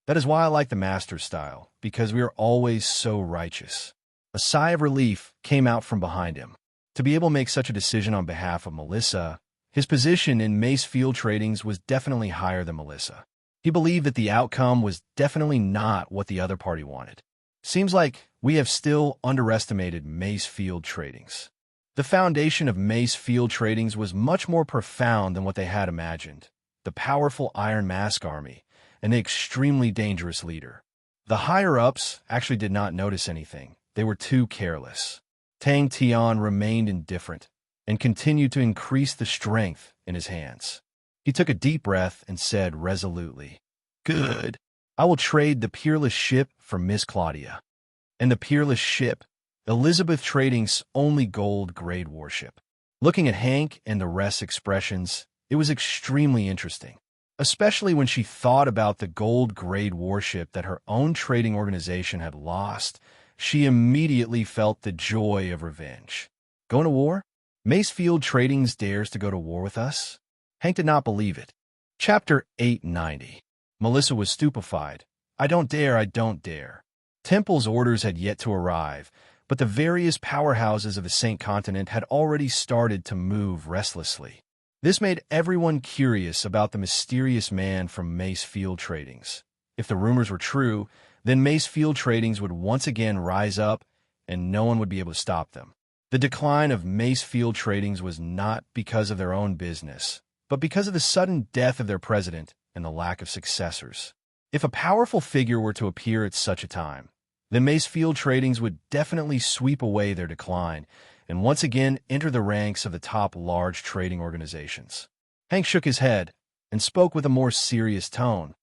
That is why I like the Master's style, because we are always so righteous. A sigh of relief came out from behind him. To be able to make such a decision on behalf of Melissa, his position in Macefield Tradings was definitely higher than Melissa. He believed that the outcome was definitely not what the other party wanted. Seems like we have still underestimated Macefield Tradings. The foundation of Macefield Tradings was much more profound than what they had imagined. The powerful Iron Mask Army and the extremely dangerous leader. The higher-ups actually did not notice anything. They were too careless. Tang Tian remained indifferent and continued to increase the strength in his hands. He took a deep breath and said resolutely, Good. I will trade the peerless ship for Miss Claudia. And the peerless ship, Elizabeth Trading's only gold-grade warship. Looking at Hank and the rest's expressions, it was extremely interesting, especially when she thought about the gold-grade warship that her own trading organization had lost. She immediately felt the joy of revenge. Going to war? Macefield Tradings dares to go to war with us? Hank did not believe it. Chapter 890. Melissa was stupefied. I don't dare, I don't dare. Temple's orders had yet to arrive, but the various powerhouses of the Saint Continent had already started to move restlessly. This made everyone curious about the mysterious man from Macefield Tradings. If the rumors were true, then Macefield Tradings would once again rise up, and no one would be able to stop them. The decline of Macefield Tradings was not because of their own business, but because of the sudden death of their president and the lack of successors. If a powerful figure were to appear at such a time, then Macefield Tradings would definitely sweep away their decline and once again enter the ranks of the top large trading organizations. Hank shook his head and spoke with a more serious tone.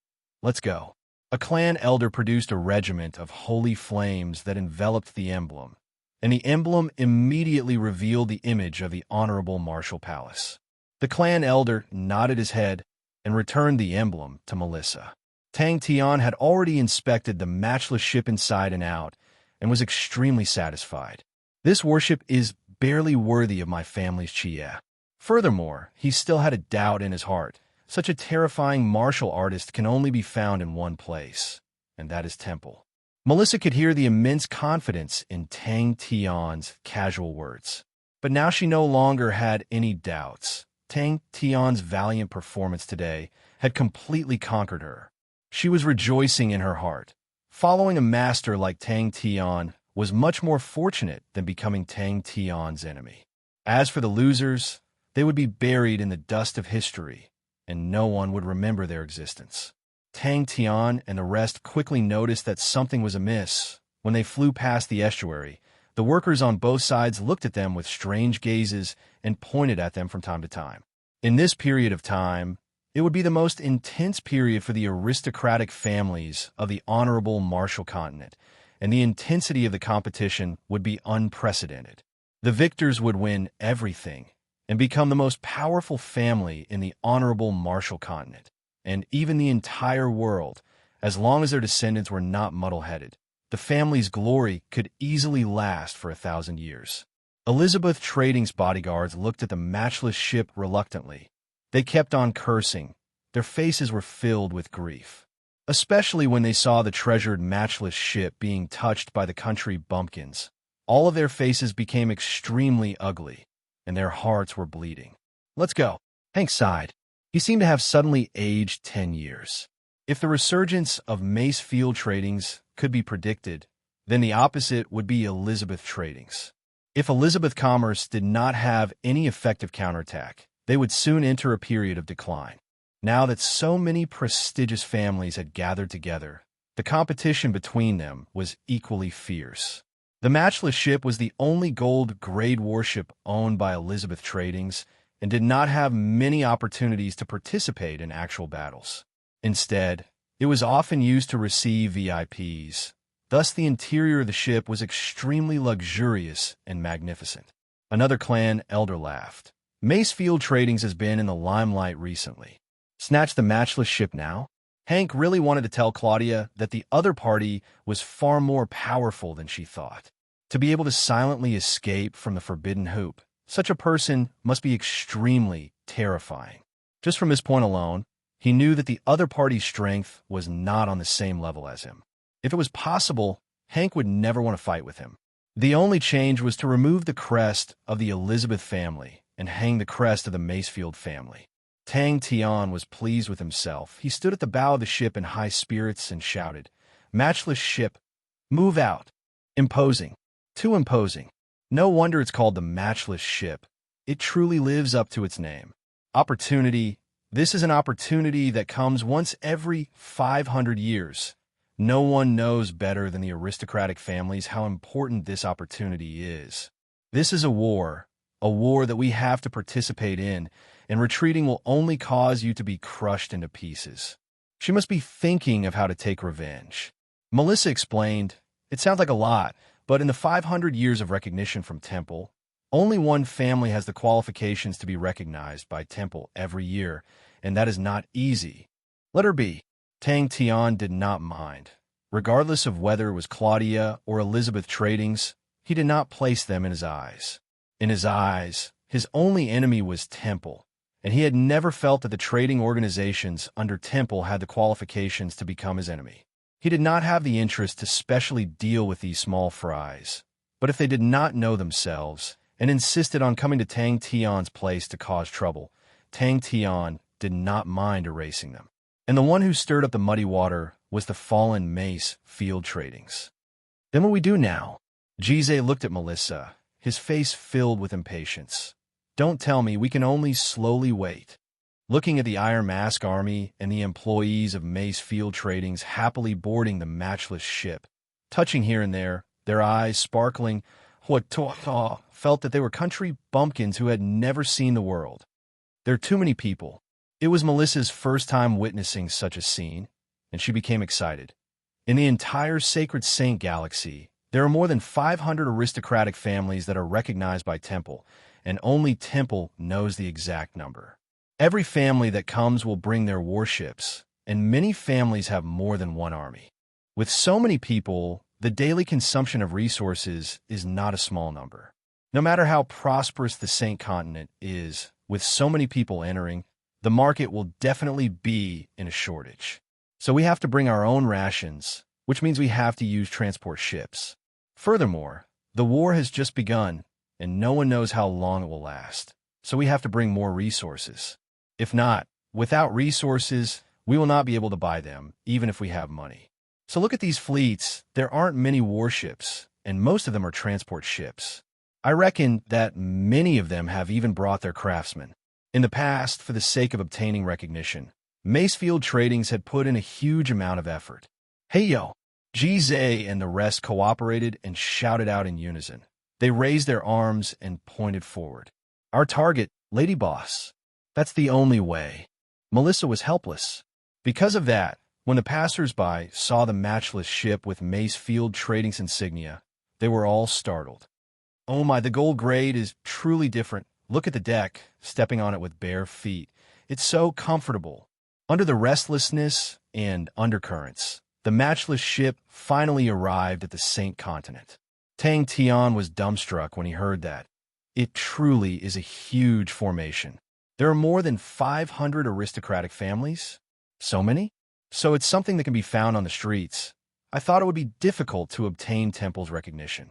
Let's go. A clan elder produced a regiment of holy flames that enveloped the emblem, and the emblem immediately revealed the image of the Honorable Marshal Palace. The clan elder nodded his head and returned the emblem to Melissa. Tang Tian had already inspected the matchless ship inside and out and was extremely satisfied. This warship is barely worthy of my family's Chia. Furthermore, he still had a doubt in his heart. Such a terrifying martial artist can only be found in one place, and that is Temple. Melissa could hear the immense confidence in Tang Tian's casual words. But now she no longer had any doubts. Tang Tian's valiant performance today had completely conquered her. She was rejoicing in her heart. Following a master like Tang Tian was much more fortunate than becoming Tang Tian's enemy. As for the losers, they would be buried in the dust of history, and no one would remember their existence. Tang Tian and the rest quickly noticed that something was amiss. When they flew past the estuary, the workers on both sides looked at them with strange gazes and pointed at them from time to time. In this period of time, it would be the most intense period for the aristocratic families of the honorable Marshall continent, and the intensity of the competition would be unprecedented. The victors would win everything and become the most powerful family in the honorable Marshall continent, and even the entire world, as long as their descendants were not muddle-headed. The family's glory could easily last for 1,000 years. Elizabeth Trading's bodyguards looked at the matchless ship reluctantly. They kept on cursing. Their faces were filled with grief, especially when they saw the treasured matchless ship being touched by the country bumpkins. All of their faces became extremely ugly, and their hearts were bleeding. "Let's go." Hank sighed. He seemed to have suddenly aged 10 years. If the resurgence of Mace Field Tradings could be predicted, then the opposite would be Elizabeth Tradings. If Elizabeth Commerce did not have any effective counterattack, they would soon enter a period of decline. Now that so many prestigious families had gathered together, the competition between them was equally fierce. The matchless ship was the only gold-grade warship owned by Elizabeth Tradings and did not have many opportunities to participate in actual battles. Instead, it was often used to receive VIPs. Thus, the interior of the ship was extremely luxurious and magnificent. Another clan elder laughed. "Mace Field Tradings has been in the limelight recently. Snatch the matchless ship now?" Hank really wanted to tell Claudia that the other party was far more powerful than she thought. To be able to silently escape from the forbidden hoop, such a person must be extremely terrifying. Just from this point alone, he knew that the other party's strength was not on the same level as him. If it was possible, Hank would never want to fight with him. The only change was to remove the crest of the Elizabeth family and hang the crest of the Macefield family. Tang Tian was pleased with himself. He stood at the bow of the ship in high spirits and shouted, "Matchless ship, move out." Imposing. Too imposing. No wonder it's called the matchless ship. It truly lives up to its name. Opportunity. This is an opportunity that comes once every 500 years. No one knows better than the aristocratic families how important this opportunity is. This is a war that we have to participate in, and retreating will only cause you to be crushed into pieces. She must be thinking of how to take revenge. Melissa explained, "It sounds like a lot, but in the 500 years of recognition from Temple, only one family has the qualifications to be recognized by Temple every year, and that is not easy. Let her be." Tang Tian did not mind. Regardless of whether it was Claudia or Elizabeth Tradings, he did not place them in his eyes. In his eyes, his only enemy was Temple, and he had never felt that the trading organizations under Temple had the qualifications to become his enemy. He did not have the interest to specially deal with these small fries, but if they did not know themselves and insisted on coming to Tang Tian's place to cause trouble, Tang Tian did not mind erasing them. And the one who stirred up the muddy water was the fallen Mace Field Tradings. "Then what we do now?" Jize looked at Melissa, his face filled with impatience. "Don't tell me we can only slowly wait." Looking at the Iron Mask Army and the employees of Mace Field Tradings happily boarding the matchless ship, touching here and there, their eyes sparkling, felt that they were country bumpkins who had never seen the world. There are too many people. It was Melissa's first time witnessing such a scene, and she became excited. In the entire Sacred Saint galaxy, there are more than 500 aristocratic families that are recognized by Temple, and only Temple knows the exact number. Every family that comes will bring their warships, and many families have more than one army. With so many people, the daily consumption of resources is not a small number. No matter how prosperous the Saint continent is, with so many people entering, the market will definitely be in a shortage. So we have to bring our own rations, which means we have to use transport ships. Furthermore, the war has just begun, and no one knows how long it will last. So we have to bring more resources. If not, without resources, we will not be able to buy them, even if we have money. So look at these fleets. There aren't many warships, and most of them are transport ships. I reckon that many of them have even brought their craftsmen. In the past, for the sake of obtaining recognition, Macefield Tradings had put in a huge amount of effort. Hey yo! Gizeh and the rest cooperated and shouted out in unison. They raised their arms and pointed forward. Our target, Lady Boss. That's the only way. Melissa was helpless. Because of that, when the passers-by saw the matchless ship with Macefield Tradings insignia, they were all startled. Oh my, the gold grade is truly different. Look at the deck, stepping on it with bare feet. It's so comfortable. Under the restlessness and undercurrents, the matchless ship finally arrived at the Saint Continent. Tang Tian was dumbstruck when he heard that. It truly is a huge formation. There are more than 500 aristocratic families. So many? So it's something that can be found on the streets. I thought it would be difficult to obtain Temple's recognition.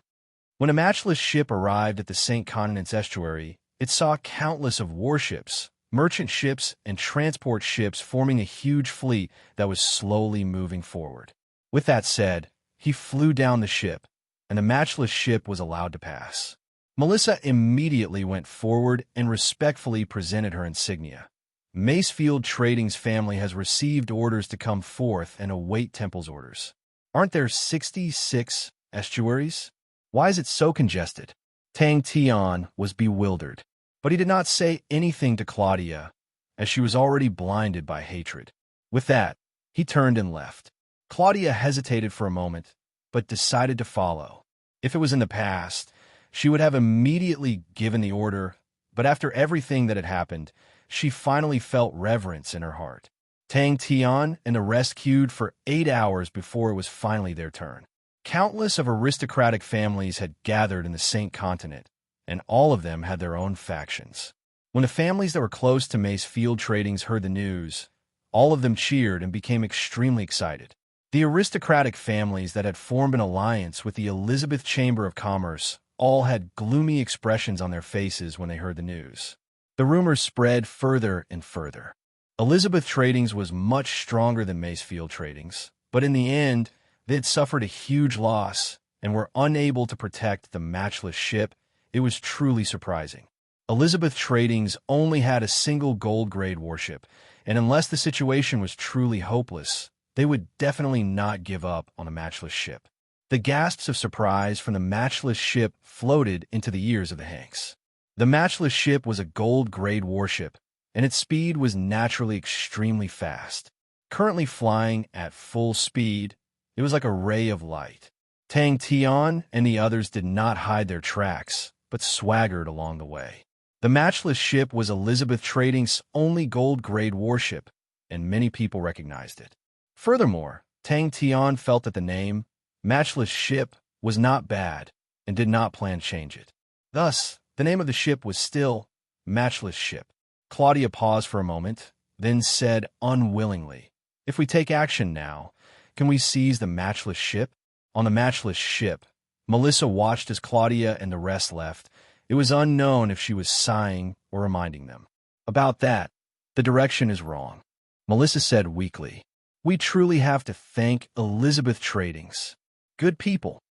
When a matchless ship arrived at the Saint Continent's estuary, it saw countless of warships, merchant ships, and transport ships forming a huge fleet that was slowly moving forward. With that said, he flew down the ship, and the matchless ship was allowed to pass. Melissa immediately went forward and respectfully presented her insignia. Macefield Trading's family has received orders to come forth and await Temple's orders. Aren't there 66 estuaries? Why is it so congested? Tang Tian was bewildered, but he did not say anything to Claudia, as she was already blinded by hatred. With that, he turned and left. Claudia hesitated for a moment, but decided to follow. If it was in the past, she would have immediately given the order, but after everything that had happened, she finally felt reverence in her heart. Tang Tian and the rest queued for 8 hours before it was finally their turn. Countless of aristocratic families had gathered in the Saint Continent, and all of them had their own factions. When the families that were close to Macefield Tradings heard the news, all of them cheered and became extremely excited. The aristocratic families that had formed an alliance with the Elizabeth Chamber of Commerce all had gloomy expressions on their faces when they heard the news. The rumors spread further and further. Elizabeth Tradings was much stronger than Macefield Tradings, but in the end, they had suffered a huge loss and were unable to protect the matchless ship. It was truly surprising. Elizabeth Tradings only had a single gold-grade warship, and unless the situation was truly hopeless, they would definitely not give up on a matchless ship. The gasps of surprise from the matchless ship floated into the ears of the Hanks. The matchless ship was a gold-grade warship, and its speed was naturally extremely fast. Currently flying at full speed, it was like a ray of light. Tang Tian and the others did not hide their tracks, but swaggered along the way. The matchless ship was Elizabeth Trading's only gold-grade warship, and many people recognized it. Furthermore, Tang Tian felt that the name, matchless ship, was not bad, and did not plan to change it. Thus, the name of the ship was still matchless ship. Claudia paused for a moment, then said unwillingly, "If we take action now, can we seize the matchless ship?" On the matchless ship, Melissa watched as Claudia and the rest left. It was unknown if she was sighing or reminding them. About that, the direction is wrong. Melissa said weakly, "We truly have to thank Elizabeth Tradings. Good people."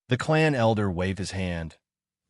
The clan elder waved his hand.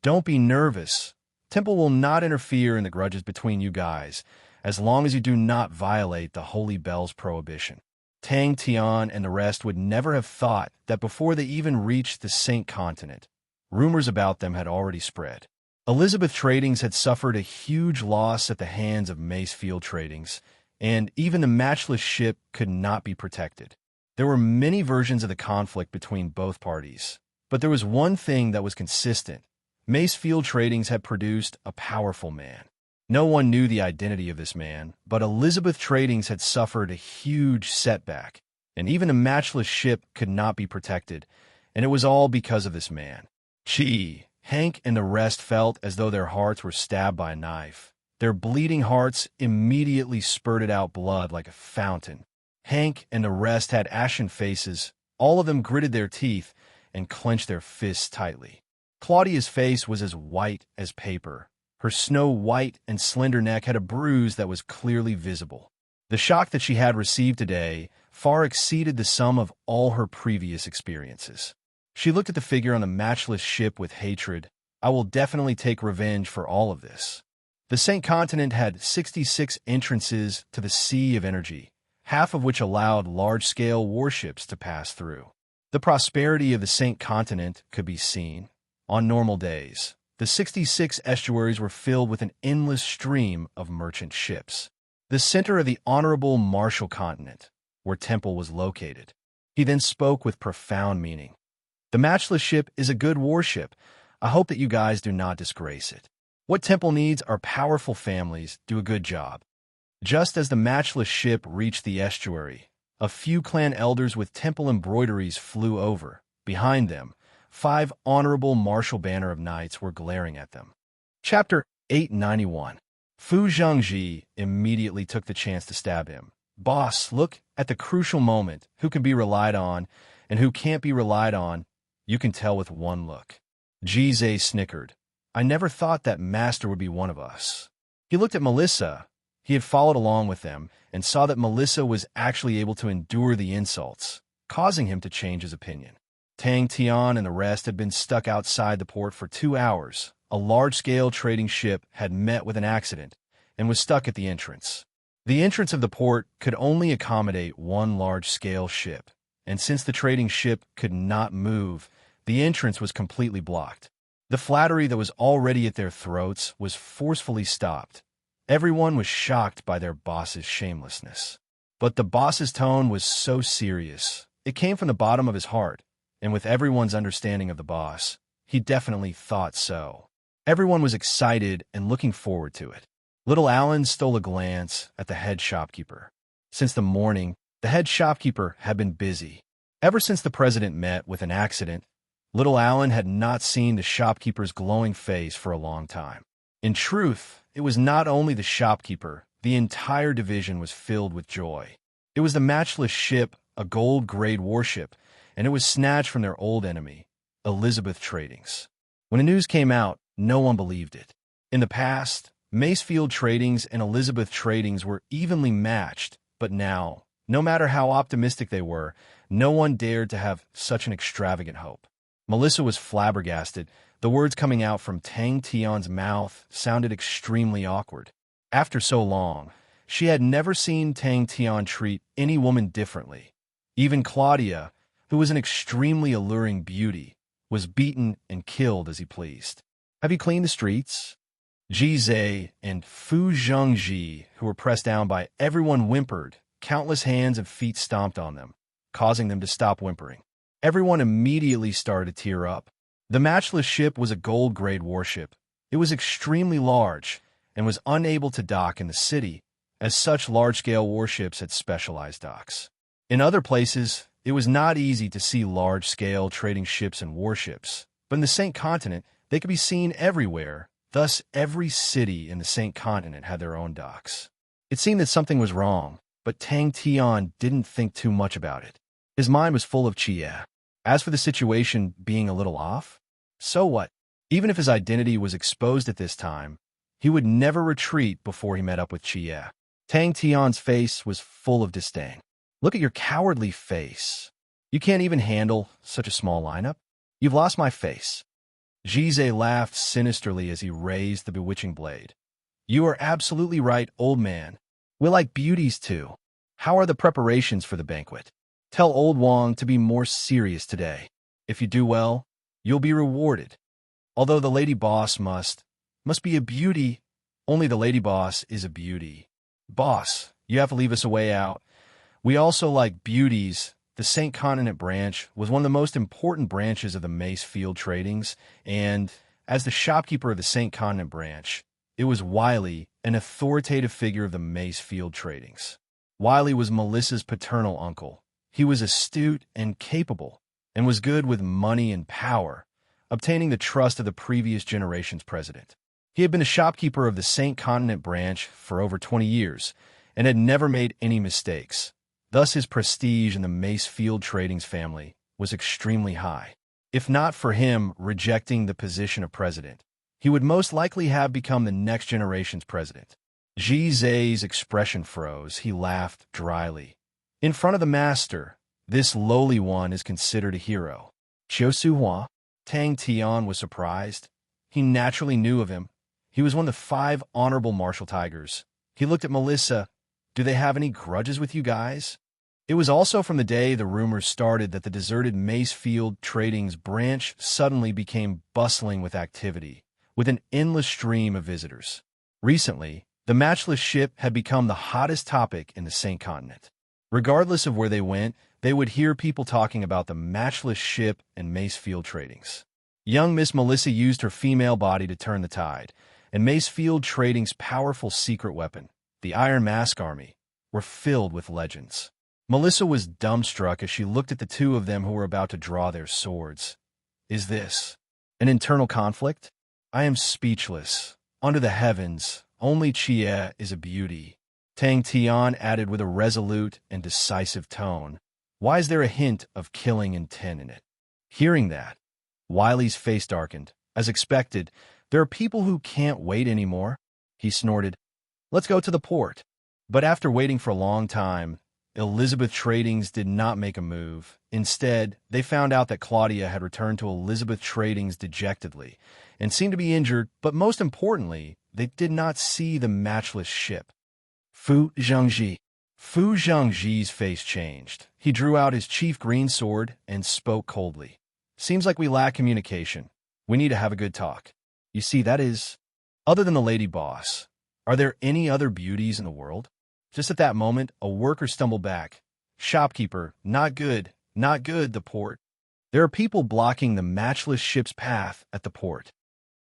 "Don't be nervous. Temple will not interfere in the grudges between you guys, as long as you do not violate the Holy Bell's prohibition." Tang Tian and the rest would never have thought that before they even reached the Saint Continent, rumors about them had already spread. Elizabeth Tradings had suffered a huge loss at the hands of Macefield Tradings, and even the matchless ship could not be protected. There were many versions of the conflict between both parties, but there was one thing that was consistent. Macefield Tradings had produced a powerful man. No one knew the identity of this man, but Elizabeth Tradings had suffered a huge setback, and even the matchless ship could not be protected, and it was all because of this man. Gee, Hank and the rest felt as though their hearts were stabbed by a knife. Their bleeding hearts immediately spurted out blood like a fountain. Hank and the rest had ashen faces. All of them gritted their teeth and clenched their fists tightly. Claudia's face was as white as paper. Her snow-white and slender neck had a bruise that was clearly visible. The shock that she had received today far exceeded the sum of all her previous experiences. She looked at the figure on the matchless ship with hatred. I will definitely take revenge for all of this. The Saint Continent had 66 entrances to the Sea of Energy, half of which allowed large-scale warships to pass through. The prosperity of the Saint Continent could be seen. On normal days, the 66 estuaries were filled with an endless stream of merchant ships. The center of the honorable Marshall Continent, where Temple was located. He then spoke with profound meaning. The matchless ship is a good warship. I hope that you guys do not disgrace it. What Temple needs are powerful families. Do a good job. Just as the matchless ship reached the estuary, a few clan elders with Temple embroideries flew over. Behind them, 5 honorable Marshal Banner of Knights were glaring at them. Chapter 891. Fu Zhangji immediately took the chance to stab him. Boss, look at the crucial moment. Who can be relied on and who can't be relied on? You can tell with one look. Jizai snickered. I never thought that Master would be one of us. He looked at Melissa. He had followed along with them and saw that Melissa was actually able to endure the insults, causing him to change his opinion. Tang Tian and the rest had been stuck outside the port for 2 hours. A large-scale trading ship had met with an accident and was stuck at the entrance. The entrance of the port could only accommodate one large-scale ship, and since the trading ship could not move, the entrance was completely blocked. The flattery that was already at their throats was forcefully stopped. Everyone was shocked by their boss's shamelessness. But the boss's tone was so serious. It came from the bottom of his heart, and with everyone's understanding of the boss, he definitely thought so. Everyone was excited and looking forward to it. Little Alan stole a glance at the head shopkeeper. Since the morning, the head shopkeeper had been busy. Ever since the president met with an accident, Little Alan had not seen the shopkeeper's glowing face for a long time. In truth, it was not only the shopkeeper, the entire division was filled with joy. It was the matchless ship, a gold-grade warship, and it was snatched from their old enemy, Elizabeth Tradings. When the news came out, no one believed it. In the past, Macefield Tradings and Elizabeth Tradings were evenly matched, but now, no matter how optimistic they were, no one dared to have such an extravagant hope. Melissa was flabbergasted. The words coming out from Tang Tian's mouth sounded extremely awkward. After so long, she had never seen Tang Tian treat any woman differently. Even Claudia, who was an extremely alluring beauty, was beaten and killed as he pleased. Have you cleaned the streets? Jizai and Fu Zhangji, who were pressed down by everyone, whimpered. Countless hands and feet stomped on them, causing them to stop whimpering. Everyone immediately started to tear up. The matchless ship was a gold-grade warship. It was extremely large and was unable to dock in the city, as such large-scale warships had specialized docks. In other places, it was not easy to see large-scale trading ships and warships, but in the Saint Continent, they could be seen everywhere. Thus, every city in the Saint Continent had their own docks. It seemed that something was wrong, but Tang Tian didn't think too much about it. His mind was full of Chia. As for the situation being a little off, so what? Even if his identity was exposed at this time, he would never retreat before he met up with Chia. Tang Tian's face was full of disdain. Look at your cowardly face. You can't even handle such a small lineup? You've lost my face. Jizai laughed sinisterly as he raised the bewitching blade. You are absolutely right, old man. We like beauties too. How are the preparations for the banquet? Tell old Wang to be more serious today. If you do well, you'll be rewarded. Although the lady boss must be a beauty, only the lady boss is a beauty. Boss, you have to leave us a way out. We also like beauties. The Saint Continent branch was one of the most important branches of the Macefield Tradings, and as the shopkeeper of the Saint Continent branch, it was Wiley, an authoritative figure of the Macefield Tradings. Wiley was Melissa's paternal uncle. He was astute and capable, and was good with money and power, obtaining the trust of the previous generation's president. He had been a shopkeeper of the St. Continent branch for over 20 years and had never made any mistakes. Thus his prestige in the Macefield Tradings family was extremely high. If not for him rejecting the position of president, he would most likely have become the next generation's president. Ji Zhe's expression froze. He laughed dryly. In front of the master, this lowly one is considered a hero. Qiu Suhua? Tang Tian was surprised. He naturally knew of him. He was one of the 5 honorable martial tigers. He looked at Melissa. Do they have any grudges with you guys? It was also from the day the rumors started that the deserted Macefield Tradings branch suddenly became bustling with activity, with an endless stream of visitors. Recently, the matchless ship had become the hottest topic in the St. Continent. Regardless of where they went, they would hear people talking about the matchless ship and Macefield Tradings. Young Miss Melissa used her female body to turn the tide, and Macefield Tradings' powerful secret weapon, the Iron Mask Army, were filled with legends. Melissa was dumbstruck as she looked at the two of them who were about to draw their swords. Is this an internal conflict? I am speechless. Under the heavens, only Chia is a beauty. Tang Tian added with a resolute and decisive tone. Why is there a hint of killing intent in it? Hearing that, Wiley's face darkened. As expected, there are people who can't wait anymore. He snorted. Let's go to the port. But after waiting for a long time, Elizabeth Tradings did not make a move. Instead, they found out that Claudia had returned to Elizabeth Tradings dejectedly and seemed to be injured, but most importantly, they did not see the matchless ship. Fu Zhangji. Fu Zhangji's face changed. He drew out his chief green sword and spoke coldly. Seems like we lack communication. We need to have a good talk. You see, that is, other than the lady boss, are there any other beauties in the world? Just at that moment, a worker stumbled back. Shopkeeper, not good, the port. There are people blocking the matchless ship's path at the port.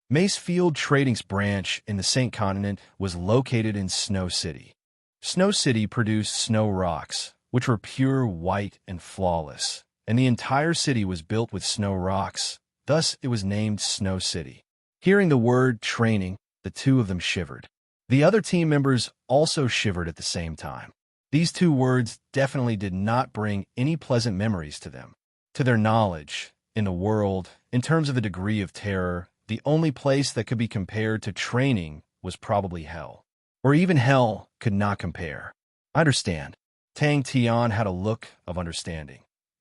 Macefield Tradings branch in the St. Continent was located in Snow City. Snow City produced snow rocks, which were pure white and flawless, and the entire city was built with snow rocks. Thus, it was named Snow City. Hearing the word training, the two of them shivered. The other team members also shivered at the same time. These two words definitely did not bring any pleasant memories to them. To their knowledge, in the world, in terms of the degree of terror, the only place that could be compared to training was probably hell. Or even hell could not compare. I understand. Tang Tian had a look of understanding.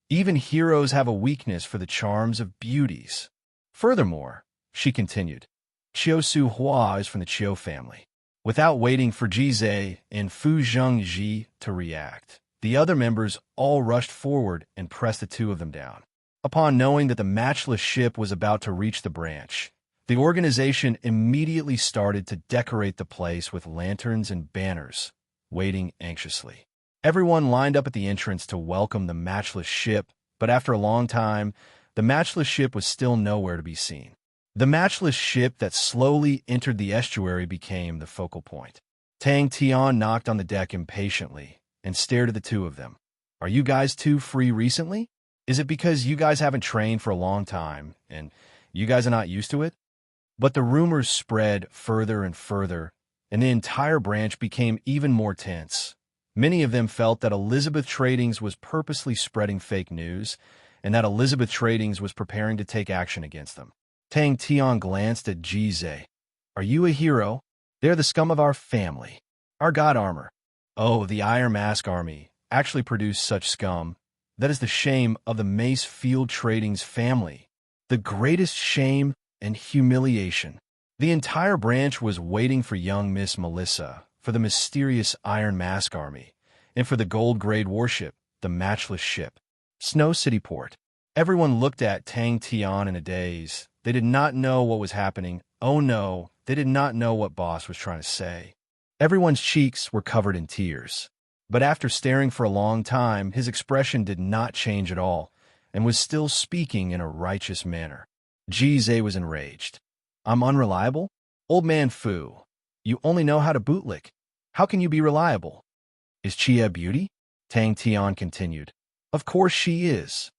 Even heroes have a weakness for the charms of beauties. Furthermore, she continued, Qiu Suhua is from the Qiu family. Without waiting for Ji Zhe and Fu Zhangji to react, the other members all rushed forward and pressed the two of them down. Upon knowing that the matchless ship was about to reach the branch, the organization immediately started to decorate the place with lanterns and banners, waiting anxiously. Everyone lined up at the entrance to welcome the matchless ship, but after a long time, the matchless ship was still nowhere to be seen. The matchless ship that slowly entered the estuary became the focal point. Tang Tian knocked on the deck impatiently and stared at the two of them. Are you guys two free recently? Is it because you guys haven't trained for a long time and you guys are not used to it? But the rumors spread further and further, and the entire branch became even more tense. Many of them felt that Elizabeth Tradings was purposely spreading fake news and that Elizabeth Tradings was preparing to take action against them. Tang Tian glanced at Ji Zhe. Are you a hero? They're the scum of our family. Our god armor. Oh, the Iron Mask Army actually produced such scum. That is the shame of the Macefield Tradings family. The greatest shame and humiliation. The entire branch was waiting for young Miss Melissa, for the mysterious Iron Mask Army, and for the gold-grade warship, the matchless ship. Snow City Port. Everyone looked at Tang Tian in a daze. They did not know what was happening. Oh no, they did not know what boss was trying to say. Everyone's cheeks were covered in tears. But after staring for a long time, his expression did not change at all, and was still speaking in a righteous manner. Ji Zhe was enraged. I'm unreliable? Old man Fu, you only know how to bootlick. How can you be reliable? Is Chia a beauty? Tang Tian continued. Of course she is.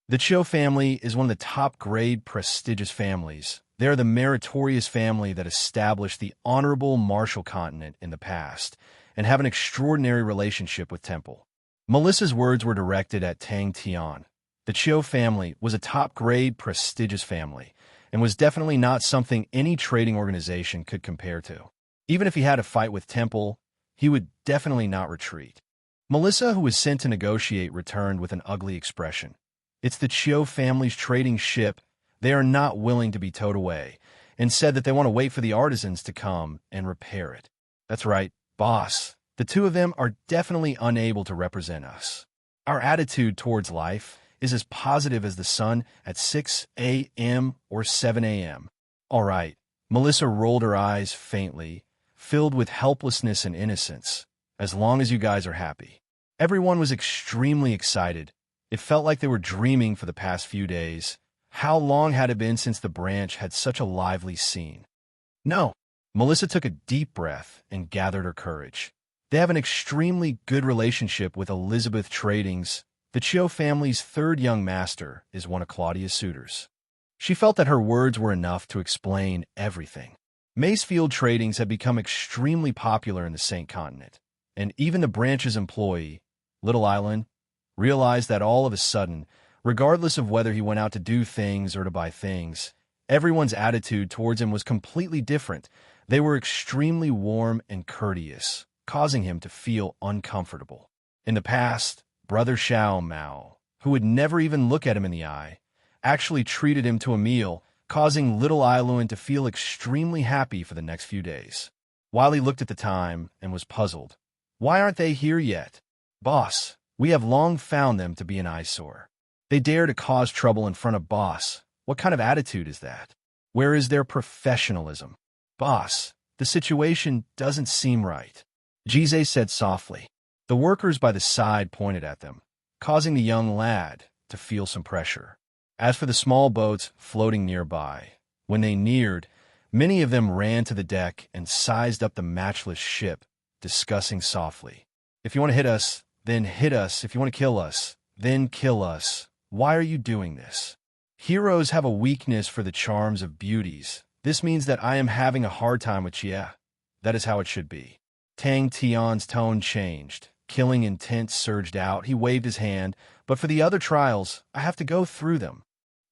The Qiu family is one of the top-grade prestigious families. They are the meritorious family that established the honorable Marshall continent in the past and have an extraordinary relationship with Temple. Melissa's words were directed at Tang Tian. The Chiu family was a top-grade, prestigious family and was definitely not something any trading organization could compare to. Even if he had a fight with Temple, he would definitely not retreat. Melissa, who was sent to negotiate, returned with an ugly expression. It's the Chiu family's trading ship. They are not willing to be towed away, and said that they want to wait for the artisans to come and repair it. That's right, boss. The two of them are definitely unable to represent us. Our attitude towards life is as positive as the sun at 6 a.m. or 7 a.m. All right, Melissa rolled her eyes faintly, filled with helplessness and innocence. As long as you guys are happy. Everyone was extremely excited. It felt like they were dreaming for the past few days. How long had it been since the branch had such a lively scene? No. Melissa took a deep breath and gathered her courage. They have an extremely good relationship with Elizabeth Tradings. The Chiu family's third young master is one of Claudia's suitors. She felt that her words were enough to explain everything. Macefield Tradings had become extremely popular in the Saint Continent, and even the branch's employee, Little Island, realized that all of a sudden, regardless of whether he went out to do things or to buy things, everyone's attitude towards him was completely different. They were extremely warm and courteous, causing him to feel uncomfortable. In the past, Brother Xiao Mao, who would never even look at him in the eye, actually treated him to a meal, causing Little Island to feel extremely happy for the next few days. While he looked at the time and was puzzled. Why aren't they here yet? Boss, we have long found them to be an eyesore. They dare to cause trouble in front of boss. What kind of attitude is that? Where is their professionalism? Boss, the situation doesn't seem right. Jize said softly. The workers by the side pointed at them, causing the young lad to feel some pressure. As for the small boats floating nearby, when they neared, many of them ran to the deck and sized up the matchless ship, discussing softly. If you want to hit us, then hit us. If you want to kill us, then kill us. Why are you doing this? Heroes have a weakness for the charms of beauties. This means that I am having a hard time with Chia. That is how it should be. Tang Tian's tone changed. Killing intent surged out. He waved his hand. But for the other trials, I have to go through them.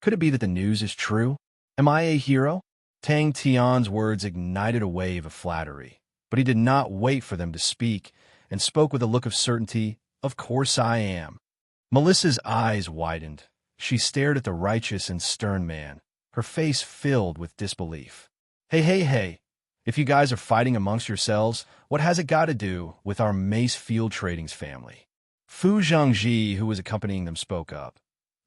Could it be that the news is true? Am I a hero? Tang Tian's words ignited a wave of flattery. But he did not wait for them to speak, and spoke with a look of certainty. Of course I am. Melissa's eyes widened. She stared at the righteous and stern man, her face filled with disbelief. Hey. If you guys are fighting amongst yourselves, what has it got to do with our Macefield Tradings family? Fu Zhangji, who was accompanying them, spoke up.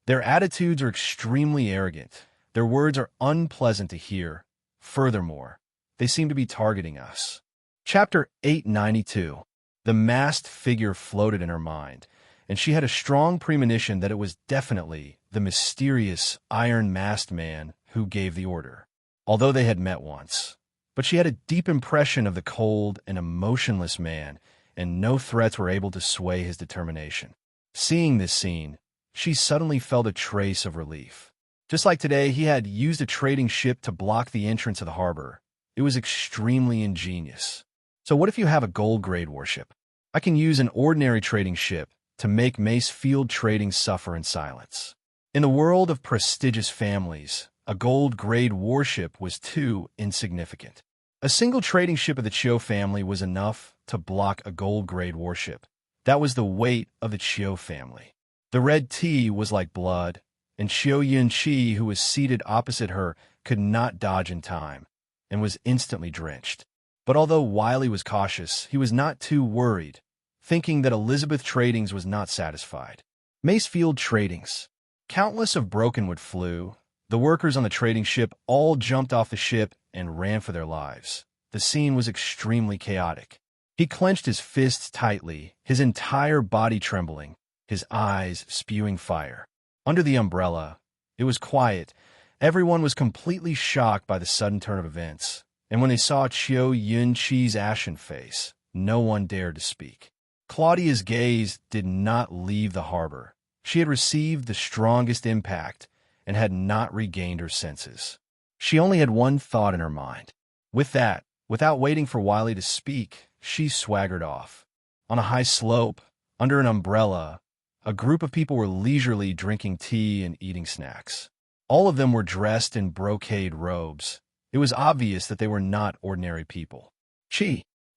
Their attitudes are extremely arrogant. Their words are unpleasant to hear. Furthermore, they seem to be targeting us. Chapter 892. The masked figure floated in her mind, and she had a strong premonition that it was definitely the mysterious iron-masked man who gave the order, although they had met once. But she had a deep impression of the cold and emotionless man, and no threats were able to sway his determination. Seeing this scene, she suddenly felt a trace of relief. Just like today, he had used a trading ship to block the entrance of the harbor. It was extremely ingenious. So what if you have a gold-grade warship? I can use an ordinary trading ship to make Macefield Trading suffer in silence. In the world of prestigious families, a gold-grade warship was too insignificant. A single trading ship of the Chiu family was enough to block a gold-grade warship. That was the weight of the Chiu family. The red tea was like blood, and Chiu Yunqi, who was seated opposite her, could not dodge in time, and was instantly drenched. But although Wiley was cautious, he was not too worried, thinking that Elizabeth Tradings was not satisfied. Macefield Tradings. Countless of brokenwood flew. The workers on the trading ship all jumped off the ship and ran for their lives. The scene was extremely chaotic. He clenched his fists tightly, his entire body trembling, his eyes spewing fire. Under the umbrella, it was quiet. Everyone was completely shocked by the sudden turn of events, and when they saw Chiu Yunqi's ashen face, no one dared to speak. Claudia's gaze did not leave the harbor. She had received the strongest impact and had not regained her senses. She only had one thought in her mind. With that, without waiting for Wiley to speak, she swaggered off. On a high slope, under an umbrella, a group of people were leisurely drinking tea and eating snacks. All of them were dressed in brocade robes. It was obvious that they were not ordinary people.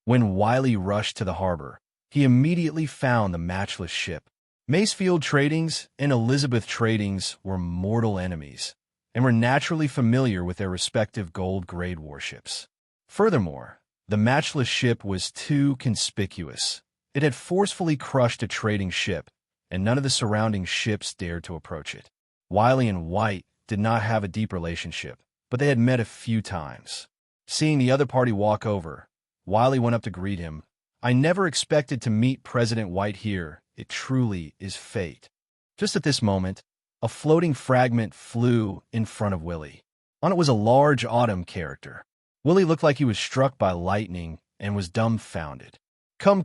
When Wiley rushed to the harbor, he immediately found the matchless ship. Macefield Tradings and Elizabeth Tradings were mortal enemies, and were naturally familiar with their respective gold-grade warships. Furthermore, the matchless ship was too conspicuous. It had forcefully crushed a trading ship, and none of the surrounding ships dared to approach it. Wiley and White did not have a deep relationship, but they had met a few times. Seeing the other party walk over, Wiley went up to greet him. "I never expected to meet President White here. It truly is fate." Just at this moment, a floating fragment flew in front of Willie. On it was a large autumn character. Willie looked like he was struck by lightning and was dumbfounded. Come,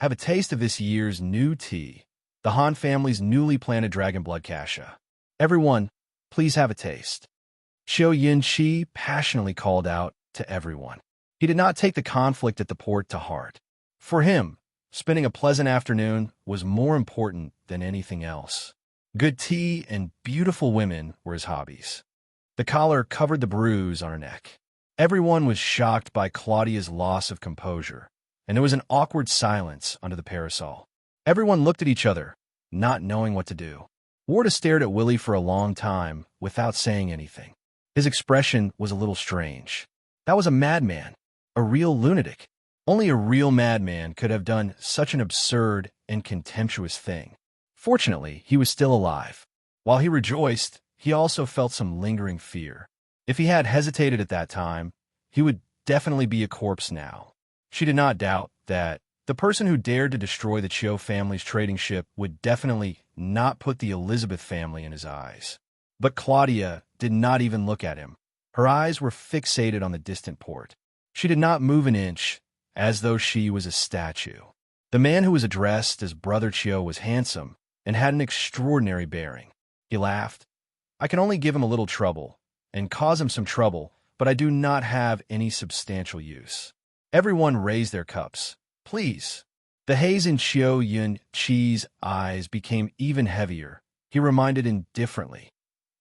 have a taste of this year's new tea. The Han family's newly planted dragon blood cassia. Everyone, please have a taste." Xiao Yin-chi passionately called out to everyone. He did not take the conflict at the port to heart. For him, spending a pleasant afternoon was more important than anything else. Good tea and beautiful women were his hobbies. The collar covered the bruise on her neck. Everyone was shocked by Claudia's loss of composure, and there was an awkward silence under the parasol. Everyone looked at each other, not knowing what to do. Warda stared at Willie for a long time without saying anything. His expression was a little strange. That was a madman, a real lunatic. Only a real madman could have done such an absurd and contemptuous thing. Fortunately, he was still alive. While he rejoiced, he also felt some lingering fear. If he had hesitated at that time, he would definitely be a corpse now. She did not doubt that the person who dared to destroy the Chiu family's trading ship would definitely not put the Elizabeth family in his eyes. But Claudia did not even look at him. Her eyes were fixated on the distant port. She did not move an inch, as though she was a statue. The man who was addressed as Brother Chiu was handsome and had an extraordinary bearing. He laughed. "I can only give him a little trouble, and cause him some trouble, but I do not have any substantial use." Everyone raised their cups. "Please." The haze in Xiao Yun-chi's eyes became even heavier. He reminded indifferently,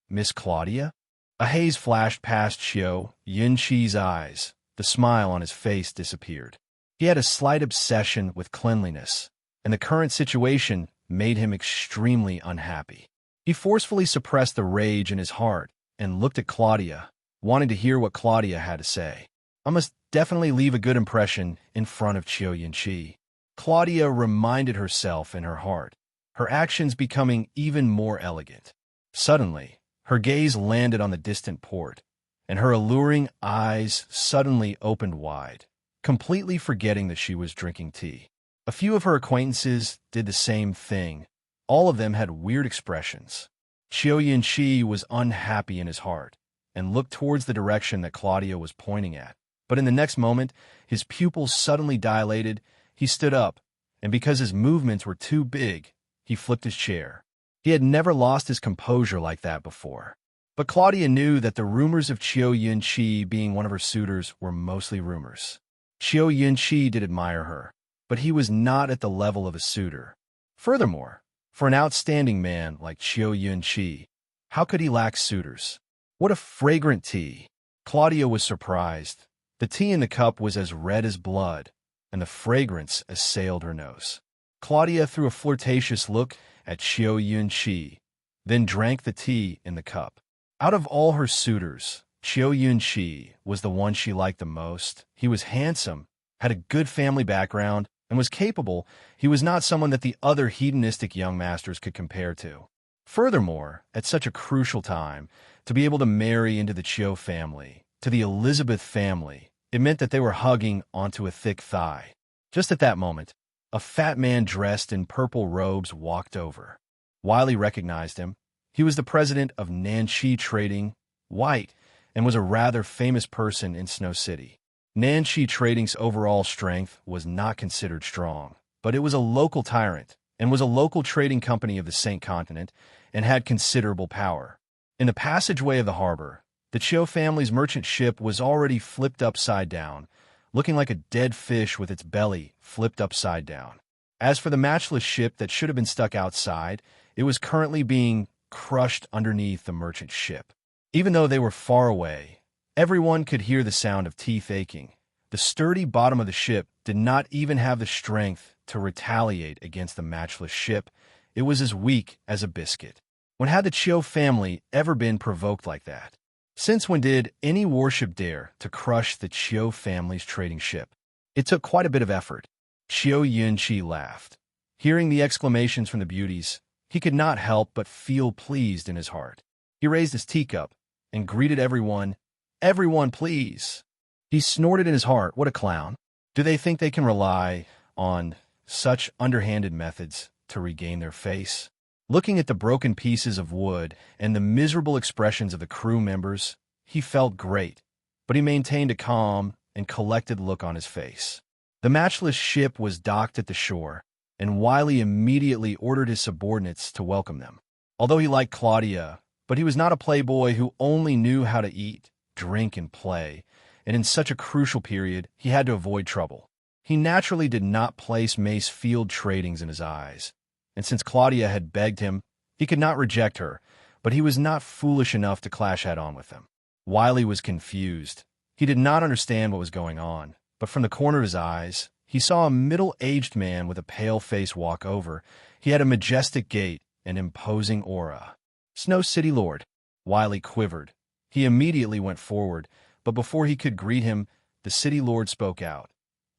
"Miss Claudia?" A haze flashed past Xiao Yun-chi's eyes. The smile on his face disappeared. He had a slight obsession with cleanliness, and the current situation made him extremely unhappy. He forcefully suppressed the rage in his heart and looked at Claudia, wanting to hear what Claudia had to say. "I must definitely leave a good impression in front of Xiao Yun-chi." Claudia reminded herself in her heart, her actions becoming even more elegant. Suddenly, her gaze landed on the distant port, and her alluring eyes suddenly opened wide, completely forgetting that she was drinking tea. A few of her acquaintances did the same thing. All of them had weird expressions. Xiao Yun-chi was unhappy in his heart, and looked towards the direction that Claudia was pointing at. But in the next moment, his pupils suddenly dilated. He stood up, and because his movements were too big, he flipped his chair. He had never lost his composure like that before. But Claudia knew that the rumors of Xiao Yun-chi being one of her suitors were mostly rumors. Xiao Yun-chi did admire her, but he was not at the level of a suitor. Furthermore, for an outstanding man like Xiao Yun-chi, how could he lack suitors? What a fragrant tea! Claudia was surprised. The tea in the cup was as red as blood, and the fragrance assailed her nose. Claudia threw a flirtatious look at Xiao Yun-chi, then drank the tea in the cup. Out of all her suitors, Xiao Yun-chi was the one she liked the most. He was handsome, had a good family background, and was capable. He was not someone that the other hedonistic young masters could compare to. Furthermore, at such a crucial time, to be able to marry into the Chiu family, to the Elizabeth family, it meant that they were hugging onto a thick thigh. Just at that moment, a fat man dressed in purple robes walked over. Wiley recognized him. He was the president of Nanchi Trading, White, and was a rather famous person in Snow City. Nanchi Trading's overall strength was not considered strong, but it was a local tyrant and was a local trading company of the Saint Continent and had considerable power. In the passageway of the harbor, The Chiu family's merchant ship was already flipped upside down, looking like a dead fish with its belly flipped upside down. As for the matchless ship that should have been stuck outside, it was currently being crushed underneath the merchant ship. Even though they were far away, everyone could hear the sound of teeth aching. The sturdy bottom of the ship did not even have the strength to retaliate against the matchless ship. It was as weak as a biscuit. When had the Chiu family ever been provoked like that? Since when did any warship dare to crush the Chiu family's trading ship? It took quite a bit of effort. Chiu Yunqi laughed. Hearing the exclamations from the beauties, he could not help but feel pleased in his heart. He raised his teacup and greeted everyone. "Everyone, please." He snorted in his heart, "What a clown. Do they think they can rely on such underhanded methods to regain their face?" Looking at the broken pieces of wood and the miserable expressions of the crew members, he felt great, but he maintained a calm and collected look on his face. The matchless ship was docked at the shore, and Wiley immediately ordered his subordinates to welcome them. Although he liked Claudia, but he was not a playboy who only knew how to eat, drink, and play, and in such a crucial period, he had to avoid trouble. He naturally did not place Mace Field Tradings in his eyes, and since Claudia had begged him, he could not reject her, but he was not foolish enough to clash head-on with them. Wiley was confused. He did not understand what was going on, but from the corner of his eyes, he saw a middle-aged man with a pale face walk over. He had a majestic gait and imposing aura. "Snow City Lord." Wiley quivered. He immediately went forward, but before he could greet him, the City Lord spoke out.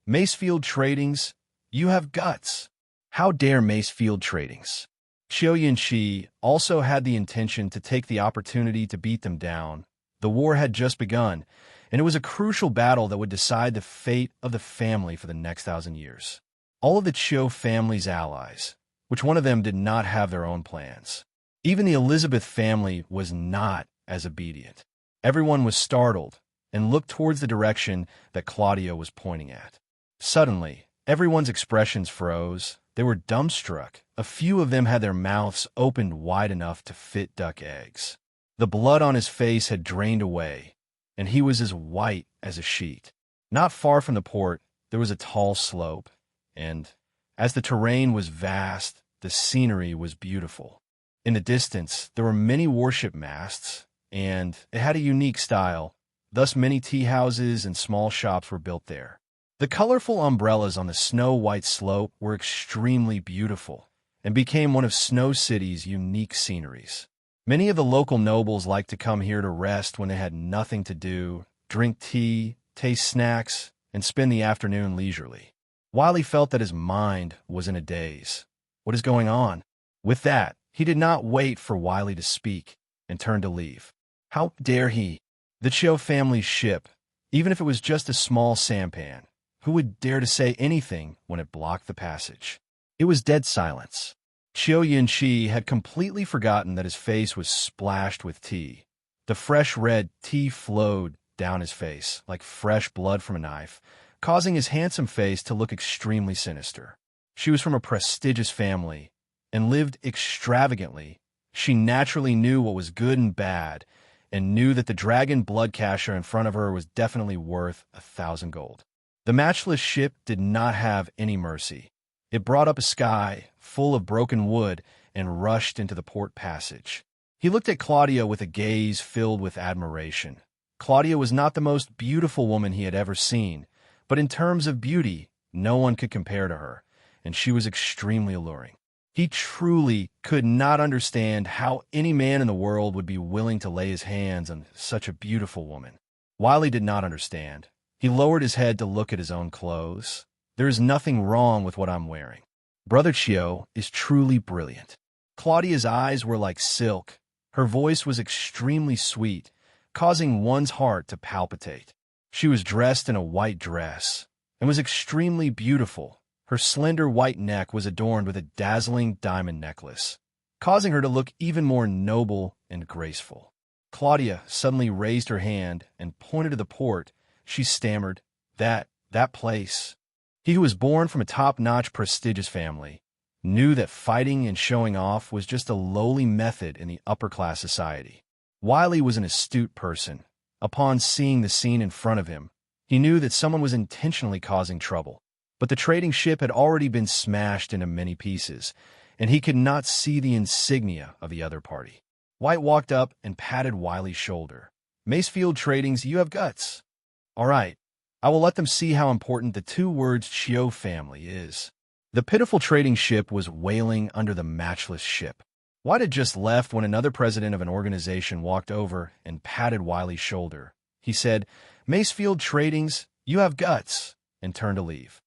"Macefield Tradings, you have guts. How dare Macefield Tradings?" Chiu Yunqi also had the intention to take the opportunity to beat them down. The war had just begun, and it was a crucial battle that would decide the fate of the family for the next 1,000 years. All of the Chiu family's allies, which one of them did not have their own plans. Even the Elizabeth family was not as obedient. Everyone was startled and looked towards the direction that Claudia was pointing at. Suddenly, everyone's expressions froze. They were dumbstruck. A few of them had their mouths opened wide enough to fit duck eggs. The blood on his face had drained away, and he was as white as a sheet. Not far from the port, there was a tall slope, and as the terrain was vast, the scenery was beautiful. In the distance, there were many warship masts, and it had a unique style. Thus, many tea houses and small shops were built there. The colorful umbrellas on the snow-white slope were extremely beautiful and became one of Snow City's unique sceneries. Many of the local nobles liked to come here to rest when they had nothing to do, drink tea, taste snacks, and spend the afternoon leisurely. Wiley felt that his mind was in a daze. What is going on? With that, he did not wait for Wiley to speak and turned to leave. How dare he? The Chiu family's ship, even if it was just a small sampan, who would dare to say anything when it blocked the passage? It was dead silence. Chiu Yunqi had completely forgotten that his face was splashed with tea. The fresh red tea flowed down his face like fresh blood from a knife, causing his handsome face to look extremely sinister. She was from a prestigious family and lived extravagantly. She naturally knew what was good and bad, and knew that the dragon blood casher in front of her was definitely worth 1,000 gold. The matchless ship did not have any mercy. It brought up a sky full of broken wood and rushed into the port passage. He looked at Claudia with a gaze filled with admiration. Claudia was not the most beautiful woman he had ever seen, but in terms of beauty, no one could compare to her, and she was extremely alluring. He truly could not understand how any man in the world would be willing to lay his hands on such a beautiful woman. Wiley did not understand. He lowered his head to look at his own clothes. There is nothing wrong with what I'm wearing. Brother Chiu is truly brilliant. Claudia's eyes were like silk. Her voice was extremely sweet, causing one's heart to palpitate. She was dressed in a white dress and was extremely beautiful. Her slender white neck was adorned with a dazzling diamond necklace, causing her to look even more noble and graceful. Claudia suddenly raised her hand and pointed to the port. She stammered, that place. He who was born from a top-notch prestigious family knew that fighting and showing off was just a lowly method in the upper-class society. Wiley was an astute person. Upon seeing the scene in front of him, he knew that someone was intentionally causing trouble. But the trading ship had already been smashed into many pieces, and he could not see the insignia of the other party. White walked up and patted Wiley's shoulder. "Macefield Tradings, you have guts. All right, I will let them see how important the two words Chio family is." The pitiful trading ship was wailing under the matchless ship. White had just left when another president of an organization walked over and patted Wiley's shoulder. He said, "Macefield Tradings, you have guts," and turned to leave.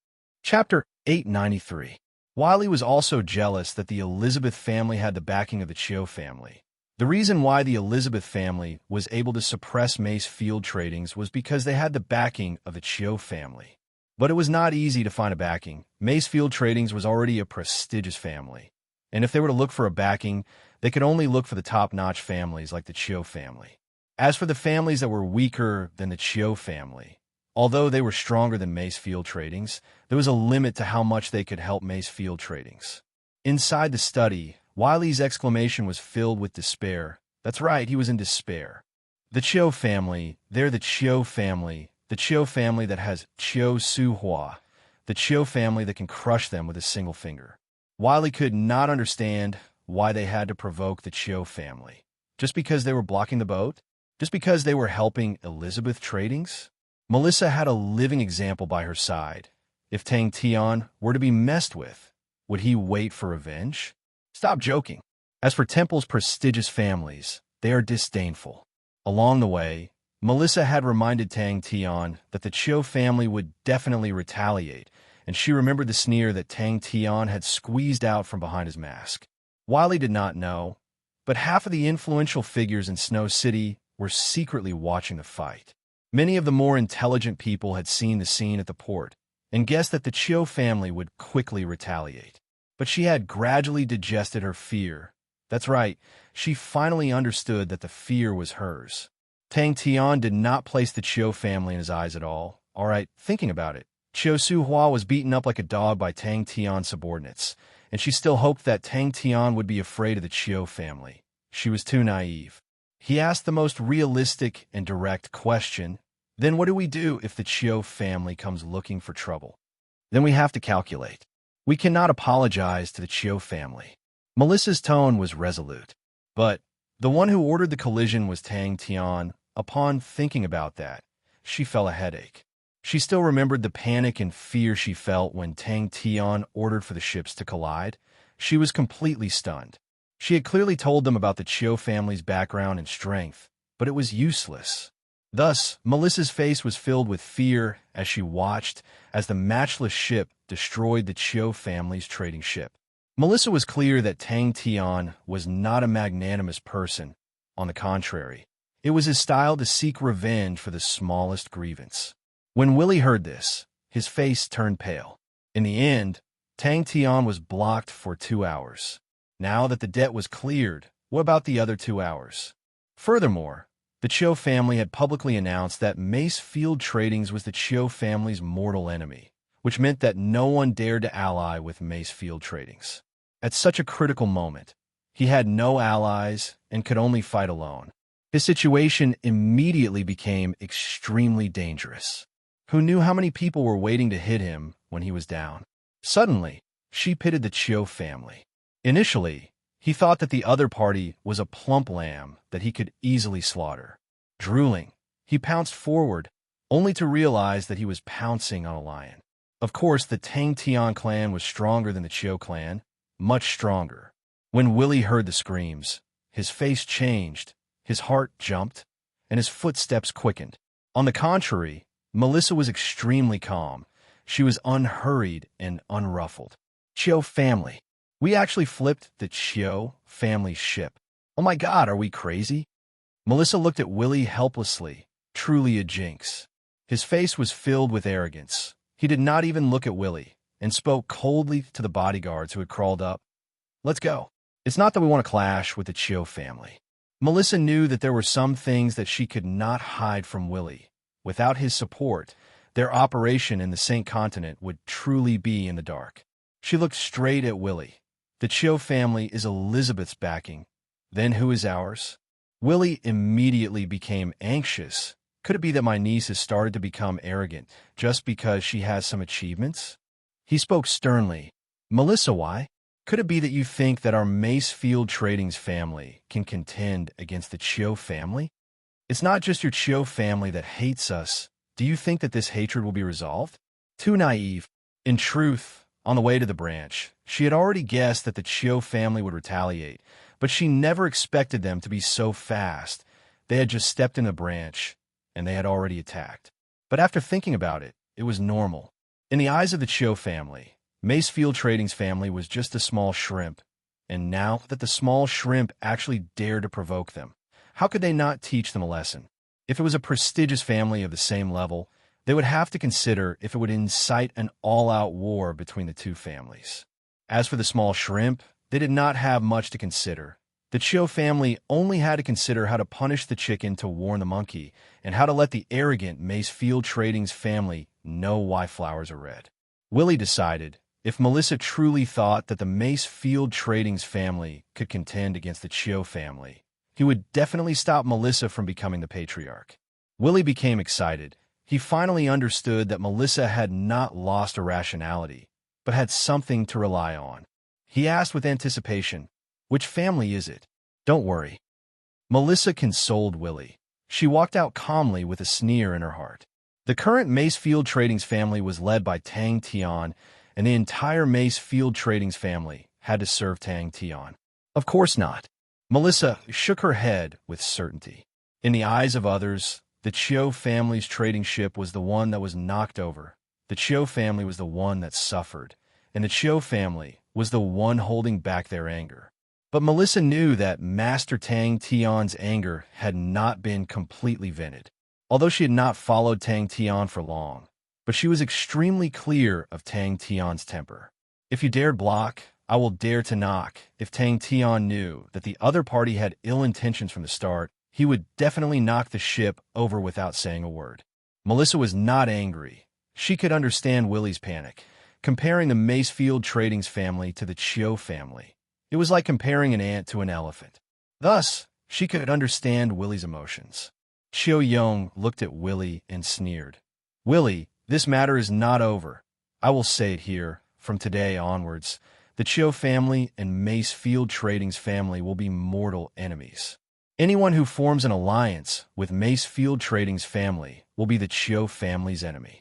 Chapter 893. Wiley was also jealous that the Elizabeth family had the backing of the Chio family. The reason why the Elizabeth family was able to suppress Macefield Tradings was because they had the backing of the Chio family. But it was not easy to find a backing. Macefield Tradings was already a prestigious family, and if they were to look for a backing, they could only look for the top-notch families like the Chio family. As for the families that were weaker than the Chio family, although they were stronger than Macefield Tradings, there was a limit to how much they could help Macefield Tradings. Inside the study, Wiley's exclamation was filled with despair. That's right, he was in despair. The Chio family, they're the Chio family that has Chio Su Hua, the Chio family that can crush them with a single finger. Wiley could not understand why they had to provoke the Chio family. Just because they were blocking the boat? Just because they were helping Elizabeth Tradings? Melissa had a living example by her side. If Tang Tian were to be messed with, would he wait for revenge? Stop joking. As for Temple's prestigious families, they are disdainful. Along the way, Melissa had reminded Tang Tian that the Chio family would definitely retaliate, and she remembered the sneer that Tang Tian had squeezed out from behind his mask. Wiley did not know, but half of the influential figures in Snow City were secretly watching the fight. Many of the more intelligent people had seen the scene at the port and guessed that the Chio family would quickly retaliate. But she had gradually digested her fear. That's right, she finally understood that the fear was hers. Tang Tian did not place the Chio family in his eyes at all. All right, thinking about it, Chio Su Hua was beaten up like a dog by Tang Tian's subordinates, and she still hoped that Tang Tian would be afraid of the Chio family. She was too naive. He asked the most realistic and direct question. Then what do we do if the Chio family comes looking for trouble? Then we have to calculate. We cannot apologize to the Chio family. Melissa's tone was resolute. But the one who ordered the collision was Tang Tian. Upon thinking about that, she felt a headache. She still remembered the panic and fear she felt when Tang Tian ordered for the ships to collide. She was completely stunned. She had clearly told them about the Chio family's background and strength, but it was useless. Thus, Melissa's face was filled with fear as she watched as the matchless ship destroyed the Chio family's trading ship. Melissa was clear that Tang Tian was not a magnanimous person. On the contrary, it was his style to seek revenge for the smallest grievance. When Willie heard this, his face turned pale. In the end, Tang Tian was blocked for 2 hours. Now that the debt was cleared, what about the other 2 hours? Furthermore, the Chio family had publicly announced that Macefield Tradings was the Chio family's mortal enemy, which meant that no one dared to ally with Macefield Tradings. At such a critical moment, he had no allies and could only fight alone. His situation immediately became extremely dangerous. Who knew how many people were waiting to hit him when he was down? Suddenly, she pitted the Chio family. Initially, he thought that the other party was a plump lamb that he could easily slaughter. Drooling, he pounced forward, only to realize that he was pouncing on a lion. Of course, the Tang Tian clan was stronger than the Chio clan, much stronger. When Willie heard the screams, his face changed, his heart jumped, and his footsteps quickened. On the contrary, Melissa was extremely calm. She was unhurried and unruffled. Chio family. We actually flipped the Chio family ship. Oh my God, are we crazy? Melissa looked at Willie helplessly, truly a jinx. His face was filled with arrogance. He did not even look at Willie and spoke coldly to the bodyguards who had crawled up. Let's go. It's not that we want to clash with the Chio family. Melissa knew that there were some things that she could not hide from Willie. Without his support, their operation in the Saint Continent would truly be in the dark. She looked straight at Willie. The Chio family is Elizabeth's backing. Then who is ours? Willie immediately became anxious. Could it be that my niece has started to become arrogant just because she has some achievements? He spoke sternly. Melissa, why? Could it be that you think that our Macefield Trading's family can contend against the Chio family? It's not just your Chio family that hates us. Do you think that this hatred will be resolved? Too naive. In truth, on the way to the branch, she had already guessed that the Chio family would retaliate, but she never expected them to be so fast. They had just stepped in the branch, and they had already attacked. But after thinking about it, it was normal. In the eyes of the Chio family, Macefield Trading's family was just a small shrimp, and now that the small shrimp actually dared to provoke them, how could they not teach them a lesson? If it was a prestigious family of the same level, they would have to consider if it would incite an all-out war between the two families. As for the small shrimp, they did not have much to consider. The Chio family only had to consider how to punish the chicken to warn the monkey, and how to let the arrogant Macefield Trading's family know why flowers are red. Willie decided, if Melissa truly thought that the Macefield Trading's family could contend against the Chio family, he would definitely stop Melissa from becoming the patriarch. Willie became excited. He finally understood that Melissa had not lost her rationality, but had something to rely on. He asked with anticipation, "Which family is it?" "Don't worry." Melissa consoled Willie. She walked out calmly with a sneer in her heart. The current Macefield Trading's family was led by Tang Tian, and the entire Macefield Trading's family had to serve Tang Tian. Of course not. Melissa shook her head with certainty. In the eyes of others, the Chio family's trading ship was the one that was knocked over. The Chio family was the one that suffered, and the Chio family was the one holding back their anger. But Melissa knew that Master Tang Tian's anger had not been completely vented, although she had not followed Tang Tian for long. But she was extremely clear of Tang Tian's temper. If you dared block, I will dare to knock. If Tang Tian knew that the other party had ill intentions from the start, he would definitely knock the ship over without saying a word. Melissa was not angry. She could understand Willie's panic. Comparing the Macefield Trading's family to the Chio family, it was like comparing an ant to an elephant. Thus, she could understand Willie's emotions. Chio Yong looked at Willie and sneered. "Willie, this matter is not over. I will say it here. From today onwards, the Chio family and Macefield Trading's family will be mortal enemies. Anyone who forms an alliance with Macefield Trading's family will be the Chio family's enemy."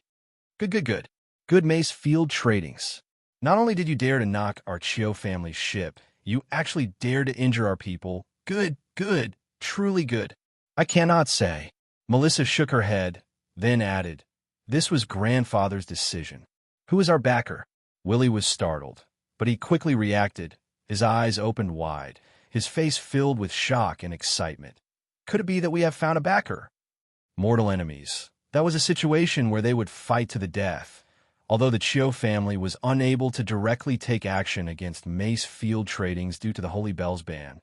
Good. Good Macefield Trading's. Not only did you dare to knock our Chio family's ship, you actually dared to injure our people. Good, truly good. I cannot say. Melissa shook her head, then added, "This was grandfather's decision." "Who is our backer?" Willie was startled, but he quickly reacted. His eyes opened wide, his face filled with shock and excitement. "Could it be that we have found a backer?" Mortal enemies. That was a situation where they would fight to the death. Although the Chio family was unable to directly take action against Macefield Trading's due to the Holy Bells ban.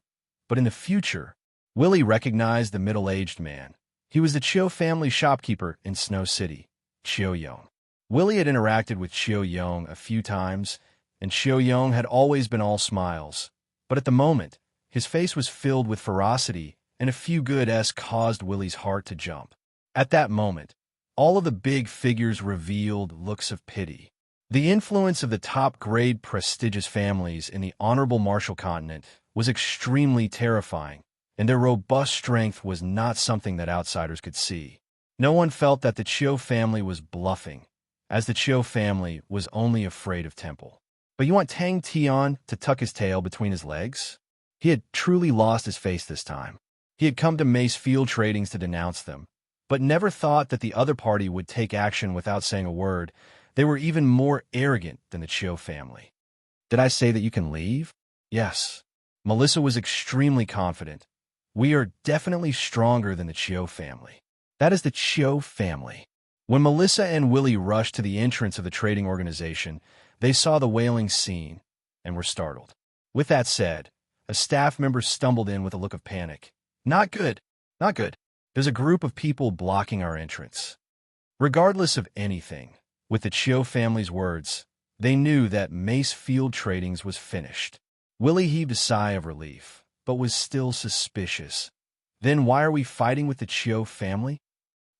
But in the future, Willie recognized the middle-aged man. He was the Chio family shopkeeper in Snow City, Chio Yong. Willie had interacted with Chio Yong a few times, and Chio Yong had always been all smiles. But at the moment, his face was filled with ferocity, and a few good caused Willie's heart to jump. At that moment, all of the big figures revealed looks of pity. The influence of the top-grade prestigious families in the Honorable Martial Continent was extremely terrifying, and their robust strength was not something that outsiders could see. No one felt that the Chio family was bluffing, as the Chio family was only afraid of Temple. But you want Tang Tian to tuck his tail between his legs? He had truly lost his face this time. He had come to Macefield Trading's to denounce them, but never thought that the other party would take action without saying a word. They were even more arrogant than the Chio family. "Did I say that you can leave?" "Yes." Melissa was extremely confident. "We are definitely stronger than the Chio family." "That is the Chio family." When Melissa and Willie rushed to the entrance of the trading organization, they saw the wailing scene and were startled. With that said, a staff member stumbled in with a look of panic. Not good. There's a group of people blocking our entrance." Regardless of anything, with the Chio family's words, they knew that Macefield Trading's was finished. Willie heaved a sigh of relief, but was still suspicious. Then why are we fighting with the Chiu family?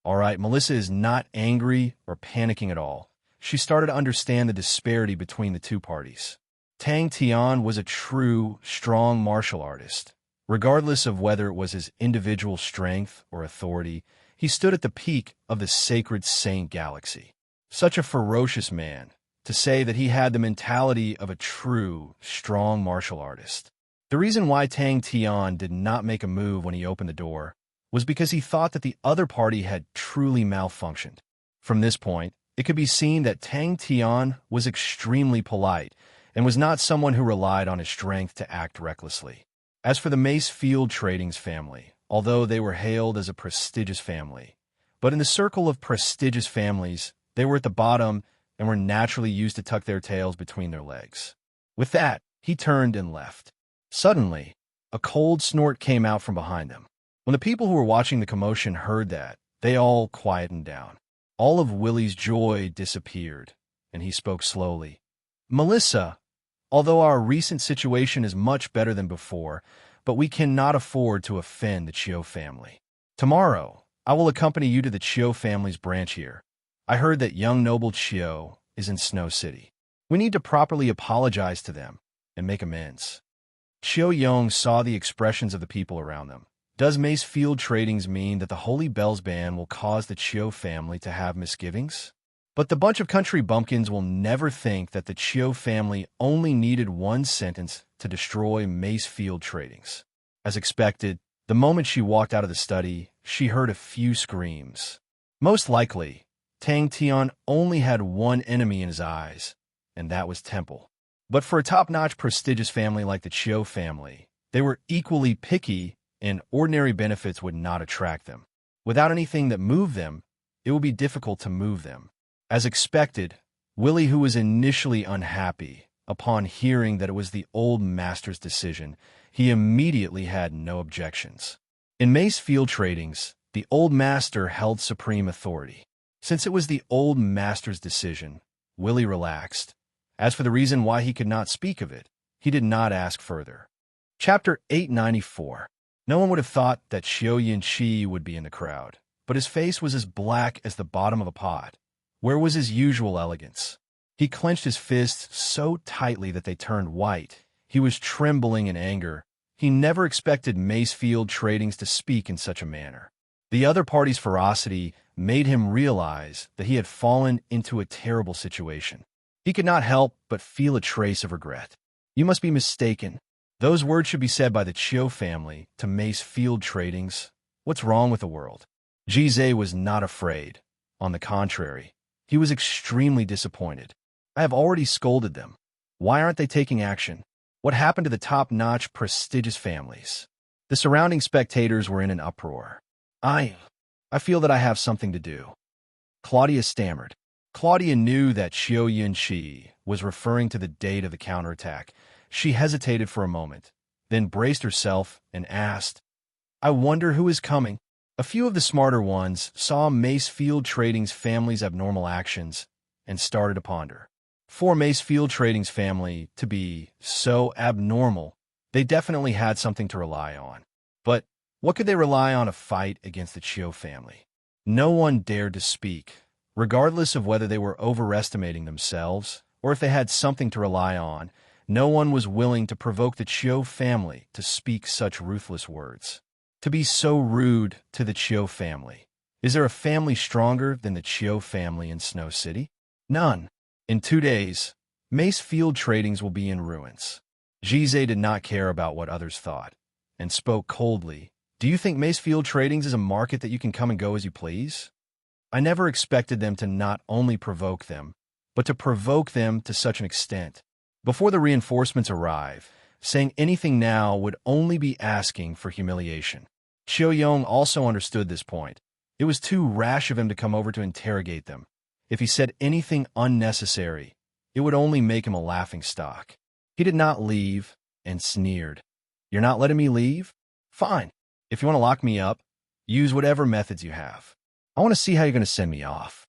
All right, Melissa is not angry or panicking at all. She started to understand the disparity between the two parties. Tang Tian was a true, strong martial artist. Regardless of whether it was his individual strength or authority, he stood at the peak of the sacred Saint galaxy. Such a ferocious man, to say that he had the mentality of a true, strong martial artist. The reason why Tang Tian did not make a move when he opened the door was because he thought that the other party had truly malfunctioned. From this point, it could be seen that Tang Tian was extremely polite and was not someone who relied on his strength to act recklessly. As for the Mace Field Trading's family, although they were hailed as a prestigious family, but in the circle of prestigious families, they were at the bottom and were naturally used to tuck their tails between their legs. With that, he turned and left. Suddenly, a cold snort came out from behind them. When the people who were watching the commotion heard that, they all quietened down. All of Willie's joy disappeared, and he spoke slowly. Melissa, although our recent situation is much better than before, but we cannot afford to offend the Chiu family. Tomorrow, I will accompany you to the Chiu family's branch here. I heard that young noble Chiu is in Snow City. We need to properly apologize to them and make amends. Chiu Yong saw the expressions of the people around them. Does Mace Field Tradings mean that the Holy Bells ban will cause the Chiu family to have misgivings? But the bunch of country bumpkins will never think that the Chiu family only needed one sentence to destroy Mace Field Tradings. As expected, the moment she walked out of the study, she heard a few screams. Most likely, Tang Tian only had one enemy in his eyes, and that was Temple. But for a top-notch prestigious family like the Chiu family, they were equally picky, and ordinary benefits would not attract them. Without anything that moved them, it would be difficult to move them. As expected, Willie, who was initially unhappy, upon hearing that it was the old master's decision, he immediately had no objections. In Mace Field Tradings, the old master held supreme authority. Since it was the old master's decision, Willie relaxed. As for the reason why he could not speak of it, he did not ask further. Chapter 894. No one would have thought that Xiao Yin-Chi would be in the crowd, but his face was as black as the bottom of a pot. Where was his usual elegance? He clenched his fists so tightly that they turned white. He was trembling in anger. He never expected Mace Field Tradings to speak in such a manner. The other party's ferocity made him realize that he had fallen into a terrible situation. He could not help but feel a trace of regret. You must be mistaken. Those words should be said by the Chiu family to Mace Field Tradings. What's wrong with the world? Jizé was not afraid. On the contrary, he was extremely disappointed. I have already scolded them. Why aren't they taking action? What happened to the top-notch, prestigious families? The surrounding spectators were in an uproar. I feel that I have something to do. Claudia stammered. Claudia knew that Xiao Yin-Chi was referring to the date of the counterattack. She hesitated for a moment, then braced herself and asked, I wonder who is coming. A few of the smarter ones saw Mace Field Tradings' family's abnormal actions and started to ponder. For Mace Field Tradings' family to be so abnormal, they definitely had something to rely on. But what could they rely on a fight against the Chiu family? No one dared to speak, regardless of whether they were overestimating themselves or if they had something to rely on. No one was willing to provoke the Chiu family to speak such ruthless words. To be so rude to the Chiu family. Is there a family stronger than the Chiu family in Snow City? None. In 2 days, Mace Field Tradings will be in ruins. Jizé did not care about what others thought, and spoke coldly. Do you think Mace Field Tradings is a market that you can come and go as you please? I never expected them to not only provoke them, but to provoke them to such an extent. Before the reinforcements arrive, saying anything now would only be asking for humiliation. Xiao Yong also understood this point. It was too rash of him to come over to interrogate them. If he said anything unnecessary, it would only make him a laughingstock. He did not leave and sneered. You're not letting me leave? Fine. If you want to lock me up, use whatever methods you have. I want to see how you're going to send me off.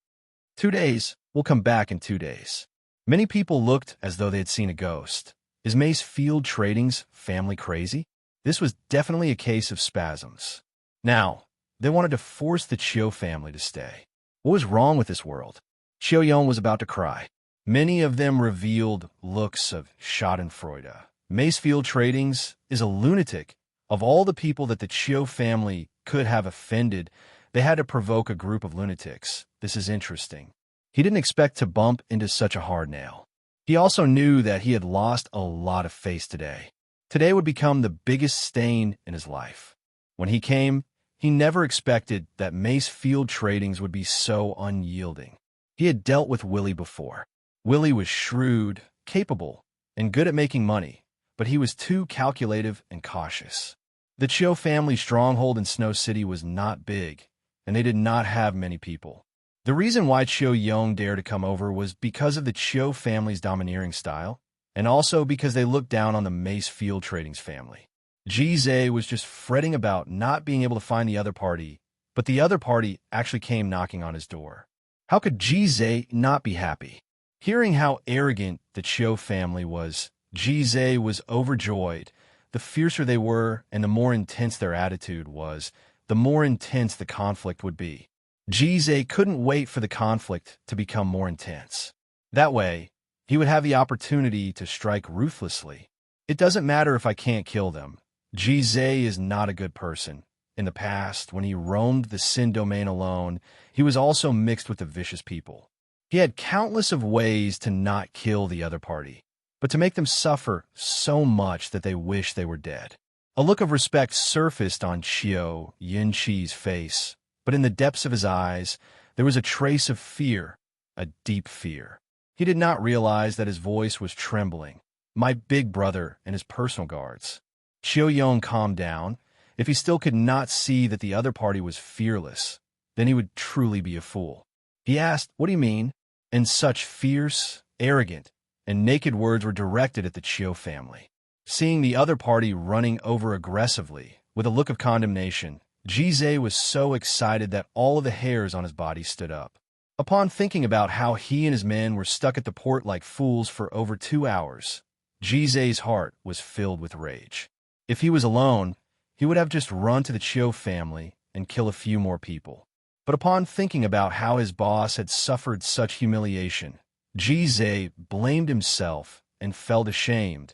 2 days. We'll come back in 2 days. Many people looked as though they had seen a ghost. Is Mace Field Tradings' family crazy? This was definitely a case of spasms. Now, they wanted to force the Chiu family to stay. What was wrong with this world? Chiu Yong was about to cry. Many of them revealed looks of schadenfreude. Macefield Tradings is a lunatic. Of all the people that the Chiu family could have offended, they had to provoke a group of lunatics. This is interesting. He didn't expect to bump into such a hard nail. He also knew that he had lost a lot of face today. Today would become the biggest stain in his life. When he came, he never expected that Macefield Tradings would be so unyielding. He had dealt with Willie before. Willie was shrewd, capable, and good at making money, but he was too calculative and cautious. The Chiu family stronghold in Snow City was not big, and they did not have many people. The reason why Chiu Yong dared to come over was because of the Chiu family's domineering style, and also because they looked down on the Macefield Tradings family. Ji was just fretting about not being able to find the other party, but the other party actually came knocking on his door. How could Ji not be happy? Hearing how arrogant the Chiu family was, Ji was overjoyed. The fiercer they were and the more intense their attitude was, the more intense the conflict would be. Ji couldn't wait for the conflict to become more intense. That way, he would have the opportunity to strike ruthlessly. It doesn't matter if I can't kill them. Ji is not a good person. In the past, when he roamed the Sin domain alone, he was also mixed with the vicious people. He had countless of ways to not kill the other party, but to make them suffer so much that they wish they were dead. A look of respect surfaced on Chiu Yin-Chi's face, but in the depths of his eyes, there was a trace of fear, a deep fear. He did not realize that his voice was trembling. My big brother and his personal guards. Chiu Yong calmed down. If he still could not see that the other party was fearless, then he would truly be a fool. He asked, "What do you mean?" And such fierce, arrogant, and naked words were directed at the Chiu family. Seeing the other party running over aggressively, with a look of condemnation, Ji was so excited that all of the hairs on his body stood up. Upon thinking about how he and his men were stuck at the port like fools for over 2 hours, Ji's heart was filled with rage. If he was alone, he would have just run to the Chiu family and kill a few more people. But upon thinking about how his boss had suffered such humiliation, Ji blamed himself and felt ashamed,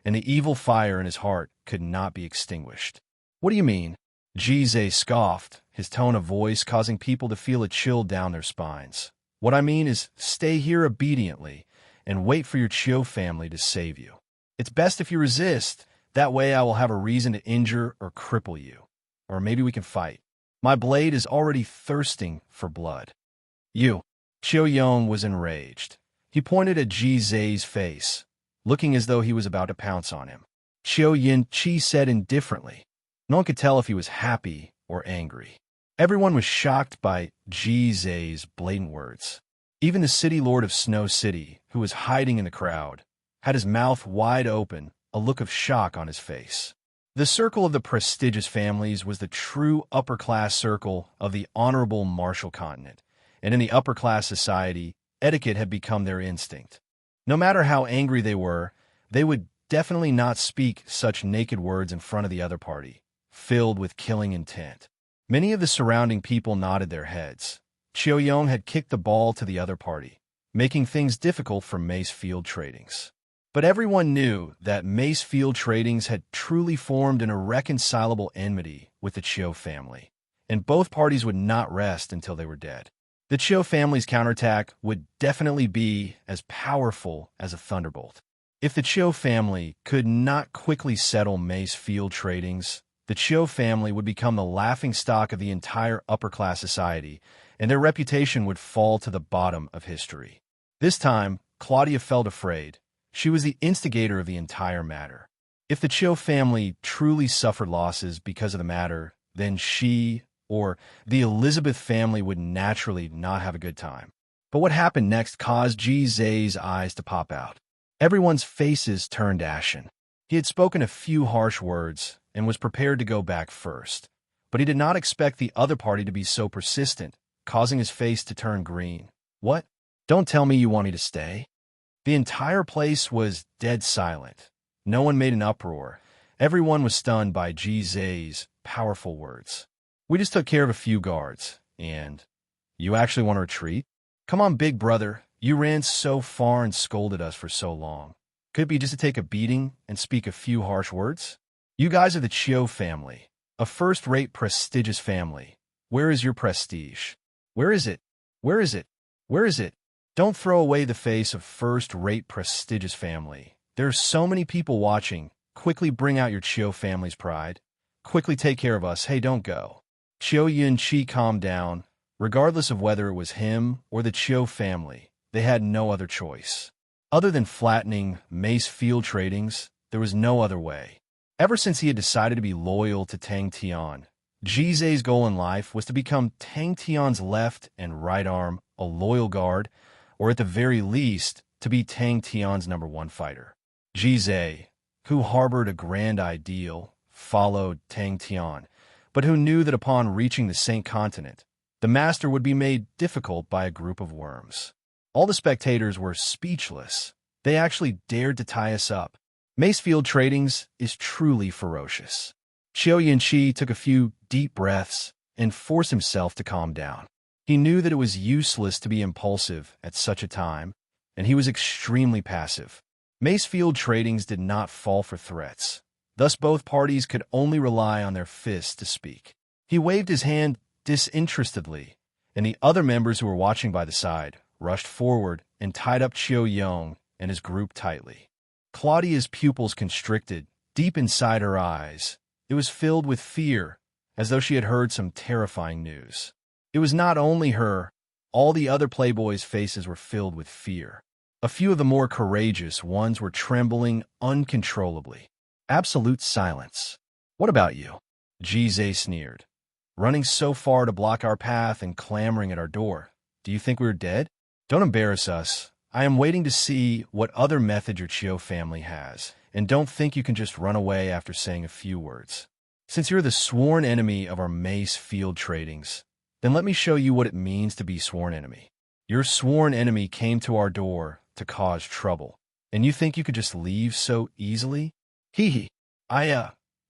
and the evil fire in his heart could not be extinguished. "What do you mean?" Ji scoffed, his tone of voice causing people to feel a chill down their spines. "What I mean is stay here obediently and wait for your Chiu family to save you. It's best if you resist. That way I will have a reason to injure or cripple you. Or maybe we can fight. My blade is already thirsting for blood." "You." Chiu Yong was enraged. He pointed at Ji's face, looking as though he was about to pounce on him. Chiu Yin-Chi said indifferently. No one could tell if he was happy or angry. Everyone was shocked by Ji's blatant words. Even the city lord of Snow City, who was hiding in the crowd, had his mouth wide open, a look of shock on his face. The circle of the prestigious families was the true upper-class circle of the honorable Marshall continent, and in the upper-class society, etiquette had become their instinct. No matter how angry they would definitely not speak such naked words in front of the other party, filled with killing intent. Many of the surrounding people nodded their heads. Chiu Yong had kicked the ball to the other party, making things difficult for Macefield Tradings. But everyone knew that Macefield Tradings had truly formed an irreconcilable enmity with the Chiu family, and both parties would not rest until they were dead. The Chiu family's counterattack would definitely be as powerful as a thunderbolt. If the Chiu family could not quickly settle Macefield Tradings, the Chiu family would become the laughingstock of the entire upper-class society, and their reputation would fall to the bottom of history. This time, Claudia felt afraid. She was the instigator of the entire matter. If the Chiu family truly suffered losses because of the matter, then she, or the Elizabeth family, would naturally not have a good time. But what happened next caused Ji's eyes to pop out. Everyone's faces turned ashen. He had spoken a few harsh words and was prepared to go back first, but he did not expect the other party to be so persistent, causing his face to turn green. "What? Don't tell me you want me to stay?" The entire place was dead silent. No one made an uproar. Everyone was stunned by Ji's powerful words. We just took care of a few guards, and you actually want to retreat? Come on, big brother. You ran so far and scolded us for so long. Could it be just to take a beating and speak a few harsh words? You guys are the Chiu family, a first-rate prestigious family. Where is your prestige? Where is it? Where is it? Where is it? Don't throw away the face of first-rate prestigious family. There are so many people watching. Quickly bring out your Chiu family's pride. Quickly take care of us. Hey, don't go. Chiu Yun-chi calmed down. Regardless of whether it was him or the Chiu family, they had no other choice. Other than flattening Mace Field Tradings, there was no other way. Ever since he had decided to be loyal to Tang Tian, Jizai's goal in life was to become Tang Tian's left and right arm, a loyal guard, or at the very least, to be Tang Tian's #1 fighter. Jizai, who harbored a grand ideal, followed Tang Tian, but who knew that upon reaching the Saint Continent, the master would be made difficult by a group of worms. All the spectators were speechless. They actually dared to tie us up. Macefield Tradings is truly ferocious. Chiu Yun-chi took a few deep breaths and forced himself to calm down. He knew that it was useless to be impulsive at such a time, and he was extremely passive. Macefield Tradings did not fall for threats. Thus both parties could only rely on their fists to speak. He waved his hand disinterestedly, and the other members who were watching by the side rushed forward and tied up Chiu Yong and his group tightly. Claudia's pupils constricted, deep inside her eyes. It was filled with fear, as though she had heard some terrifying news. It was not only her. All the other playboys' faces were filled with fear. A few of the more courageous ones were trembling uncontrollably. Absolute silence. What about you? Jizai sneered. Running so far to block our path and clamoring at our door. Do you think we're dead? Don't embarrass us. I am waiting to see what other method your Chiu family has, and don't think you can just run away after saying a few words. Since you're the sworn enemy of our Mace Field Tradings, then let me show you what it means to be sworn enemy. Your sworn enemy came to our door to cause trouble, and you think you could just leave so easily? Hee hee.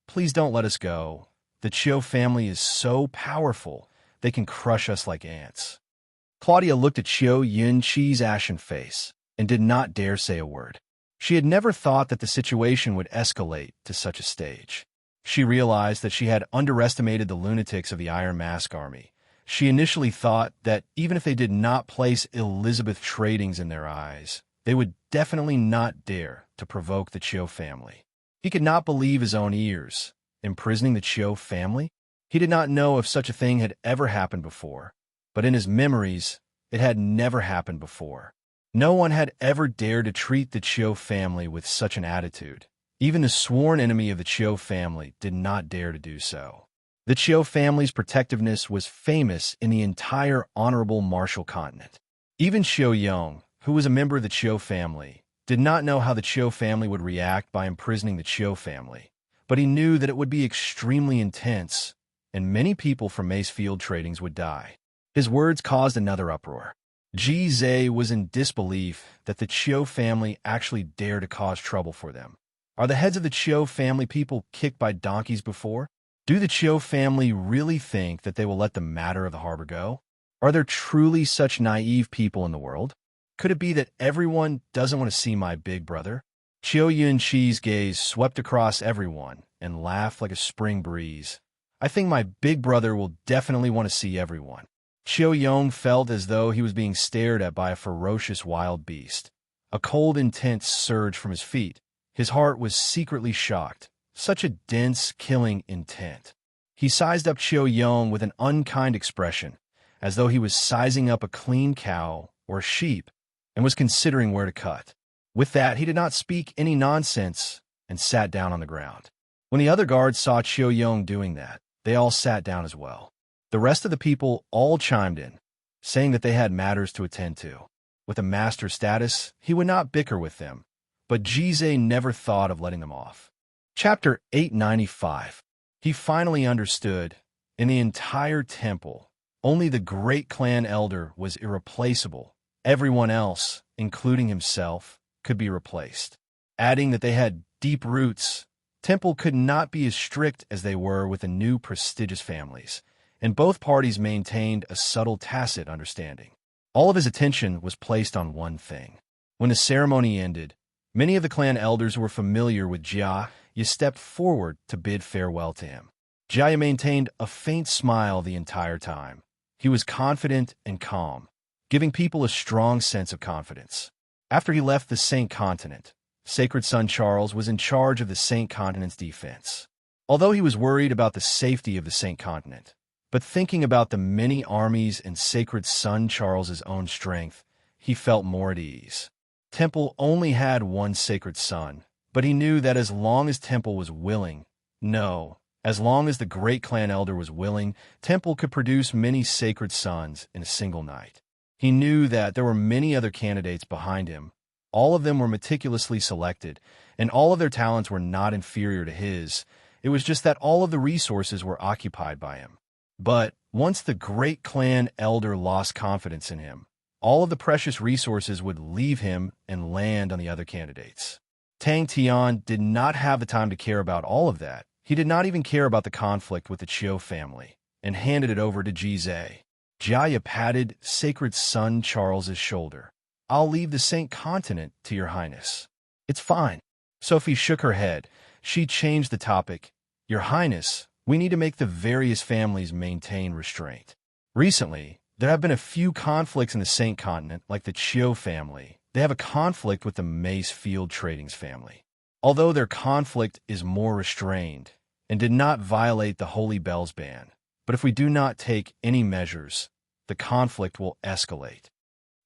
Please don't let us go. The Chiu family is so powerful, they can crush us like ants. Claudia looked at Chiu Yun-chi's ashen face and did not dare say a word. She had never thought that the situation would escalate to such a stage. She realized that she had underestimated the lunatics of the Iron Mask Army. She initially thought that even if they did not place Elizabeth Tradings in their eyes, they would definitely not dare to provoke the Chiu family. He could not believe his own ears. Imprisoning the Chiu family? He did not know if such a thing had ever happened before, but in his memories, it had never happened before. No one had ever dared to treat the Chiu family with such an attitude. Even the sworn enemy of the Chiu family did not dare to do so. The Chiu family's protectiveness was famous in the entire honorable Martial Continent. Even Chiu Yong, who was a member of the Chiu family, did not know how the Chiu family would react by imprisoning the Chiu family, but he knew that it would be extremely intense, and many people from Macefield Tradings would die. His words caused another uproar. Jizai was in disbelief that the Chiu family actually dared to cause trouble for them. Are the heads of the Chiu family people kicked by donkeys before? Do the Chiu family really think that they will let the matter of the harbor go? Are there truly such naive people in the world? Could it be that everyone doesn't want to see my big brother? Chiu Yun-chi's gaze swept across everyone and laughed like a spring breeze. I think my big brother will definitely want to see everyone. Chiu Yong felt as though he was being stared at by a ferocious wild beast. A cold, intense surge from his feet. His heart was secretly shocked. Such a dense, killing intent. He sized up Chiu Yong with an unkind expression, as though he was sizing up a clean cow or a sheep, and was considering where to cut. With that, he did not speak any nonsense and sat down on the ground. When the other guards saw Chiu Yong doing that, they all sat down as well. The rest of the people all chimed in, saying that they had matters to attend to. With a master status, he would not bicker with them, but Jizai never thought of letting them off. Chapter 895. He finally understood. In the entire temple, only the great clan elder was irreplaceable. Everyone else, including himself, could be replaced. Adding that they had deep roots, temple could not be as strict as they were with the new prestigious families. and both parties maintained a subtle tacit understanding. All of his attention was placed on one thing. When the ceremony ended, many of the clan elders who were familiar with Jia stepped forward to bid farewell to him. Jia maintained a faint smile the entire time. He was confident and calm, giving people a strong sense of confidence. After he left the Saint Continent, Sacred Son Charles was in charge of the Saint Continent's defense. Although he was worried about the safety of the Saint Continent, but thinking about the many armies and Sacred Son Charles's own strength, he felt more at ease. Temple only had one Sacred Son, but he knew that as long as Temple was willing, as long as the great clan elder was willing, Temple could produce many Sacred Sons in a single night. He knew that there were many other candidates behind him. All of them were meticulously selected, and all of their talents were not inferior to his. It was just that all of the resources were occupied by him. But once the great clan elder lost confidence in him, all of the precious resources would leave him and land on the other candidates. Tang Tian did not have the time to care about all of that. He did not even care about the conflict with the Chiu family, and handed it over to Jizhe. Jia patted Sacred Son Charles's shoulder. "I'll leave the Saint Continent to your highness." "It's fine." Sophie shook her head. She changed the topic. "Your highness, we need to make the various families maintain restraint. Recently, there have been a few conflicts in the Saint Continent, like the Chiu family. They have a conflict with the Mace Field Trading's family. Although their conflict is more restrained and did not violate the Holy Bells ban, but if we do not take any measures, the conflict will escalate."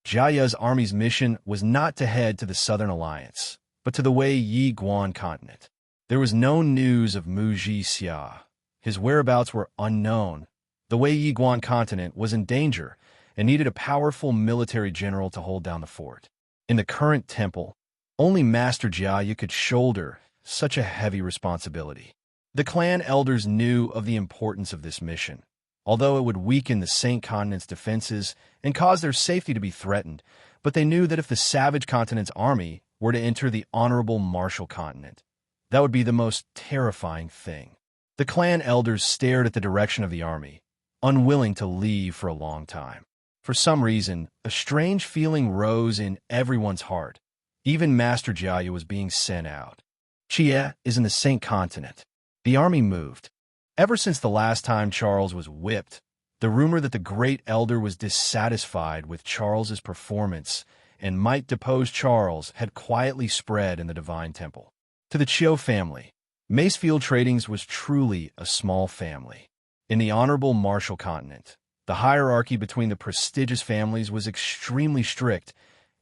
Jia's army's mission was not to head to the Southern Alliance, but to the Wei Yi Guan continent. There was no news of Mu Ji Xia. His whereabouts were unknown. The Wei Yi Guan continent was in danger and needed a powerful military general to hold down the fort. In the current temple, only Master Jia could shoulder such a heavy responsibility. The clan elders knew of the importance of this mission. Although it would weaken the Saint Continent's defenses and cause their safety to be threatened, but they knew that if the Savage Continent's army were to enter the Honorable Martial Continent, that would be the most terrifying thing. The clan elders stared at the direction of the army, unwilling to leave for a long time. For some reason, a strange feeling rose in everyone's heart. Even Master Jia was being sent out. Chia is in the Saint Continent. The army moved. Ever since the last time Charles was whipped, the rumor that the great elder was dissatisfied with Charles's performance and might depose Charles had quietly spread in the Divine Temple. To the Chiu family, Macefield Tradings was truly a small family. In the Honorable Martial Continent, the hierarchy between the prestigious families was extremely strict,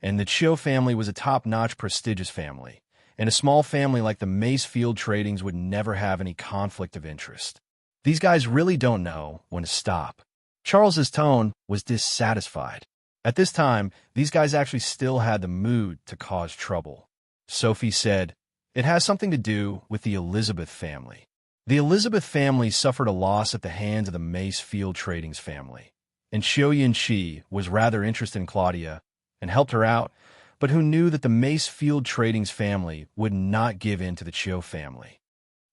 and the Chiu family was a top-notch prestigious family, and a small family like the Macefield Tradings would never have any conflict of interest. These guys really don't know when to stop. Charles's tone was dissatisfied. At this time, these guys actually still had the mood to cause trouble. Sophie said, "It has something to do with the Elizabeth family." The Elizabeth family suffered a loss at the hands of the Macefield Tradings family, and Xiu Yinqi was rather interested in Claudia and helped her out, but who knew that the Macefield Tradings family would not give in to the Chiu family.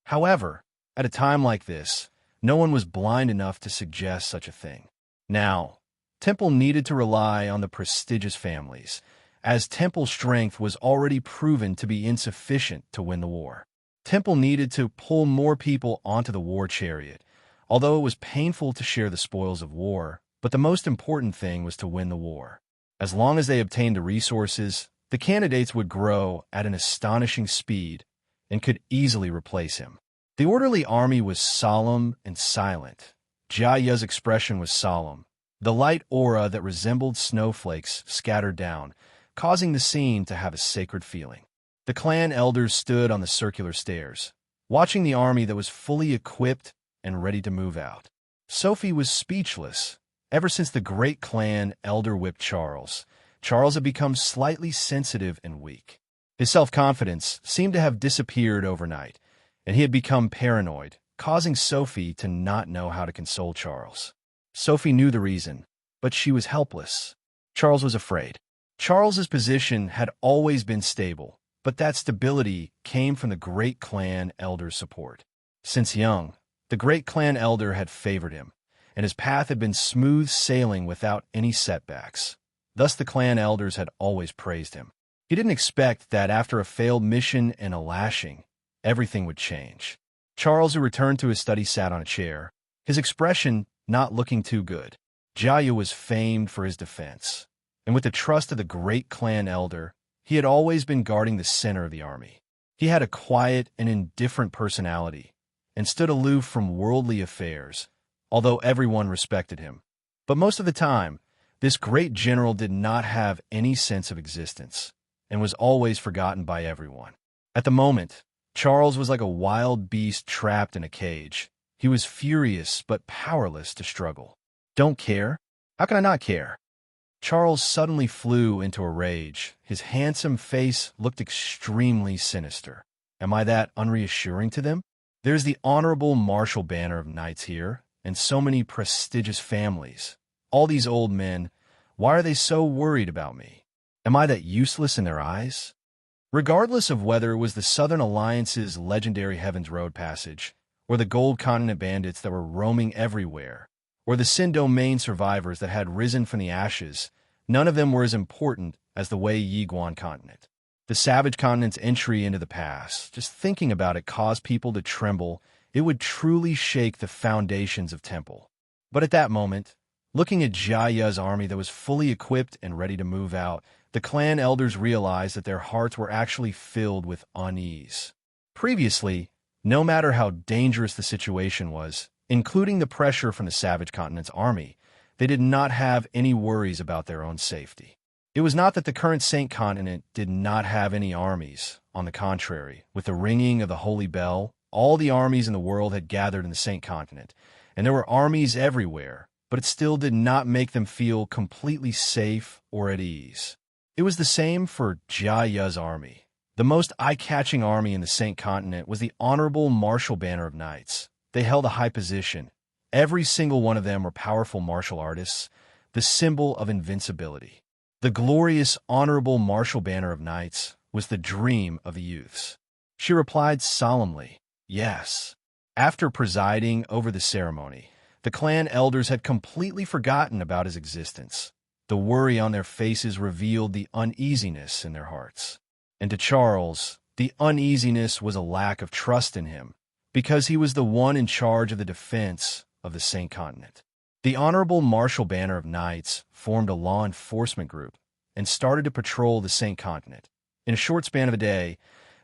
However, at a time like this, no one was blind enough to suggest such a thing. Now, Temple needed to rely on the prestigious families, as Temple's strength was already proven to be insufficient to win the war. Temple needed to pull more people onto the war chariot, although it was painful to share the spoils of war, but the most important thing was to win the war. As long as they obtained the resources, the candidates would grow at an astonishing speed and could easily replace him. The orderly army was solemn and silent. Jia's expression was solemn. The light aura that resembled snowflakes scattered down, causing the scene to have a sacred feeling. The clan elders stood on the circular stairs, watching the army that was fully equipped and ready to move out. Sophie was speechless. Ever since the great clan elder whipped Charles, Charles had become slightly sensitive and weak. His self-confidence seemed to have disappeared overnight, and he had become paranoid, causing Sophie to not know how to console Charles. Sophie knew the reason, but she was helpless. Charles was afraid. Charles's position had always been stable, but that stability came from the great clan elder's support. Since young, the great clan elder had favored him, and his path had been smooth sailing without any setbacks. Thus the clan elders had always praised him. He didn't expect that after a failed mission and a lashing, everything would change. Charles, who returned to his study, sat on a chair, his expression not looking too good. Jaya was famed for his defense, and with the trust of the great clan elder, he had always been guarding the center of the army. He had a quiet and indifferent personality, and stood aloof from worldly affairs, although everyone respected him. But most of the time, this great general did not have any sense of existence, and was always forgotten by everyone. At the moment, Charles was like a wild beast trapped in a cage. He was furious but powerless to struggle. Don't care? How can I not care? Charles suddenly flew into a rage. His handsome face looked extremely sinister. Am I that unreassuring to them? There's the honorable martial banner of knights here, and so many prestigious families. All these old men, why are they so worried about me? Am I that useless in their eyes? Regardless of whether it was the Southern Alliance's legendary Heaven's Road passage, or the Gold Continent bandits that were roaming everywhere, or the Sin Domain survivors that had risen from the ashes, none of them were as important as the Wei Yiguan continent. The Savage Continent's entry into the past, just thinking about it caused people to tremble. It would truly shake the foundations of Temple. But at that moment, looking at Jaya's army that was fully equipped and ready to move out, the clan elders realized that their hearts were actually filled with unease. Previously, no matter how dangerous the situation was, including the pressure from the Savage Continent's army, they did not have any worries about their own safety. It was not that the current Saint Continent did not have any armies. On the contrary, with the ringing of the Holy Bell, all the armies in the world had gathered in the Saint Continent, and there were armies everywhere, but it still did not make them feel completely safe or at ease. It was the same for Jaya's army. The most eye-catching army in the Saint Continent was the honorable martial banner of knights. They held a high position. Every single one of them were powerful martial artists, the symbol of invincibility. The glorious honorable martial banner of knights was the dream of the youths. She replied solemnly, yes. After presiding over the ceremony, the clan elders had completely forgotten about his existence. The worry on their faces revealed the uneasiness in their hearts. And to Charles, the uneasiness was a lack of trust in him, because he was the one in charge of the defense of the Saint Continent. The Honorable Martial Banner of Knights formed a law enforcement group and started to patrol the Saint Continent. In a short span of a day,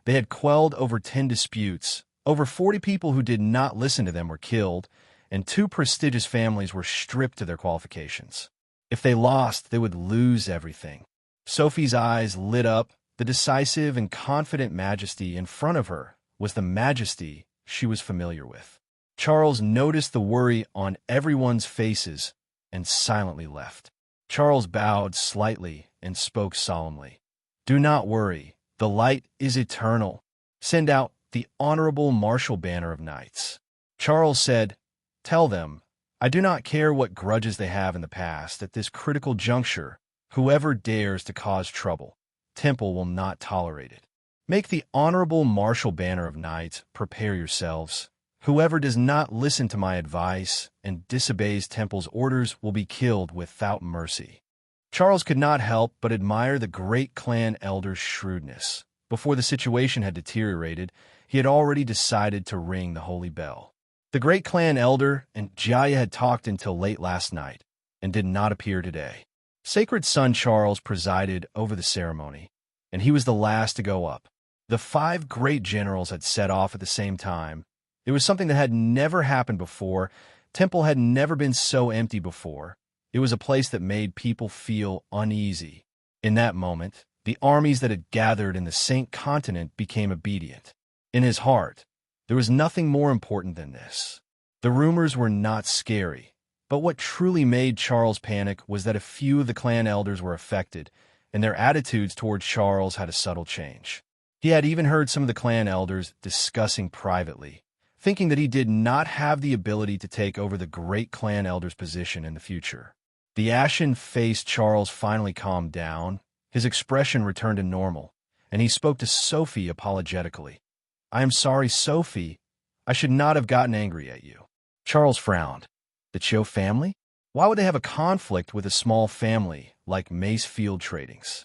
they had quelled over 10 disputes. Over 40 people who did not listen to them were killed, and 2 prestigious families were stripped of their qualifications. If they lost, they would lose everything. Sophie's eyes lit up. The decisive and confident majesty in front of her was the majesty she was familiar with. Charles noticed the worry on everyone's faces and silently left. Charles bowed slightly and spoke solemnly. Do not worry. The light is eternal. Send out the honorable martial banner of knights. Charles said, tell them, I do not care what grudges they have in the past. At this critical juncture, whoever dares to cause trouble, Temple will not tolerate it. Make the honorable martial banner of knights. Prepare yourselves. Whoever does not listen to my advice and disobeys Temple's orders will be killed without mercy. Charles could not help but admire the great clan elder's shrewdness. Before the situation had deteriorated, he had already decided to ring the holy bell. The great clan elder and Jaya had talked until late last night and did not appear today. Sacred son Charles presided over the ceremony, and he was the last to go up. The 5 great generals had set off at the same time. It was something that had never happened before. Temple had never been so empty before. It was a place that made people feel uneasy. In that moment, the armies that had gathered in the Saint Continent became obedient. In his heart, there was nothing more important than this. The rumors were not scary, but what truly made Charles panic was that a few of the clan elders were affected, and their attitudes towards Charles had a subtle change. He had even heard some of the clan elders discussing privately, thinking that he did not have the ability to take over the great clan elder's position in the future. The ashen-faced Charles finally calmed down. His expression returned to normal, and he spoke to Sophie apologetically. I am sorry, Sophie. I should not have gotten angry at you. Charles frowned. The Chiu family? Why would they have a conflict with a small family like Macefield Tradings?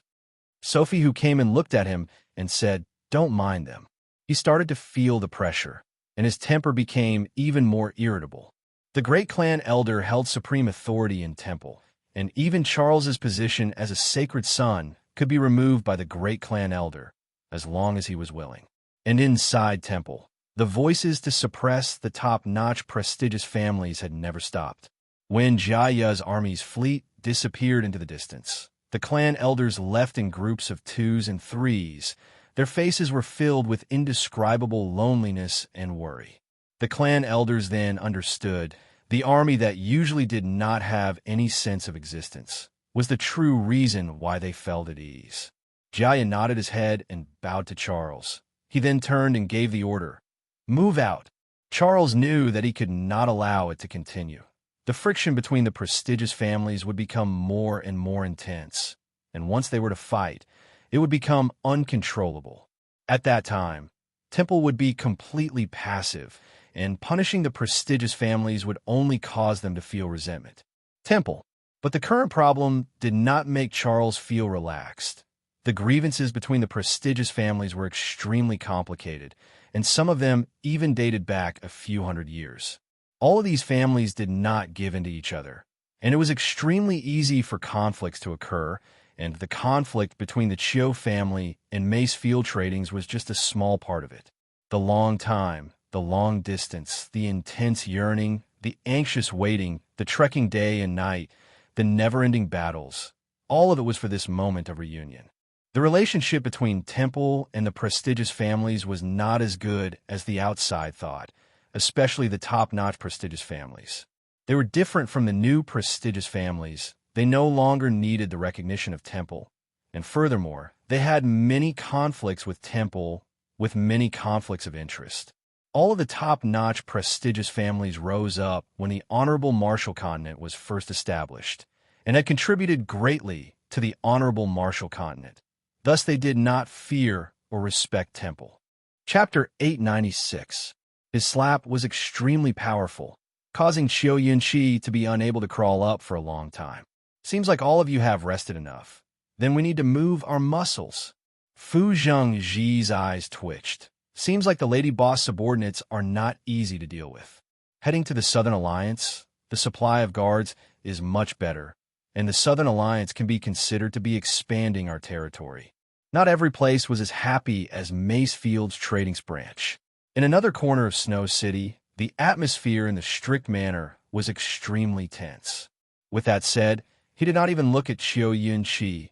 Sophie, who came and looked at him and said, "Don't mind them." He started to feel the pressure, and his temper became even more irritable. The great clan elder held supreme authority in Temple, and even Charles's position as a sacred son could be removed by the great clan elder, as long as he was willing. And inside Temple, the voices to suppress the top-notch prestigious families had never stopped. When Jaya's army's fleet disappeared into the distance, the clan elders left in groups of 2s and 3s. Their faces were filled with indescribable loneliness and worry. The clan elders then understood the army that usually did not have any sense of existence was the true reason why they felt at ease. Jaya nodded his head and bowed to Charles. He then turned and gave the order, "Move out." Charles knew that he could not allow it to continue. The friction between the prestigious families would become more and more intense, and once they were to fight, it would become uncontrollable. At that time, Temple would be completely passive, and punishing the prestigious families would only cause them to feel resentment. But the current problem did not make Charles feel relaxed. The grievances between the prestigious families were extremely complicated, and some of them even dated back a few hundred years. All of these families did not give in to each other, and it was extremely easy for conflicts to occur, and the conflict between the Chiu family and Macefield Tradings was just a small part of it. The long time, the long distance, the intense yearning, the anxious waiting, the trekking day and night, the never-ending battles, all of it was for this moment of reunion. The relationship between Temple and the prestigious families was not as good as the outside thought, especially the top-notch prestigious families. They were different from the new prestigious families. They no longer needed the recognition of Temple, and furthermore, they had many conflicts with Temple, with many conflicts of interest. All of the top-notch prestigious families rose up when the Honorable Marshall Continent was first established, and had contributed greatly to the Honorable Marshall Continent. Thus they did not fear or respect Temple. Chapter 896. His slap was extremely powerful, causing Qiu Yunqi to be unable to crawl up for a long time. "Seems like all of you have rested enough. Then we need to move our muscles." Fu Zhengji's eyes twitched. Seems like the Lady Boss subordinates are not easy to deal with. Heading to the Southern Alliance, the supply of guards is much better, and the Southern Alliance can be considered to be expanding our territory. Not every place was as happy as Macefield's Tradings branch. In another corner of Snow City, the atmosphere in the strict manor was extremely tense. With that said, he did not even look at Qiu Yunqi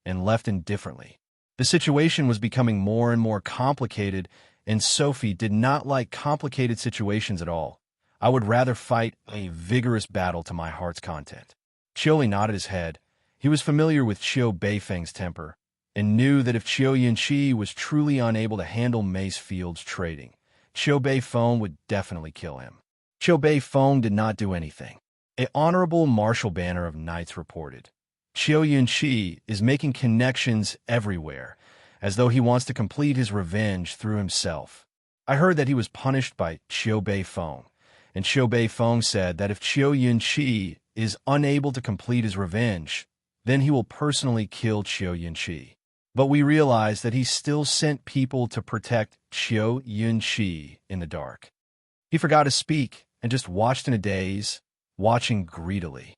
and left indifferently. The situation was becoming more and more complicated, and Sophie did not like complicated situations at all. "I would rather fight a vigorous battle to my heart's content." Qiu nodded his head. He was familiar with Qiu Beifeng's temper, and knew that if Qiu Yunqi was truly unable to handle Macefield's trading, Qiu Beifeng would definitely kill him. Qiu Beifeng did not do anything. A Honorable Marshal Banner of Knights reported, "Qiu Yunqi is making connections everywhere, as though he wants to complete his revenge through himself. I heard that he was punished by Qiu Beifeng, and Qiu Beifeng said that if Qiu Yunqi is unable to complete his revenge, then he will personally kill Qiu Yunqi. But we realized that he still sent people to protect Qiu Yunqi in the dark." He forgot to speak and just watched in a daze, watching greedily.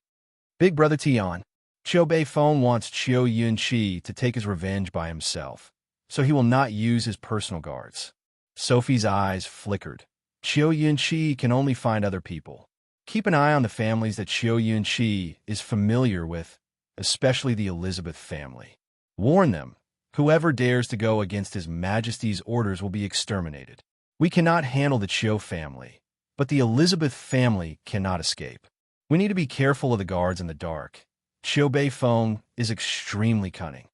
"Big Brother Tian, Qiu Beifeng wants Qiu Yunqi to take his revenge by himself, so he will not use his personal guards." Sophie's eyes flickered. Qiu Yunqi can only find other people. Keep an eye on the families that Qiu Yunqi is familiar with, especially the Elizabeth family. Warn them. Whoever dares to go against His Majesty's orders will be exterminated. We cannot handle the Qiu family, but the Elizabeth family cannot escape. We need to be careful of the guards in the dark. Qiu Beifeng is extremely cunning.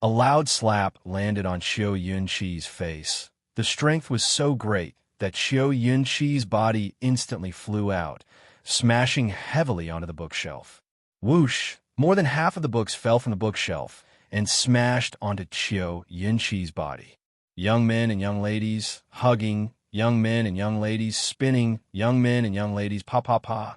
A loud slap landed on Qiu Yunqi's face. The strength was so great that Qiu Yunqi's body instantly flew out, smashing heavily onto the bookshelf. Whoosh! More than half of the books fell from the bookshelf and smashed onto Qiu Yunqi's body. Young men and young ladies hugging, young men and young ladies spinning, young men and young ladies pa pa pa.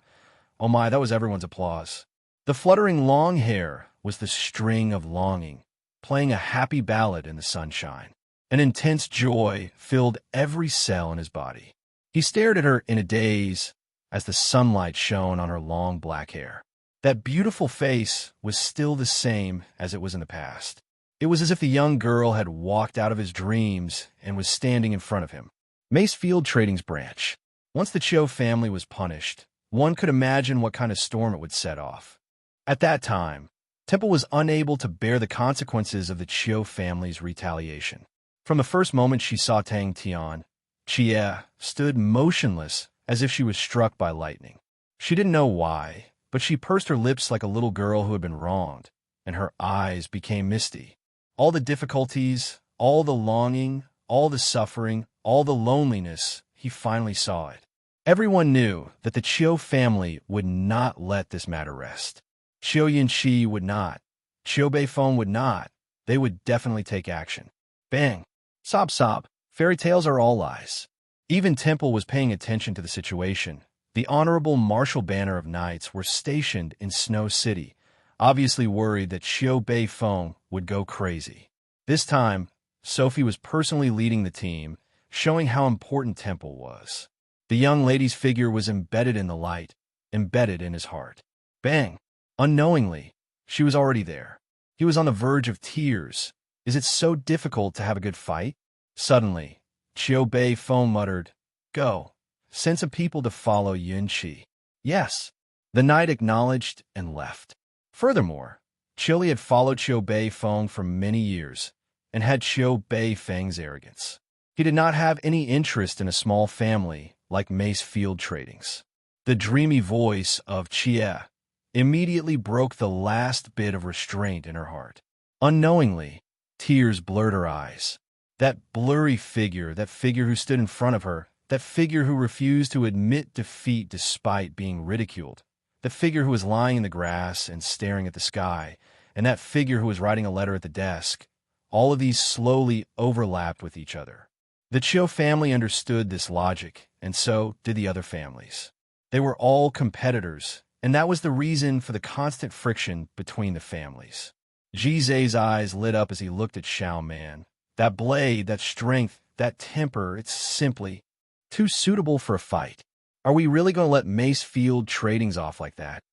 Oh my, that was everyone's applause. The fluttering long hair was the string of longing, playing a happy ballad in the sunshine. An intense joy filled every cell in his body. He stared at her in a daze as the sunlight shone on her long black hair. That beautiful face was still the same as it was in the past. It was as if the young girl had walked out of his dreams and was standing in front of him. Mace Field Trading's branch. Once the Cho family was punished, one could imagine what kind of storm it would set off. At that time, Temple was unable to bear the consequences of the Cho family's retaliation. From the first moment she saw Tang Tian, Chia stood motionless as if she was struck by lightning. She didn't know why, but she pursed her lips like a little girl who had been wronged, and her eyes became misty. All the difficulties, all the longing, all the suffering, all the loneliness, he finally saw it. Everyone knew that the Chiu family would not let this matter rest. Chiu Yinchi would not. Chiu Beifeng would not. They would definitely take action. Bang! Sob sob. Fairy tales are all lies. Even Temple was paying attention to the situation. The Honorable Marshal Banner of Knights were stationed in Snow City, obviously worried that Chiu Beifeng would go crazy. This time, Sophie was personally leading the team, showing how important Temple was. The young lady's figure was embedded in the light, embedded in his heart. Bang! Unknowingly, she was already there. He was on the verge of tears. Is it so difficult to have a good fight? Suddenly, Chiu Beifeng muttered, "Go. Send some people to follow Yunqi." Yes. The knight acknowledged and left. Furthermore, Chili had followed Chiu Beifeng for many years and had Chiu Beifeng's arrogance. He did not have any interest in a small family like Mace Field Trading's. The dreamy voice of Chia immediately broke the last bit of restraint in her heart. Unknowingly, tears blurred her eyes. That blurry figure, that figure who stood in front of her, that figure who refused to admit defeat despite being ridiculed, the figure who was lying in the grass and staring at the sky, and that figure who was writing a letter at the desk, all of these slowly overlapped with each other. The Chiu family understood this logic, and so did the other families. They were all competitors, and that was the reason for the constant friction between the families. Ji Zhe's eyes lit up as he looked at Xiao Man. That blade, that strength, that temper, it's simply too suitable for a fight. Are we really going to let Mace Field Trading's off like that?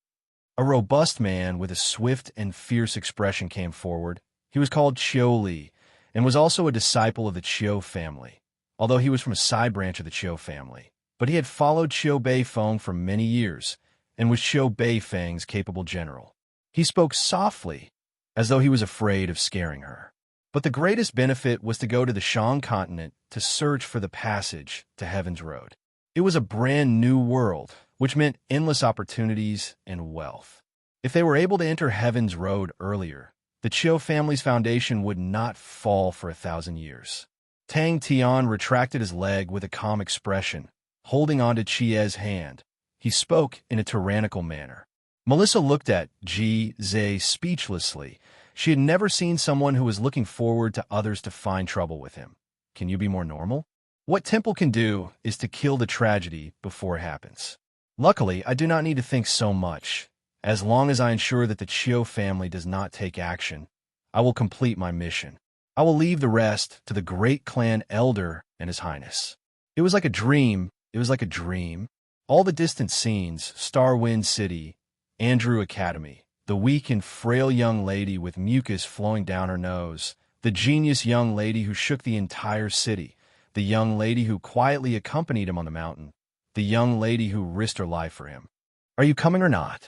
A robust man with a swift and fierce expression came forward. He was called Chiu Li, and was also a disciple of the Chiu family, although he was from a side branch of the Chiu family. But he had followed Chiu Beifeng for many years, and was Chiu Beifeng's capable general. He spoke softly, as though he was afraid of scaring her. But the greatest benefit was to go to the Shang continent to search for the passage to Heaven's Road. It was a brand new world, which meant endless opportunities and wealth. If they were able to enter Heaven's Road earlier, the Chiu family's foundation would not fall for 1,000 years. Tang Tian retracted his leg with a calm expression, holding onto Chie's hand. He spoke in a tyrannical manner. Melissa looked at Ji Zhe speechlessly. She had never seen someone who was looking forward to others to find trouble with him. Can you be more normal? What Temple can do is to kill the tragedy before it happens. Luckily, I do not need to think so much. As long as I ensure that the Chiu family does not take action, I will complete my mission. I will leave the rest to the great clan elder and his highness. It was like a dream. It was like a dream. All the distant scenes, Starwind City, Andrew Academy, the weak and frail young lady with mucus flowing down her nose, the genius young lady who shook the entire city, the young lady who quietly accompanied him on the mountain, the young lady who risked her life for him. Are you coming or not?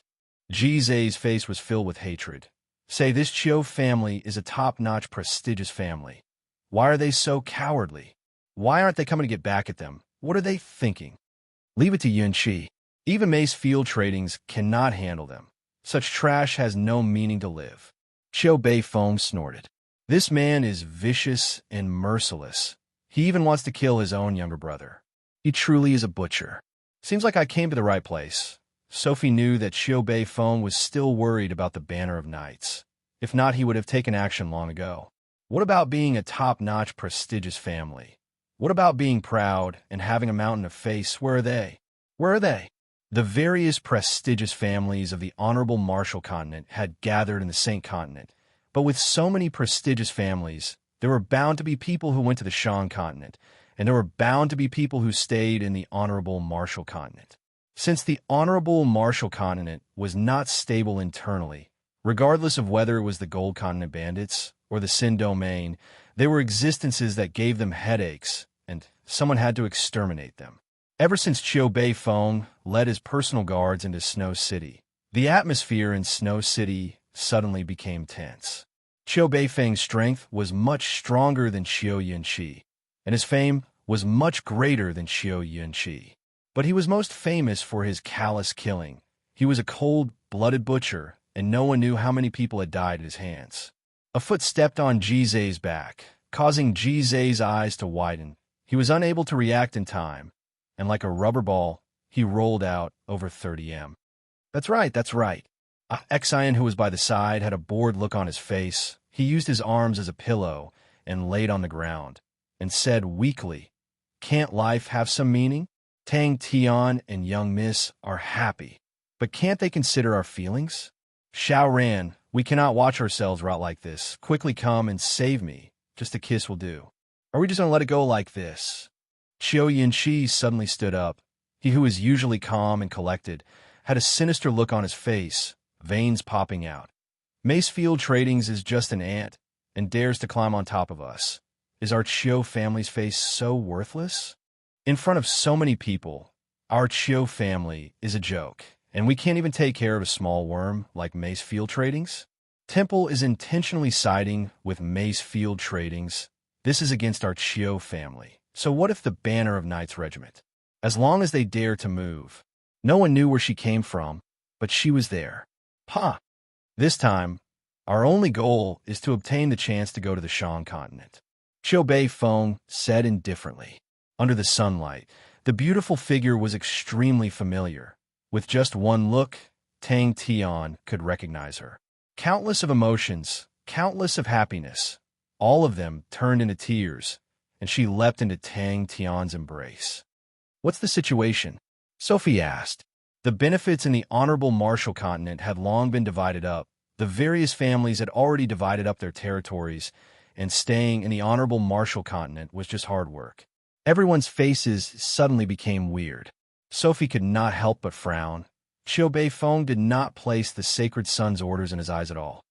Ji Zhe's face was filled with hatred. Say, this Chiu family is a top-notch, prestigious family. Why are they so cowardly? Why aren't they coming to get back at them? What are they thinking? Leave it to Yunqi. Even Mace Field Tradings cannot handle them. Such trash has no meaning to live. Chiu Beifeng snorted. This man is vicious and merciless. He even wants to kill his own younger brother. He truly is a butcher. Seems like I came to the right place. Sophie knew that Chiu Beifeng was still worried about the Banner of Knights. If not, he would have taken action long ago. What about being a top-notch, prestigious family? What about being proud and having a mountain of face? Where are they? Where are they? The various prestigious families of the Honorable Marshall Continent had gathered in the Saint Continent, but with so many prestigious families, there were bound to be people who went to the Shan Continent, and there were bound to be people who stayed in the Honorable Marshall Continent. Since the Honorable Marshall Continent was not stable internally, regardless of whether it was the Gold Continent Bandits or the Sin Domain, they were existences that gave them headaches, and someone had to exterminate them. Ever since Qiu Beifeng led his personal guards into Snow City, the atmosphere in Snow City suddenly became tense. Qiu Beifeng's strength was much stronger than Qiu Yunqi, and his fame was much greater than Qiu Yunqi. But he was most famous for his callous killing. He was a cold-blooded butcher, and no one knew how many people had died at his hands. A foot stepped on Ji Zhe's back, causing Ji Zhe's eyes to widen. He was unable to react in time, and like a rubber ball, he rolled out over 30 m. That's right. Xian, who was by the side, had a bored look on his face. He used his arms as a pillow and laid on the ground, and said weakly, "Can't life have some meaning? Tang Tian and young Miss are happy, but can't they consider our feelings? Xiao Ran, we cannot watch ourselves rot like this. Quickly come and save me. Just a kiss will do. Are we just going to let it go like this?" Qiu Yunqi suddenly stood up. He who was usually calm and collected had a sinister look on his face, veins popping out. Macefield Tradings is just an ant and dares to climb on top of us. Is our Qiu family's face so worthless? In front of so many people, our Qiu family is a joke, and we can't even take care of a small worm like Macefield Tradings. Temple is intentionally siding with Macefield Tradings. This is against our Qiu family. So what if the banner of Knight's Regiment? As long as they dare to move. No one knew where she came from, but she was there. Ha! This time, our only goal is to obtain the chance to go to the Shan Continent. Qiu Beifeng said indifferently. Under the sunlight, the beautiful figure was extremely familiar. With just one look, Tang Tian could recognize her. Countless of emotions, countless of happiness, all of them turned into tears, and she leapt into Tang Tian's embrace. "What's the situation?" Sophie asked. The benefits in the Honorable Marshall Continent had long been divided up. The various families had already divided up their territories, and staying in the Honorable Marshall Continent was just hard work. Everyone's faces suddenly became weird. Sophie could not help but frown. Qiu Beifeng did not place the Sacred Sun's orders in his eyes at all.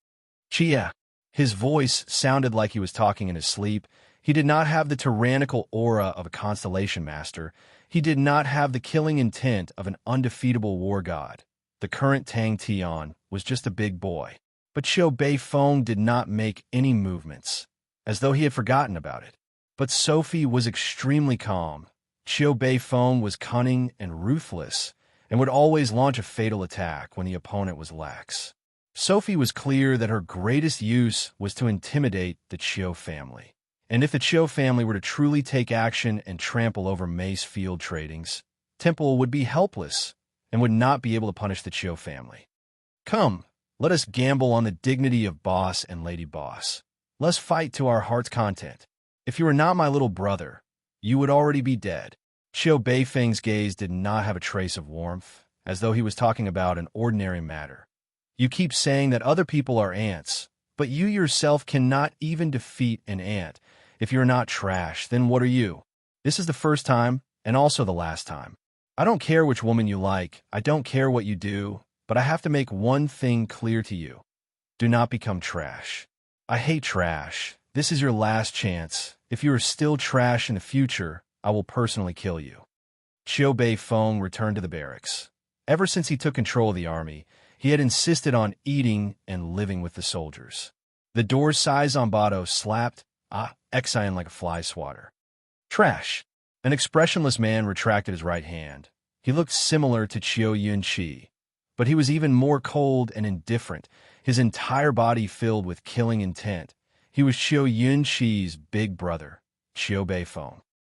"Chia." His voice sounded like he was talking in his sleep. He did not have the tyrannical aura of a constellation master. He did not have the killing intent of an undefeatable war god. The current Tang Tian was just a big boy. But Qiu Beifeng did not make any movements, as though he had forgotten about it. But Sophie was extremely calm. Qiu Beifeng was cunning and ruthless, and would always launch a fatal attack when the opponent was lax. Sophie was clear that her greatest use was to intimidate the Qiu family. And if the Qiu family were to truly take action and trample over Macefield Tradings, Temple would be helpless and would not be able to punish the Qiu family. "Come, let us gamble on the dignity of boss and lady boss. Let's fight to our heart's content. If you were not my little brother, you would already be dead." Qiu Beifeng's gaze did not have a trace of warmth, as though he was talking about an ordinary matter. "You keep saying that other people are ants, but you yourself cannot even defeat an ant. If you're not trash, then what are you? This is the first time, and also the last time. I don't care which woman you like, I don't care what you do, but I have to make one thing clear to you. Do not become trash. I hate trash. This is your last chance. If you are still trash in the future, I will personally kill you." Qiu Beifeng returned to the barracks. Ever since he took control of the army, he had insisted on eating and living with the soldiers. The door's size Zombato slapped Xian like a fly swatter. "Trash." An expressionless man retracted his right hand. He looked similar to Qiu Yunqi, but he was even more cold and indifferent, his entire body filled with killing intent. He was Qiu Yunqi's big brother, Qiu Beifeng.